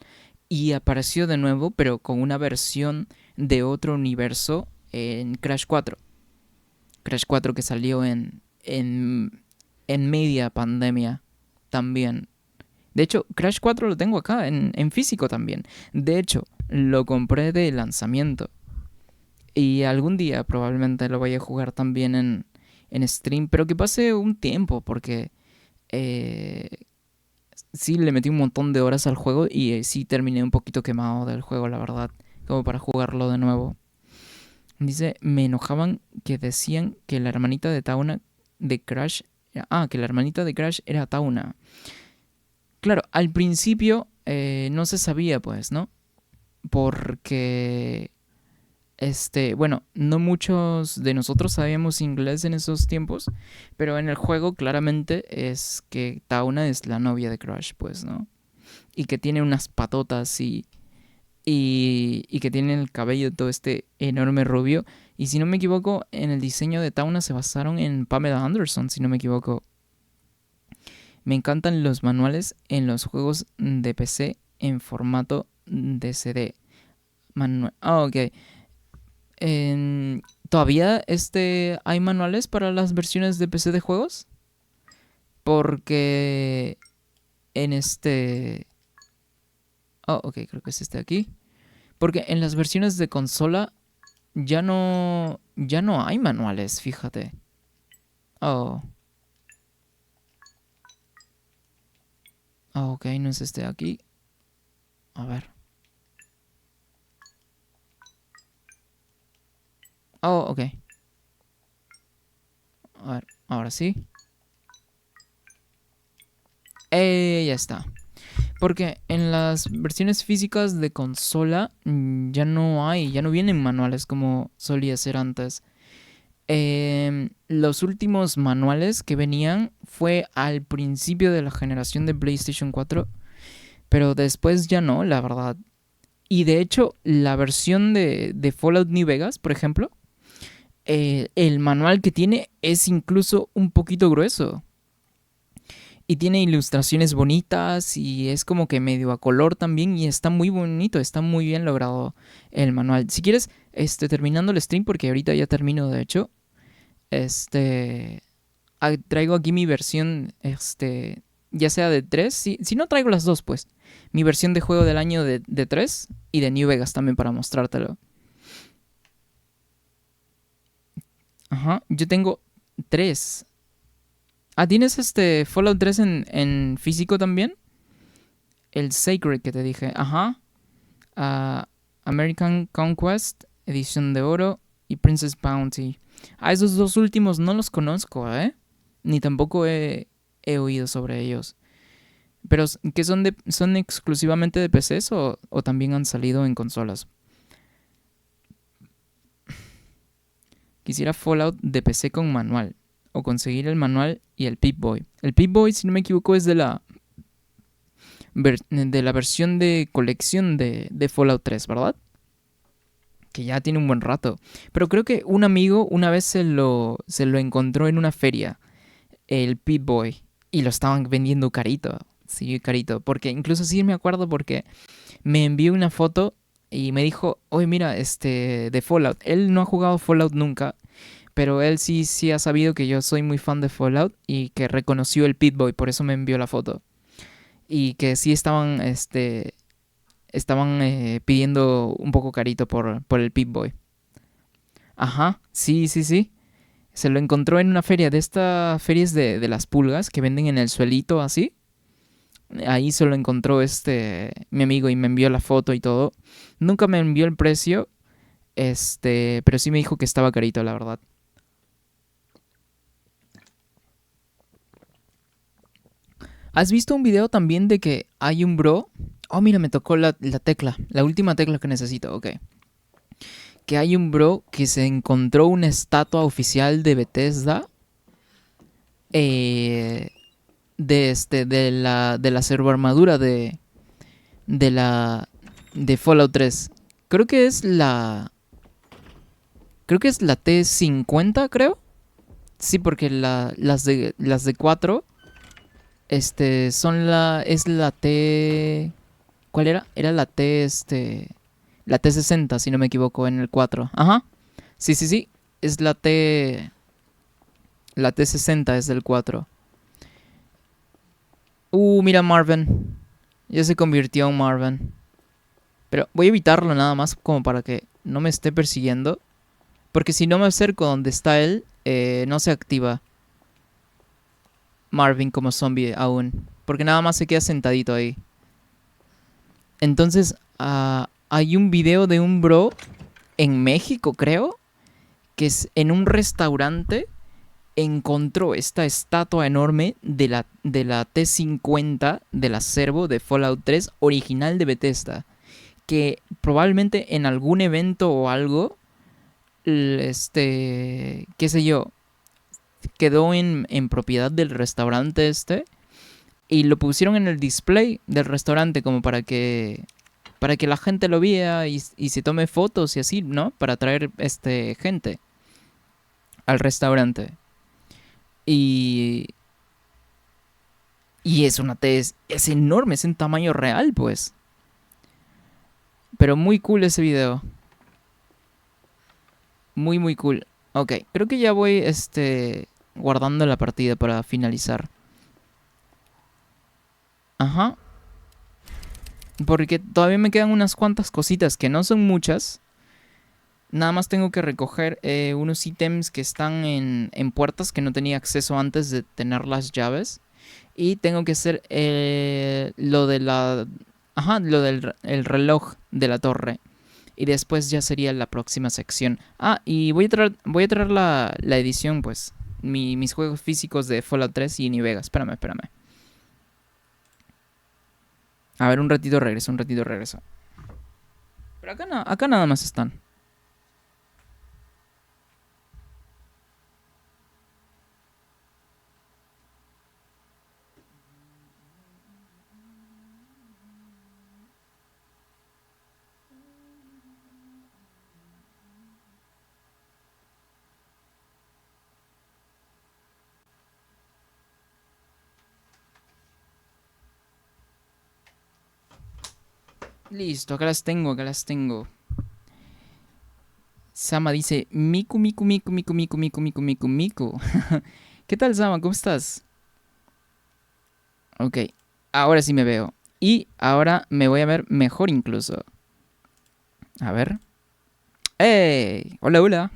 y apareció de nuevo, pero con una versión de otro universo en Crash 4. Crash 4 que salió en media pandemia también. De hecho, Crash 4 lo tengo acá en físico también. De hecho, lo compré de lanzamiento. Y algún día probablemente lo vaya a jugar también en stream. Pero que pase un tiempo, porque eh, sí le metí un montón de horas al juego y sí terminé un poquito quemado del juego, la verdad. Como para jugarlo de nuevo. Dice, me enojaban que decían que la hermanita de Tauna de Crash... que la hermanita de Crash era Tauna. Claro, al principio no se sabía, pues, ¿no? Porque, bueno, no muchos de nosotros sabíamos inglés en esos tiempos, pero en el juego claramente es que Tauna es la novia de Crash, pues, ¿no? Y que tiene unas patotas y que tiene el cabello todo este enorme rubio. Y si no me equivoco, en el diseño de Tauna se basaron en Pamela Anderson, si no me equivoco. Me encantan los manuales en los juegos de PC en formato de CD. Ok. ¿Todavía hay manuales para las versiones de PC de juegos? Porque en ok, creo que es este aquí. Porque en las versiones de consola ya no hay manuales, fíjate. Oh. Ok, no es este de aquí. A ver. Oh, ok. A ver, ahora sí. Ya está. Porque en las versiones físicas de consola ya no vienen manuales como solía ser antes. Los últimos manuales que venían fue al principio de la generación de PlayStation 4, pero después ya no, la verdad. Y de hecho, la versión de Fallout New Vegas, por ejemplo, el manual que tiene es incluso un poquito grueso. Y tiene ilustraciones bonitas y es como que medio a color también y está muy bonito, está muy bien logrado el manual. Si quieres, terminando el stream, porque ahorita ya termino de hecho, traigo aquí mi versión, ya sea de 3, si no traigo las dos pues, mi versión de juego del año de 3 y de New Vegas también para mostrártelo. Ajá, yo tengo 3. ¿Tienes Fallout 3 en físico también? El Sacred que te dije, ajá. American Conquest, edición de oro y Princess Bounty. Esos dos últimos no los conozco, ¿eh? Ni tampoco he oído sobre ellos. Pero, ¿qué son exclusivamente de PCs o también han salido en consolas? Quisiera Fallout de PC con manual. O conseguir el manual y el Pip-Boy. El Pip-Boy, si no me equivoco, es de la versión de colección de Fallout 3, ¿verdad? Que ya tiene un buen rato. Pero creo que un amigo una vez se lo encontró en una feria, el Pip-Boy, y lo estaban vendiendo carito. Sí, carito. Porque incluso sí me acuerdo porque me envió una foto y me dijo, oye, mira, de Fallout. Él no ha jugado Fallout nunca, pero él sí ha sabido que yo soy muy fan de Fallout y que reconoció el Pip-Boy, por eso me envió la foto. Y que sí estaban pidiendo un poco carito por el Pip-Boy. Ajá, sí. Se lo encontró en una feria, de estas ferias de las pulgas que venden en el suelito así. Ahí se lo encontró mi amigo y me envió la foto y todo. Nunca me envió el precio, pero sí me dijo que estaba carito, la verdad. ¿Has visto un video también de que hay un bro? Oh, mira, me tocó la tecla, la última tecla que necesito, ok. Que hay un bro que se encontró una estatua oficial de Bethesda de la servoarmadura de Fallout 3. Creo que es la T50, creo. Sí, porque las de 4 Es la T... ¿Cuál era? Era la T, la T60, si no me equivoco, en el 4. Ajá. Sí, sí, sí. Es la T... La T60 es del 4. Mira Marvin. Ya se convirtió en Marvin. Pero voy a evitarlo nada más como para que no me esté persiguiendo. Porque si no me acerco donde está él, no se activa Marvin como zombie aún. Porque nada más se queda sentadito ahí. Entonces, hay un video de un bro en México, creo, que es en un restaurante encontró esta estatua enorme de la T50 del acervo de Fallout 3 original de Bethesda. Que probablemente en algún evento o algo, qué sé yo, quedó en propiedad del restaurante y lo pusieron en el display del restaurante como para que la gente lo vea y se tome fotos y así, ¿no? Para atraer gente al restaurante. Y y es una T, es enorme, es en tamaño real, pues. Pero muy cool ese video. Muy, muy cool. Ok, creo que ya voy guardando la partida para finalizar. Ajá. Porque todavía me quedan unas cuantas cositas que no son muchas. Nada más tengo que recoger unos ítems que están en puertas que no tenía acceso antes de tener las llaves. Y tengo que hacer lo de la... Ajá, lo del el reloj de la torre. Y después ya sería la próxima sección. Y voy a traer la edición, pues. Mis juegos físicos de Fallout 3 y New Vegas. Espérame, espérame. A ver, un ratito regreso, un ratito regreso. Pero acá, no, acá nada más están. Listo, acá las tengo, acá las tengo. Sama dice, Miku, Miku, Miku, Miku, Miku, Miku, Miku, Miku, Miku. ¿Qué tal, Sama? ¿Cómo estás? Ok, ahora sí me veo. Y ahora me voy a ver mejor incluso. A ver. ¡Ey! Hola, hola.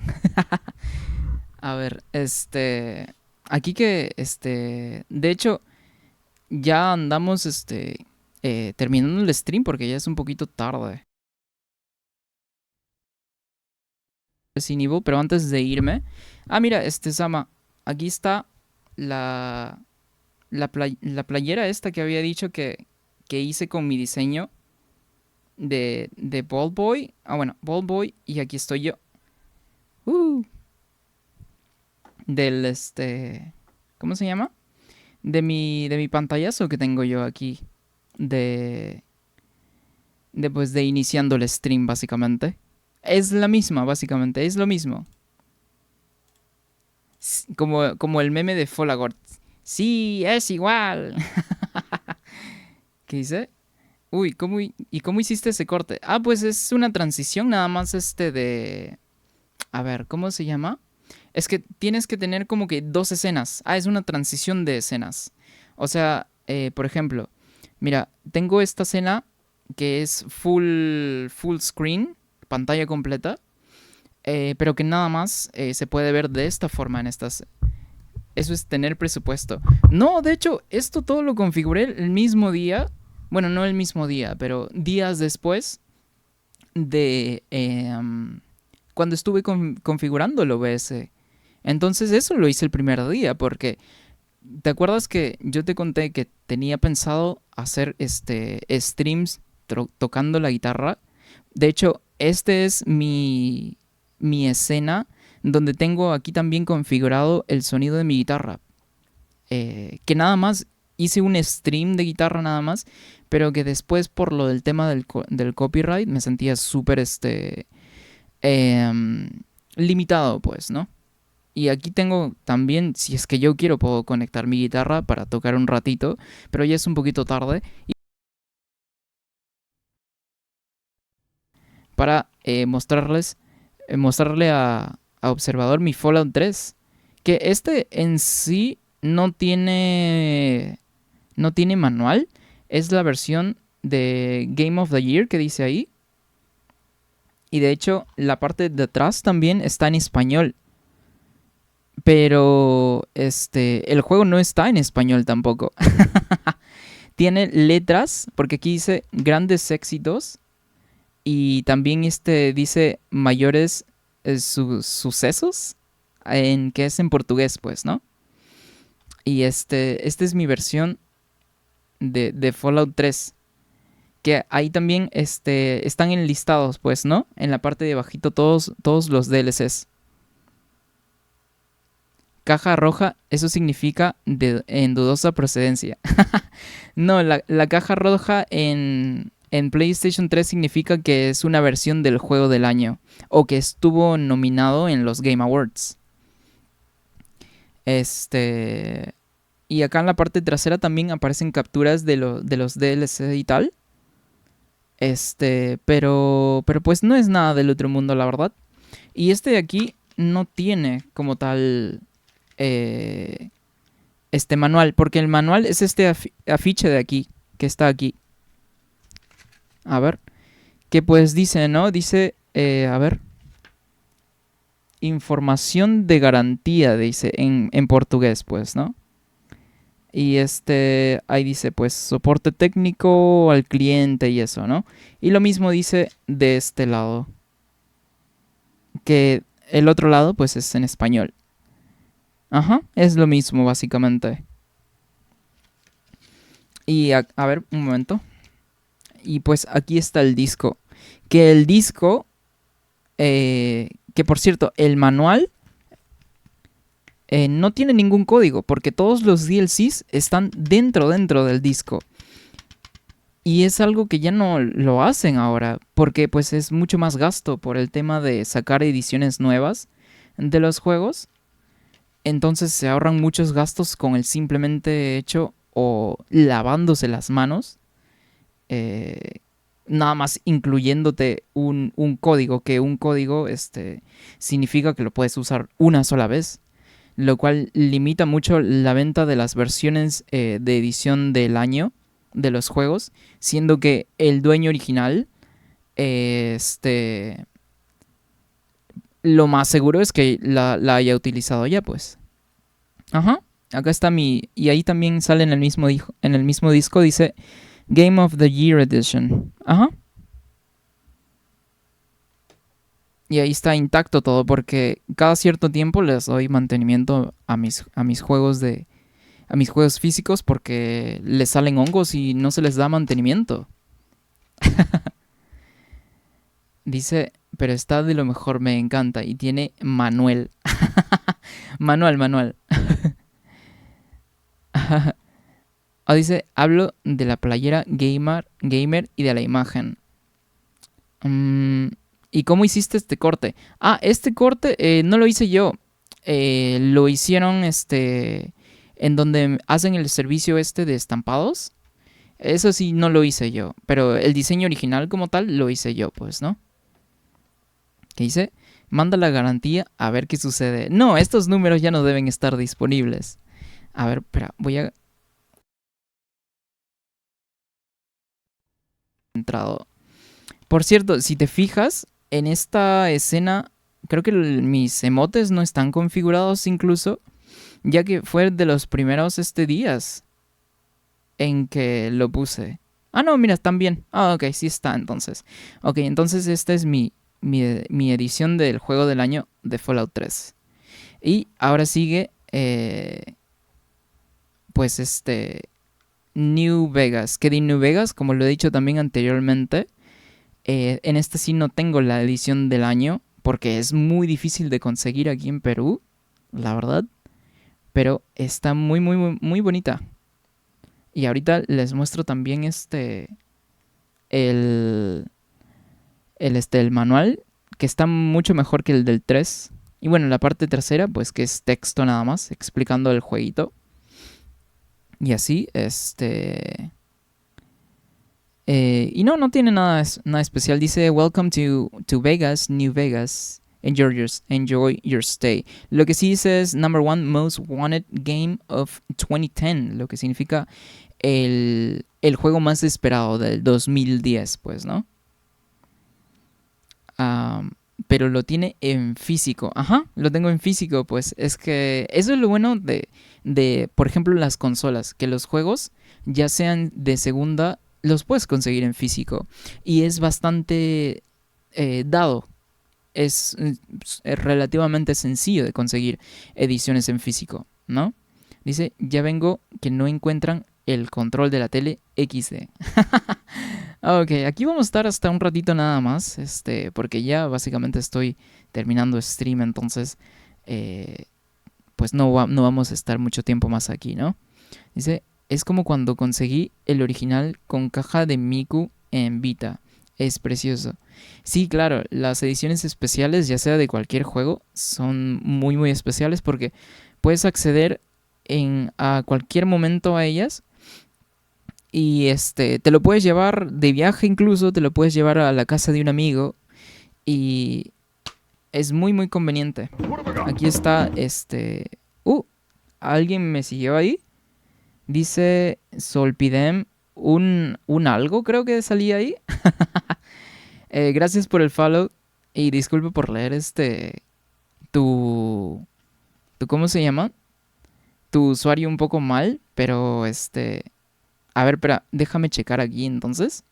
A ver, aquí que, de hecho, ya andamos, terminando el stream porque ya es un poquito tarde. Sin Evil, pero antes de irme... mira, Sama, aquí está la, la playera esta que había dicho que hice con mi diseño de Ball Boy. Bueno, Ball Boy, y aquí estoy yo. Uh, del, ¿cómo se llama? De mi pantallazo que tengo yo aquí. De, pues de iniciando el stream, básicamente. Es la misma, básicamente, es lo mismo. Como el meme de Folagort. Sí, es igual. ¿Qué dice? Uy, ¿y cómo hiciste ese corte? Pues es una transición nada más de... A ver, ¿cómo se llama? Es que tienes que tener como que dos escenas. Es una transición de escenas. O sea, por ejemplo, mira, tengo esta escena que es full screen, pantalla completa, pero que nada más se puede ver de esta forma en estas... Eso es tener presupuesto. No, de hecho, esto todo lo configuré el mismo día. Bueno, no el mismo día, pero días después de cuando estuve configurando el OBS. Entonces eso lo hice el primer día porque ¿te acuerdas que yo te conté que tenía pensado hacer streams tocando la guitarra? De hecho, este es mi escena donde tengo aquí también configurado el sonido de mi guitarra. Que nada más hice un stream de guitarra nada más, pero que después por lo del tema del copyright me sentía súper limitado, pues, ¿no? Y aquí tengo también, si es que yo quiero, puedo conectar mi guitarra para tocar un ratito, pero ya es un poquito tarde. Y para mostrarle a Observador mi Fallout 3. Que este en sí no tiene manual. Es la versión de Game of the Year que dice ahí. Y de hecho, la parte de atrás también está en español. Pero el juego no está en español tampoco. Tiene letras, porque aquí dice grandes éxitos. Y también dice mayores sucesos. Que es en portugués, pues, ¿no? Y esta es mi versión de Fallout 3. Que ahí también están enlistados, pues, ¿no? En la parte de bajito todos los DLCs. Caja roja, eso significa en dudosa procedencia. No, la caja roja en PlayStation 3 significa que es una versión del juego del año. O que estuvo nominado en los Game Awards. Y acá en la parte trasera también aparecen capturas de los DLC y tal. Pero pues no es nada del otro mundo, la verdad. Y este de aquí no tiene como tal este manual, porque el manual es este afiche de aquí, que está aquí. A ver, que pues dice, ¿no? Dice, a ver, información de garantía, dice en portugués, pues, ¿no? Y ahí dice, pues, soporte técnico al cliente y eso, ¿no? Y lo mismo dice de este lado. Que el otro lado, pues, es en español. Ajá, es lo mismo, básicamente. Y a ver, un momento. Y pues aquí está el disco. Que el disco, que por cierto, el manual no tiene ningún código, porque todos los DLCs están dentro del disco. Y es algo que ya no lo hacen ahora, porque pues es mucho más gasto por el tema de sacar ediciones nuevas de los juegos. Entonces se ahorran muchos gastos con el simplemente hecho o lavándose las manos. eh, Nada más incluyéndote un código, que un código significa que lo puedes usar una sola vez, lo cual limita mucho la venta de las versiones de edición del año de los juegos, siendo que el dueño original, lo más seguro es que la haya utilizado ya, pues. Ajá, acá está y ahí también sale en el mismo disco, dice Game of the Year Edition. Ajá. Y ahí está intacto todo, porque cada cierto tiempo les doy mantenimiento a mis juegos físicos, porque les salen hongos y no se les da mantenimiento. Dice, pero está de lo mejor, me encanta. Y tiene manual. Manual. Dice, hablo de la playera gamer y de la imagen. ¿Y cómo hiciste este corte? Este corte no lo hice yo. Lo hicieron en donde hacen el servicio de estampados. Eso sí, no lo hice yo. Pero el diseño original como tal lo hice yo, pues, ¿no? ¿Qué dice? Manda la garantía a ver qué sucede. No, estos números ya no deben estar disponibles. A ver, espera, voy a... Entrado. Por cierto, si te fijas, en esta escena, creo que mis emotes no están configurados incluso, ya que fue de los primeros días en que lo puse. No, mira, están bien. Ok, sí está entonces. Ok, entonces esta es mi edición del juego del año de Fallout 3. Y ahora sigue, pues New Vegas. Que de New Vegas, como lo he dicho también anteriormente, en este sí no tengo la edición del año, porque es muy difícil de conseguir aquí en Perú, la verdad. Pero está muy, muy, muy, muy bonita. Y ahorita les muestro también el manual, que está mucho mejor que el del 3. Y bueno, la parte tercera, pues que es texto nada más, explicando el jueguito. Y así, y no tiene nada especial. Dice, welcome to Vegas, New Vegas. Enjoy your stay. Lo que sí dice es number one most wanted game of 2010. Lo que significa el juego más esperado del 2010, pues, ¿no? Pero lo tiene en físico. Ajá, lo tengo en físico, pues es que eso es lo bueno por ejemplo, las consolas, que los juegos, ya sean de segunda, los puedes conseguir en físico. Y es bastante dado. Es relativamente sencillo de conseguir ediciones en físico, ¿no? Dice, ya vengo que no encuentran el control de la tele XD. Ok, aquí vamos a estar hasta un ratito nada más, porque ya básicamente estoy terminando stream, entonces, pues no vamos a estar mucho tiempo más aquí, ¿no? Dice, es como cuando conseguí el original con caja de Miku en Vita. Es precioso. Sí, claro, las ediciones especiales, ya sea de cualquier juego, son muy muy especiales porque puedes acceder a cualquier momento a ellas y te lo puedes llevar de viaje incluso, te lo puedes llevar a la casa de un amigo y es muy muy conveniente. Aquí está alguien me siguió ahí. Dice Solpidem un algo creo que salía ahí. Gracias por el follow y disculpe por leer tu ¿cómo se llama? Tu usuario un poco mal, pero a ver, espera, déjame checar aquí entonces.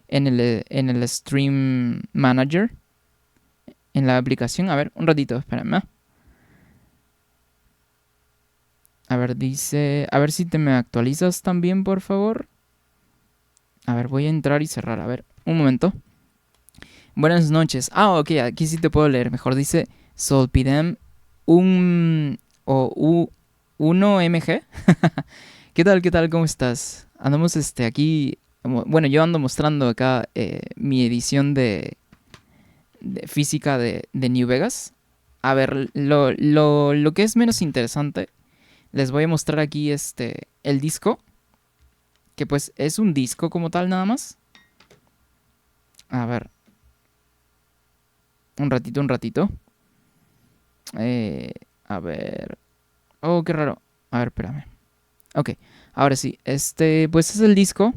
En el Stream Manager. En la aplicación. A ver, un ratito, espérame. A ver, dice... A ver si te me actualizas también, por favor. A ver, voy a entrar y cerrar. A ver, un momento. Buenas noches. Ah, ok, aquí sí te puedo leer. Mejor dice Solpidem o 1MG. ¿Qué tal? ¿Qué tal? ¿Cómo estás? Andamos aquí... Bueno, yo ando mostrando acá mi edición de física de New Vegas. A ver, lo que es menos interesante, les voy a mostrar aquí el disco, que pues es un disco como tal nada más. A ver, un ratito. A ver. Oh, qué raro. A ver, espérame. Ok, ahora sí, pues es el disco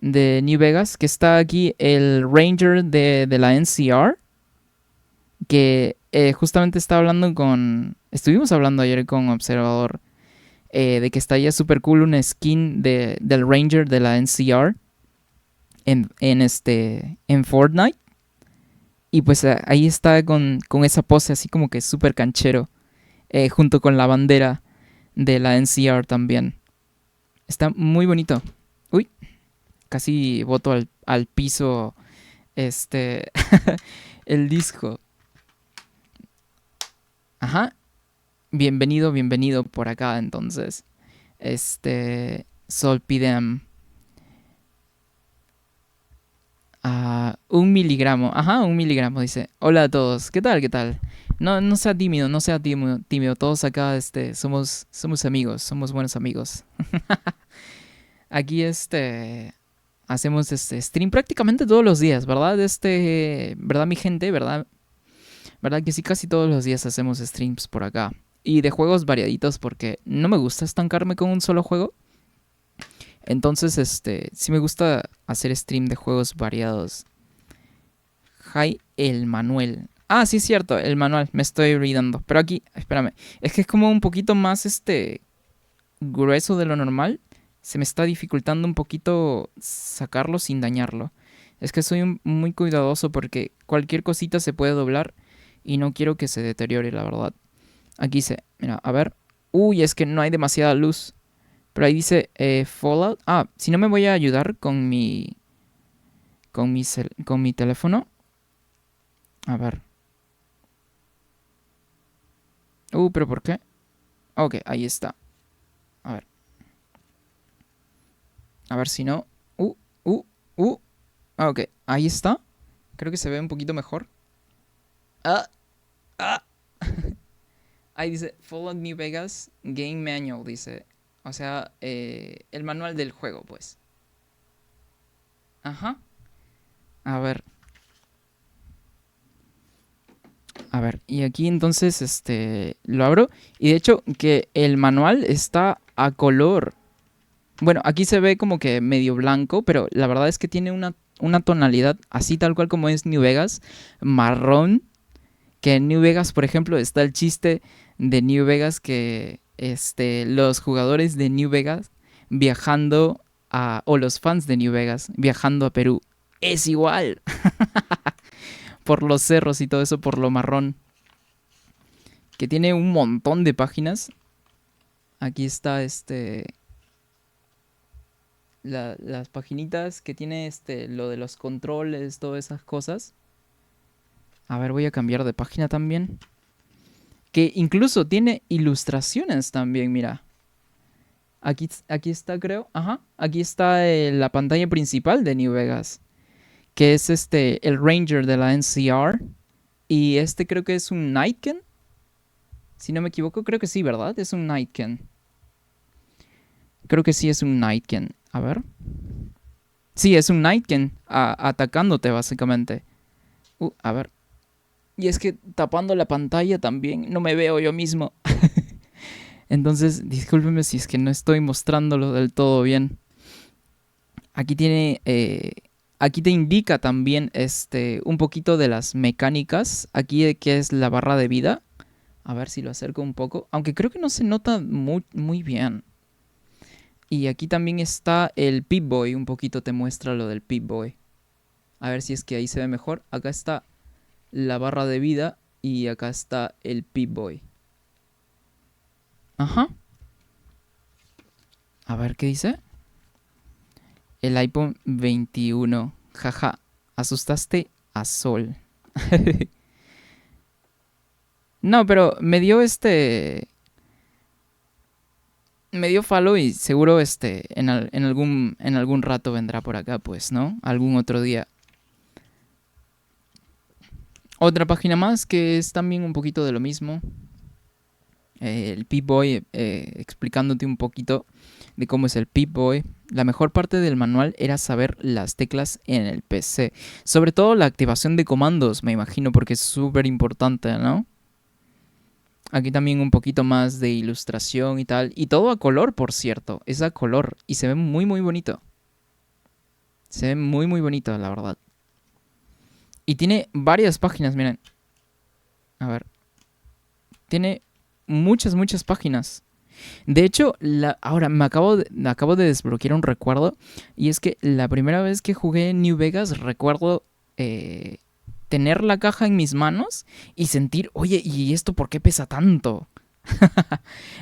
de New Vegas, que está aquí el Ranger de la NCR, que justamente estaba hablando estuvimos hablando ayer con Observador, de que está ya super cool una skin del Ranger de la NCR en Fortnite. Y pues ahí está con esa pose así como que súper canchero, junto con la bandera de la NCR también. Está muy bonito. Uy, casi boto al piso el disco. Ajá, bienvenido por acá entonces. Solpidem. 1 miligramo. Ajá, 1 miligramo dice. Hola a todos. ¿Qué tal? ¿Qué tal? No sea tímido, no sea tímido. Todos acá somos amigos, somos buenos amigos. Aquí hacemos stream prácticamente todos los días, ¿verdad? ¿Verdad mi gente? ¿Verdad que sí? Casi todos los días hacemos streams por acá. Y de juegos variaditos porque no me gusta estancarme con un solo juego. Entonces, sí me gusta hacer stream de juegos variados. Hi, el Manuel. Ah, sí, es cierto, el manual, me estoy olvidando. Pero aquí, espérame, es que es como un poquito más, grueso de lo normal. Se me está dificultando un poquito sacarlo sin dañarlo. Es que soy muy cuidadoso porque cualquier cosita se puede doblar y no quiero que se deteriore, la verdad. Aquí dice, mira, a ver. Uy, es que no hay demasiada luz. Pero ahí dice Fallout. Ah, si no me voy a ayudar con mi teléfono. A ver. Pero ¿por qué? Ok, ahí está. A ver. A ver si no. Uh, uh, uh. Ok, ahí está. Creo que se ve un poquito mejor. Ah, ah. Ahí dice Fallout New Vegas Game Manual, dice. O sea, el manual del juego, pues. Ajá. A ver. A ver, y aquí entonces lo abro. Y de hecho que el manual está a color. Bueno, aquí se ve como que medio blanco, pero la verdad es que tiene una tonalidad así tal cual como es New Vegas, marrón. Que en New Vegas, por ejemplo, está el chiste de New Vegas que los jugadores de New Vegas viajando o los fans de New Vegas viajando a Perú. Es igual, por los cerros y todo eso, por lo marrón. Que tiene un montón de páginas. Aquí está las paginitas que tiene lo de los controles, todas esas cosas. A ver, voy a cambiar de página también. Que incluso tiene ilustraciones también, mira. Aquí está, creo. Ajá. Aquí está la pantalla principal de New Vegas. Que es el Ranger de la NCR. Y creo que es un Nightken. Si no me equivoco, creo que sí, ¿verdad? Es un Nightken. Creo que sí es un Nightken. A ver. Sí, es un Nightken atacándote, básicamente. A ver. Y es que tapando la pantalla también no me veo yo mismo. Entonces, discúlpeme si es que no estoy mostrándolo del todo bien. Aquí tiene. Aquí te indica también un poquito de las mecánicas. Aquí de qué es la barra de vida. A ver si lo acerco un poco. Aunque creo que no se nota muy bien. Y aquí también está el Pip-Boy. Un poquito te muestra lo del Pip-Boy. A ver si es que ahí se ve mejor. Acá está la barra de vida. Y acá está el Pip-Boy. Ajá. A ver qué dice. El iPhone 21. Jaja. Asustaste a Sol. No, pero me dio Me dio follow y seguro en algún rato vendrá por acá, pues, ¿no? Algún otro día. Otra página más que es también un poquito de lo mismo. El Pip-Boy explicándote un poquito de cómo es el Pip-Boy. La mejor parte del manual era saber las teclas en el PC. Sobre todo la activación de comandos, me imagino, porque es súper importante, ¿no? Aquí también un poquito más de ilustración y tal. Y todo a color, por cierto. Es a color. Y se ve muy bonito. Se ve muy bonito, la verdad. Y tiene varias páginas, miren. A ver. Tiene muchas páginas. De hecho, ahora acabo de desbloquear un recuerdo. Y es que la primera vez que jugué en New Vegas, recuerdo tener la caja en mis manos y sentir, oye, ¿y esto por qué pesa tanto?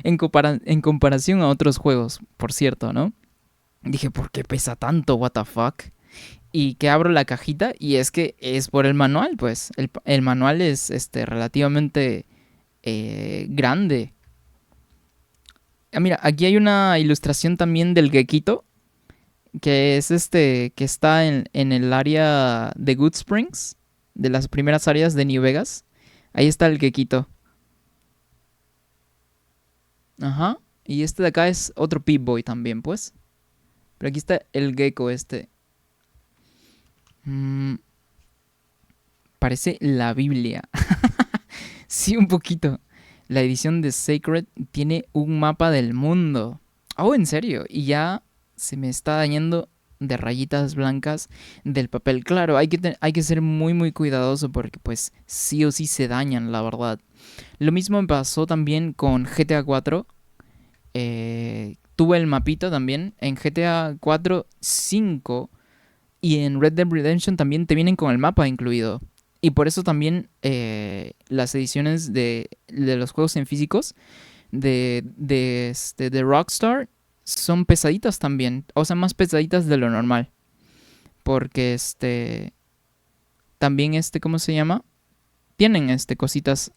En comparación a otros juegos, por cierto, ¿no? Dije, ¿por qué pesa tanto? What the fuck? Y que abro la cajita y es que es por el manual, pues. El manual es relativamente grande. Mira, aquí hay una ilustración también del Gekito, que es que está en el área de Good Springs, de las primeras áreas de New Vegas. Ahí está el Gekito. Ajá. Y de acá es otro Pip-Boy también, pues. Pero aquí está el gecko Mm, parece la Biblia. Sí, un poquito. La edición de Sacred tiene un mapa del mundo. Oh, en serio. Y ya se me está dañando de rayitas blancas del papel. Claro, hay que ser muy cuidadoso porque pues sí o sí se dañan, la verdad. Lo mismo me pasó también con GTA 4. Tuve el mapita también en GTA 4 5 y en Red Dead Redemption también te vienen con el mapa incluido. Y por eso también las ediciones de los juegos en físicos de Rockstar son pesaditas también. O sea, más pesaditas de lo normal. Porque también ¿cómo se llama? Tienen cositas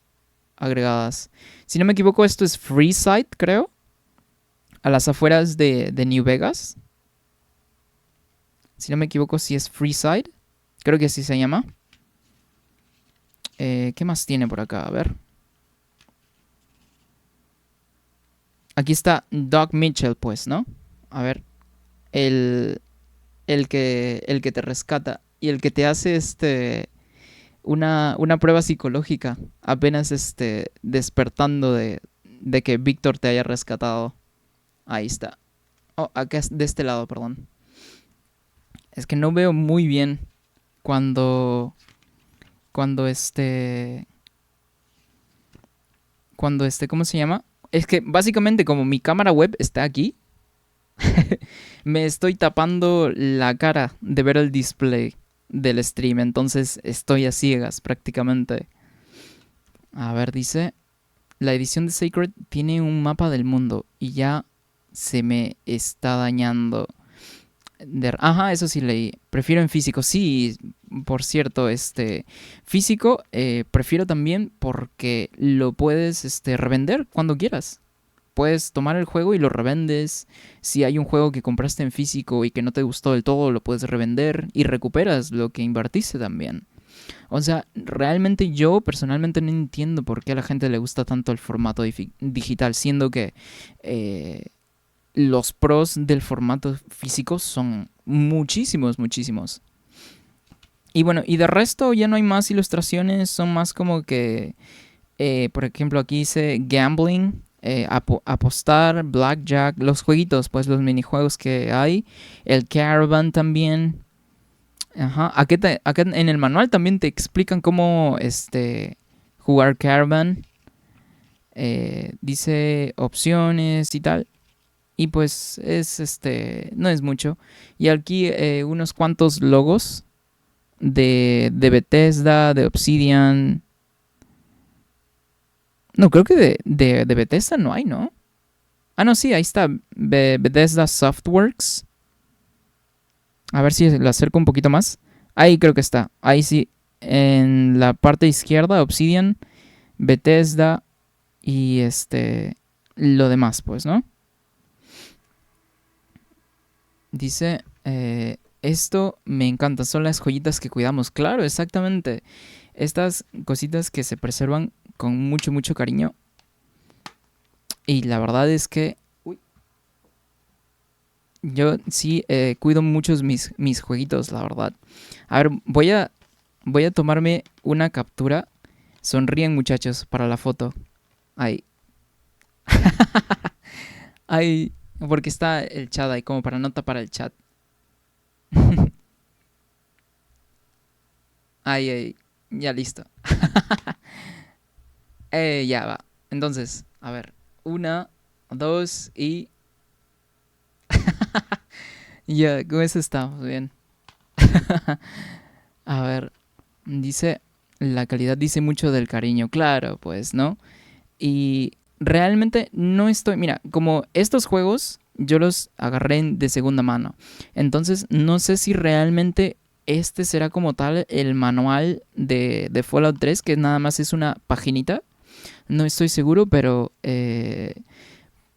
agregadas. Si no me equivoco, esto es Freeside, creo. A las afueras de New Vegas. Si no me equivoco, si es Freeside. Creo que así se llama. ¿Qué más tiene por acá? A ver. Aquí está Doug Mitchell, pues, ¿no? A ver, el, el que te rescata y el que te hace una prueba psicológica apenas despertando de que Víctor te haya rescatado. Ahí está. Oh, acá es de este lado, perdón. Es que no veo muy bien cuando cuando ¿cómo se llama? Es que básicamente como mi cámara web está aquí, me estoy tapando la cara de ver el display del stream, entonces estoy a ciegas prácticamente. A ver, dice, la edición de Sacred tiene un mapa del mundo y ya se me está dañando. Ajá, eso sí leí. Prefiero en físico. Sí, por cierto, físico prefiero también porque lo puedes revender cuando quieras. Puedes tomar el juego y lo revendes. Si hay un juego que compraste en físico y que no te gustó del todo, lo puedes revender y recuperas lo que invertiste también. O sea, realmente yo personalmente no entiendo por qué a la gente le gusta tanto el formato digital, siendo que eh, los pros del formato físico son muchísimos, muchísimos. Y bueno, y de resto ya no hay más ilustraciones, son más como que, por ejemplo, aquí dice gambling, apostar, blackjack, los jueguitos, pues los minijuegos que hay, el caravan también. Ajá, acá en el manual también te explican cómo jugar caravan. Dice opciones y tal. Y pues es no es mucho. Y aquí unos cuantos logos de Bethesda, de Obsidian. No, creo que de Bethesda no hay, ¿no? Ah, no, sí, ahí está. Bethesda Softworks. A ver si lo acerco un poquito más. Ahí creo que está. Ahí sí. En la parte izquierda, Obsidian, Bethesda y lo demás, pues, ¿no? Dice, esto me encanta, son las joyitas que cuidamos. Claro, exactamente. Estas cositas que se preservan con mucho, mucho cariño. Y la verdad es que yo sí cuido mucho mis jueguitos, la verdad. A ver, voy a tomarme una captura. Sonríen, muchachos, para la foto. Ahí. Ahí. Porque está el chat ahí, como para no tapar el chat. Ahí, ahí. Ya listo. Ya va. Entonces, a ver. Una, dos y... Ya, con eso estamos bien. A ver. Dice... La calidad dice mucho del cariño. Claro, pues, ¿no? Y realmente no estoy... Mira, como estos juegos yo los agarré de segunda mano. Entonces no sé si realmente este será como tal el manual de Fallout 3, que nada más es una paginita. No estoy seguro, pero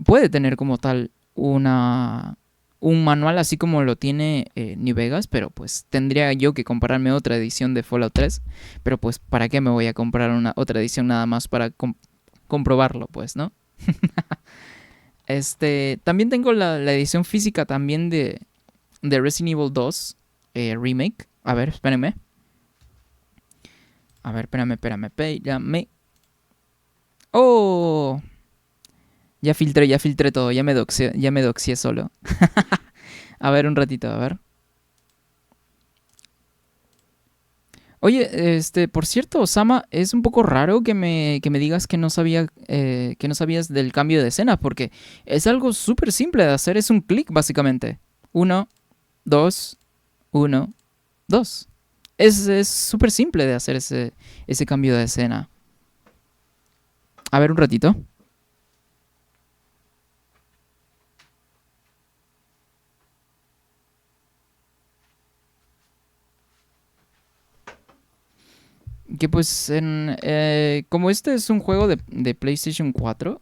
puede tener como tal un manual así como lo tiene New Vegas, pero pues tendría yo que comprarme otra edición de Fallout 3. Pero pues, ¿para qué me voy a comprar otra edición nada más para comprobarlo, pues, ¿no? También tengo la edición física también de Resident Evil 2 Remake. A ver, espérenme. A ver, espérame. ¡Oh! Ya filtré todo, ya me doxié solo. A ver, un ratito, a ver. Oye, por cierto, Osama, es un poco raro que me digas que no sabías del cambio de escena, porque es algo súper simple de hacer, es un clic básicamente. Uno, dos, uno, dos. Es súper simple de hacer ese cambio de escena. A ver, un ratito. Que pues, como este es un juego de PlayStation 4,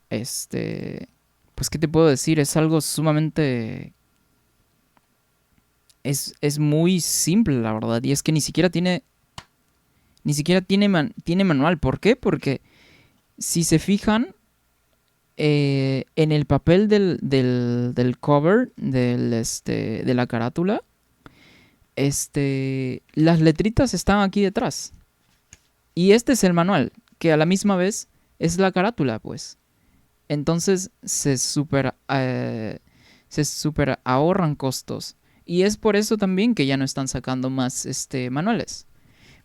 pues, ¿qué te puedo decir? Es algo sumamente... Es muy simple, la verdad. Y es que ni siquiera tiene manual. ¿Por qué? Porque si se fijan, En el papel del cover, de la carátula, las letritas están aquí detrás. Y este es el manual, que a la misma vez es la carátula, pues. Entonces se super ahorran costos. Y es por eso también que ya no están sacando más manuales.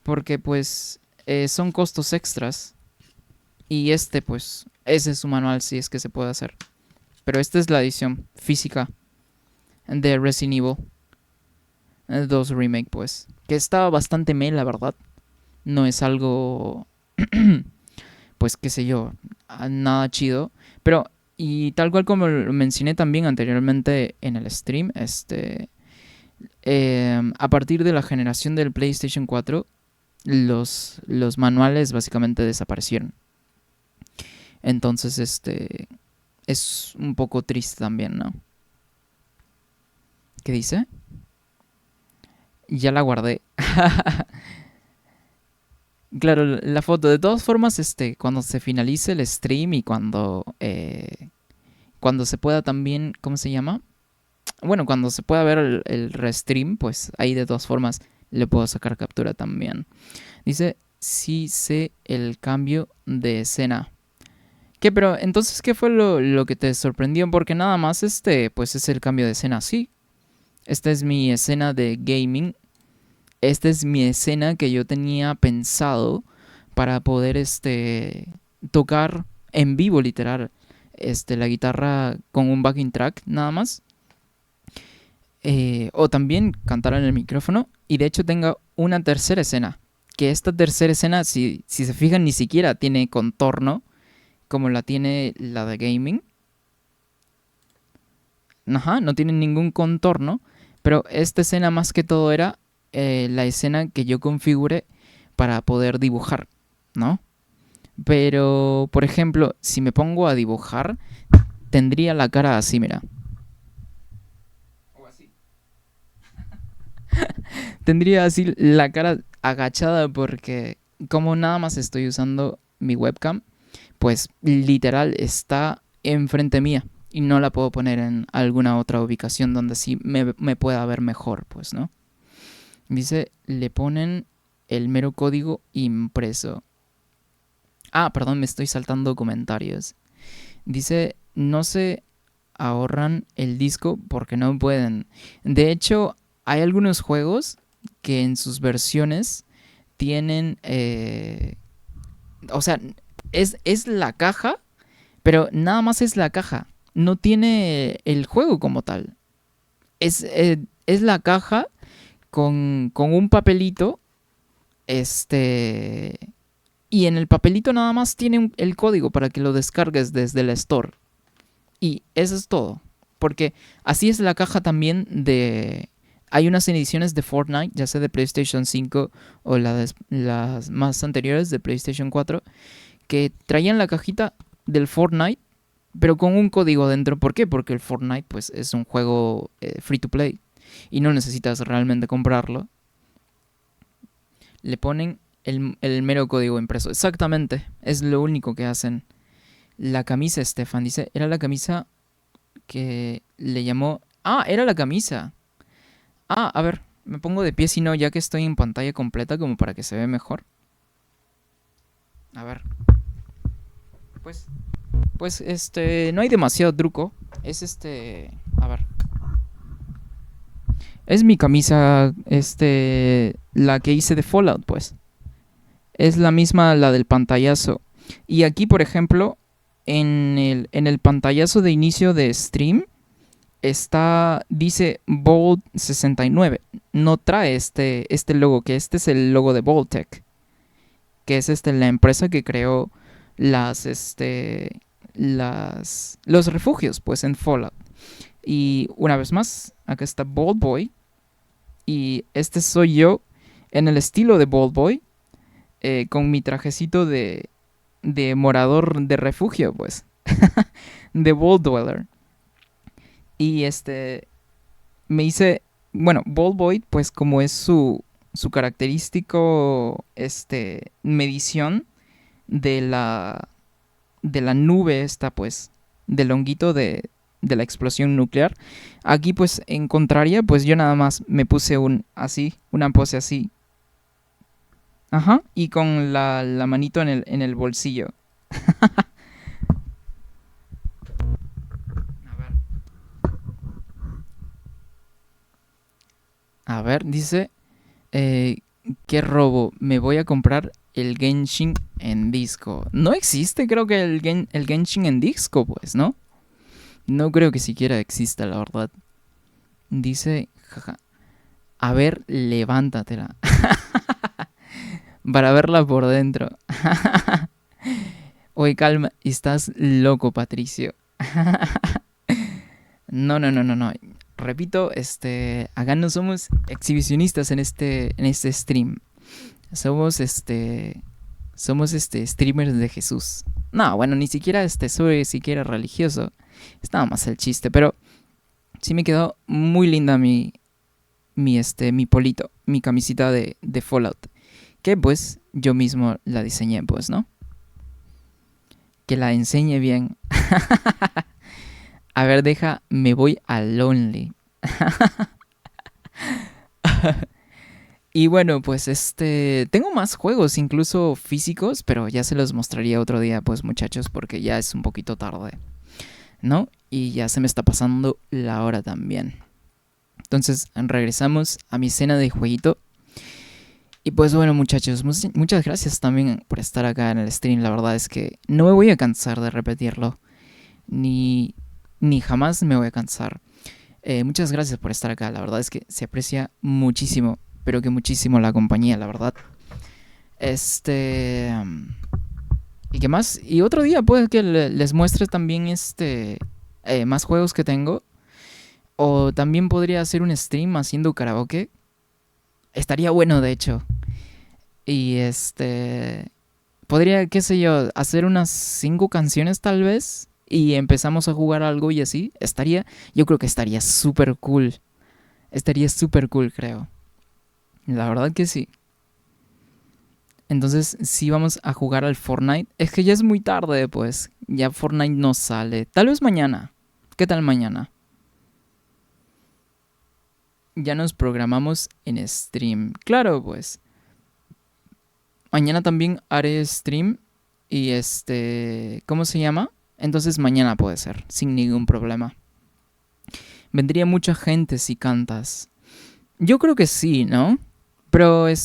Porque pues son costos extras. Y pues, ese es su manual si es que se puede hacer. Pero esta es la edición física de Resident Evil 2 Remake, pues. Que está bastante la verdad. No es algo, pues qué sé yo, nada chido. Pero, y tal cual como lo mencioné también anteriormente en el stream, a partir de la generación del PlayStation 4, los manuales básicamente desaparecieron. Entonces, es un poco triste también, ¿no? ¿Qué dice? Ya la guardé. Claro, la foto. De todas formas, cuando se finalice el stream y cuando se pueda también, ¿cómo se llama? Bueno, cuando se pueda ver el restream, pues ahí de todas formas le puedo sacar captura también. Dice, sí sé el cambio de escena. ¿Qué? Pero entonces, ¿qué fue lo que te sorprendió? Porque nada más pues es el cambio de escena, sí. Esta es mi escena de gaming. Esta es mi escena que yo tenía pensado para poder tocar en vivo, literal, la guitarra con un backing track nada más. O también cantar en el micrófono. Y de hecho tengo una tercera escena. Que esta tercera escena, si se fijan, ni siquiera tiene contorno como la tiene la de gaming. Ajá, no tiene ningún contorno. Pero esta escena más que todo era la escena que yo configuré para poder dibujar, ¿no? Pero, por ejemplo, si me pongo a dibujar, tendría la cara así, mira. O así. Tendría así la cara agachada porque como nada más estoy usando mi webcam, pues literal está enfrente mía y no la puedo poner en alguna otra ubicación donde sí me pueda ver mejor, pues, ¿no? Dice, le ponen el mero código impreso. Ah, perdón, me estoy saltando comentarios. Dice, no se ahorran el disco porque no pueden. De hecho, hay algunos juegos que en sus versiones tienen... o sea, es la caja, pero nada más es la caja. No tiene el juego como tal. Es la caja con un papelito, y en el papelito nada más tiene el código para que lo descargues desde la store. Y eso es todo. Porque así es la caja también de... Hay unas ediciones de Fortnite, ya sea de PlayStation 5 o las más anteriores de PlayStation 4, que traían la cajita del Fortnite, pero con un código dentro. ¿Por qué? Porque el Fortnite pues, es un juego free to play y no necesitas realmente comprarlo. Le ponen el mero código impreso. Exactamente, es lo único que hacen. La camisa, Stefan, dice, era la camisa que le llamó... Ah, era la camisa. Ah, a ver, me pongo de pie si no, ya que estoy en pantalla completa como para que se vea mejor. A ver. Pues, no hay demasiado truco. Es a ver. Es mi camisa, la que hice de Fallout, pues. Es la misma, la del pantallazo. Y aquí, por ejemplo, en el pantallazo de inicio de stream, dice Bold 69. No trae este logo, que este es el logo de Vault-Tec, que es la empresa que creó los refugios, pues, en Fallout. Y una vez más, acá está Bold Boy. Y soy yo en el estilo de Bold Boy, con mi trajecito de morador de refugio, pues. De Bold Dweller. Y me hice, bueno, Bold Boy, pues como es su característico, medición de la nube esta, pues, del honguito de la explosión nuclear. Aquí pues en contraria, pues yo nada más me puse una pose así. Ajá, y con la manito en el bolsillo. A ver, dice, eh, ¿qué robo? Me voy a comprar el Genshin en disco. No existe, creo que el Genshin en disco, pues, ¿no? No creo que siquiera exista, la verdad. Dice, jaja, a ver, levántatela. Para verla por dentro. Oye, calma, estás loco, Patricio. No, no, no, no, no. Repito, acá no somos exhibicionistas en este stream. Somos streamers de Jesús. No, bueno, ni siquiera soy siquiera religioso. Estaba más el chiste, pero sí me quedó muy linda mi polito, mi camisita de Fallout. Que pues yo mismo la diseñé, pues, ¿no? Que la enseñe bien. A ver, me voy a Lonely. Y bueno, pues tengo más juegos, incluso físicos, pero ya se los mostraría otro día, pues muchachos, porque ya es un poquito tarde, ¿no? Y ya se me está pasando la hora también. Entonces regresamos a mi escena de jueguito. Y pues bueno muchachos, muchas gracias también por estar acá en el stream. La verdad es que no me voy a cansar de repetirlo. Ni jamás me voy a cansar. Muchas gracias por estar acá. La verdad es que se aprecia muchísimo, pero que muchísimo la compañía, la verdad. ¿Y qué más? Y otro día puede que les muestre también más juegos que tengo. O también podría hacer un stream haciendo karaoke. Estaría bueno, de hecho. Y podría, qué sé yo, hacer unas 5 canciones tal vez. Y empezamos a jugar algo y así. Yo creo que estaría súper cool. Estaría súper cool, creo. La verdad que sí. Entonces, sí vamos a jugar al Fortnite. Es que ya es muy tarde, pues. Ya Fortnite no sale. Tal vez mañana. ¿Qué tal mañana? Ya nos programamos en stream. Claro, pues. Mañana también haré stream. Y ¿cómo se llama? Entonces mañana puede ser, sin ningún problema. Vendría mucha gente si cantas. Yo creo que sí, ¿no? Pero o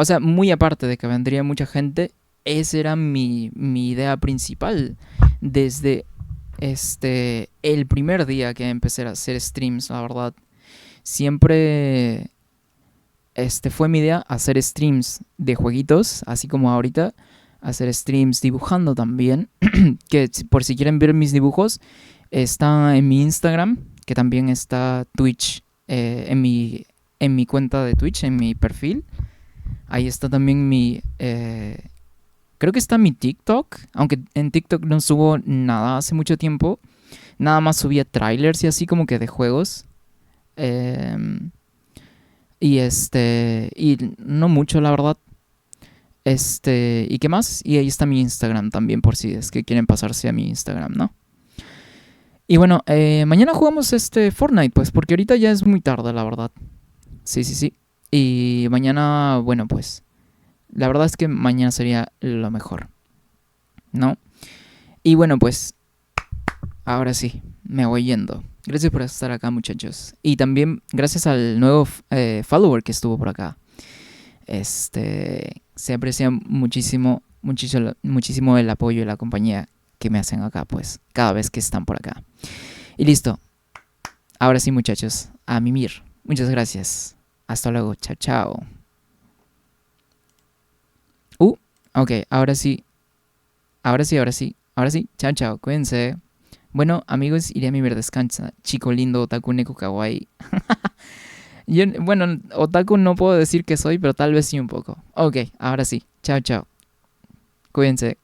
sea, muy aparte de que vendría mucha gente, esa era mi idea principal. Desde el primer día que empecé a hacer streams, la verdad. Siempre fue mi idea hacer streams de jueguitos, así como ahorita. Hacer streams dibujando también. Que por si quieren ver mis dibujos, está en mi Instagram, que también está Twitch, en mi cuenta de Twitch, en mi perfil. Ahí está también creo que está mi TikTok, aunque en TikTok no subo nada hace mucho tiempo. Nada más subía trailers y así como que de juegos. Y no mucho, la verdad. ¿Y qué más? Y ahí está mi Instagram también, por si es que quieren pasarse a mi Instagram, ¿no? Y bueno, mañana jugamos Fortnite, pues, porque ahorita ya es muy tarde, la verdad. Sí, sí, sí. Y mañana, bueno, pues, la verdad es que mañana sería lo mejor, ¿no? Y bueno, pues, ahora sí, me voy yendo. Gracias por estar acá, muchachos. Y también gracias al nuevo follower que estuvo por acá. Se aprecia muchísimo, muchísimo, muchísimo el apoyo y la compañía que me hacen acá, pues, cada vez que están por acá. Y listo. Ahora sí, muchachos, a mimir. Muchas gracias. Hasta luego. Chao, chao. Ok, ahora sí. Ahora sí, ahora sí. Ahora sí. Chao, chao. Cuídense. Bueno, amigos, iré a mimir. Descansa. Chico lindo, otaku, neko, kawaii. Bueno, otaku no puedo decir que soy, pero tal vez sí un poco. Ok, ahora sí. Chao, chao. Cuídense.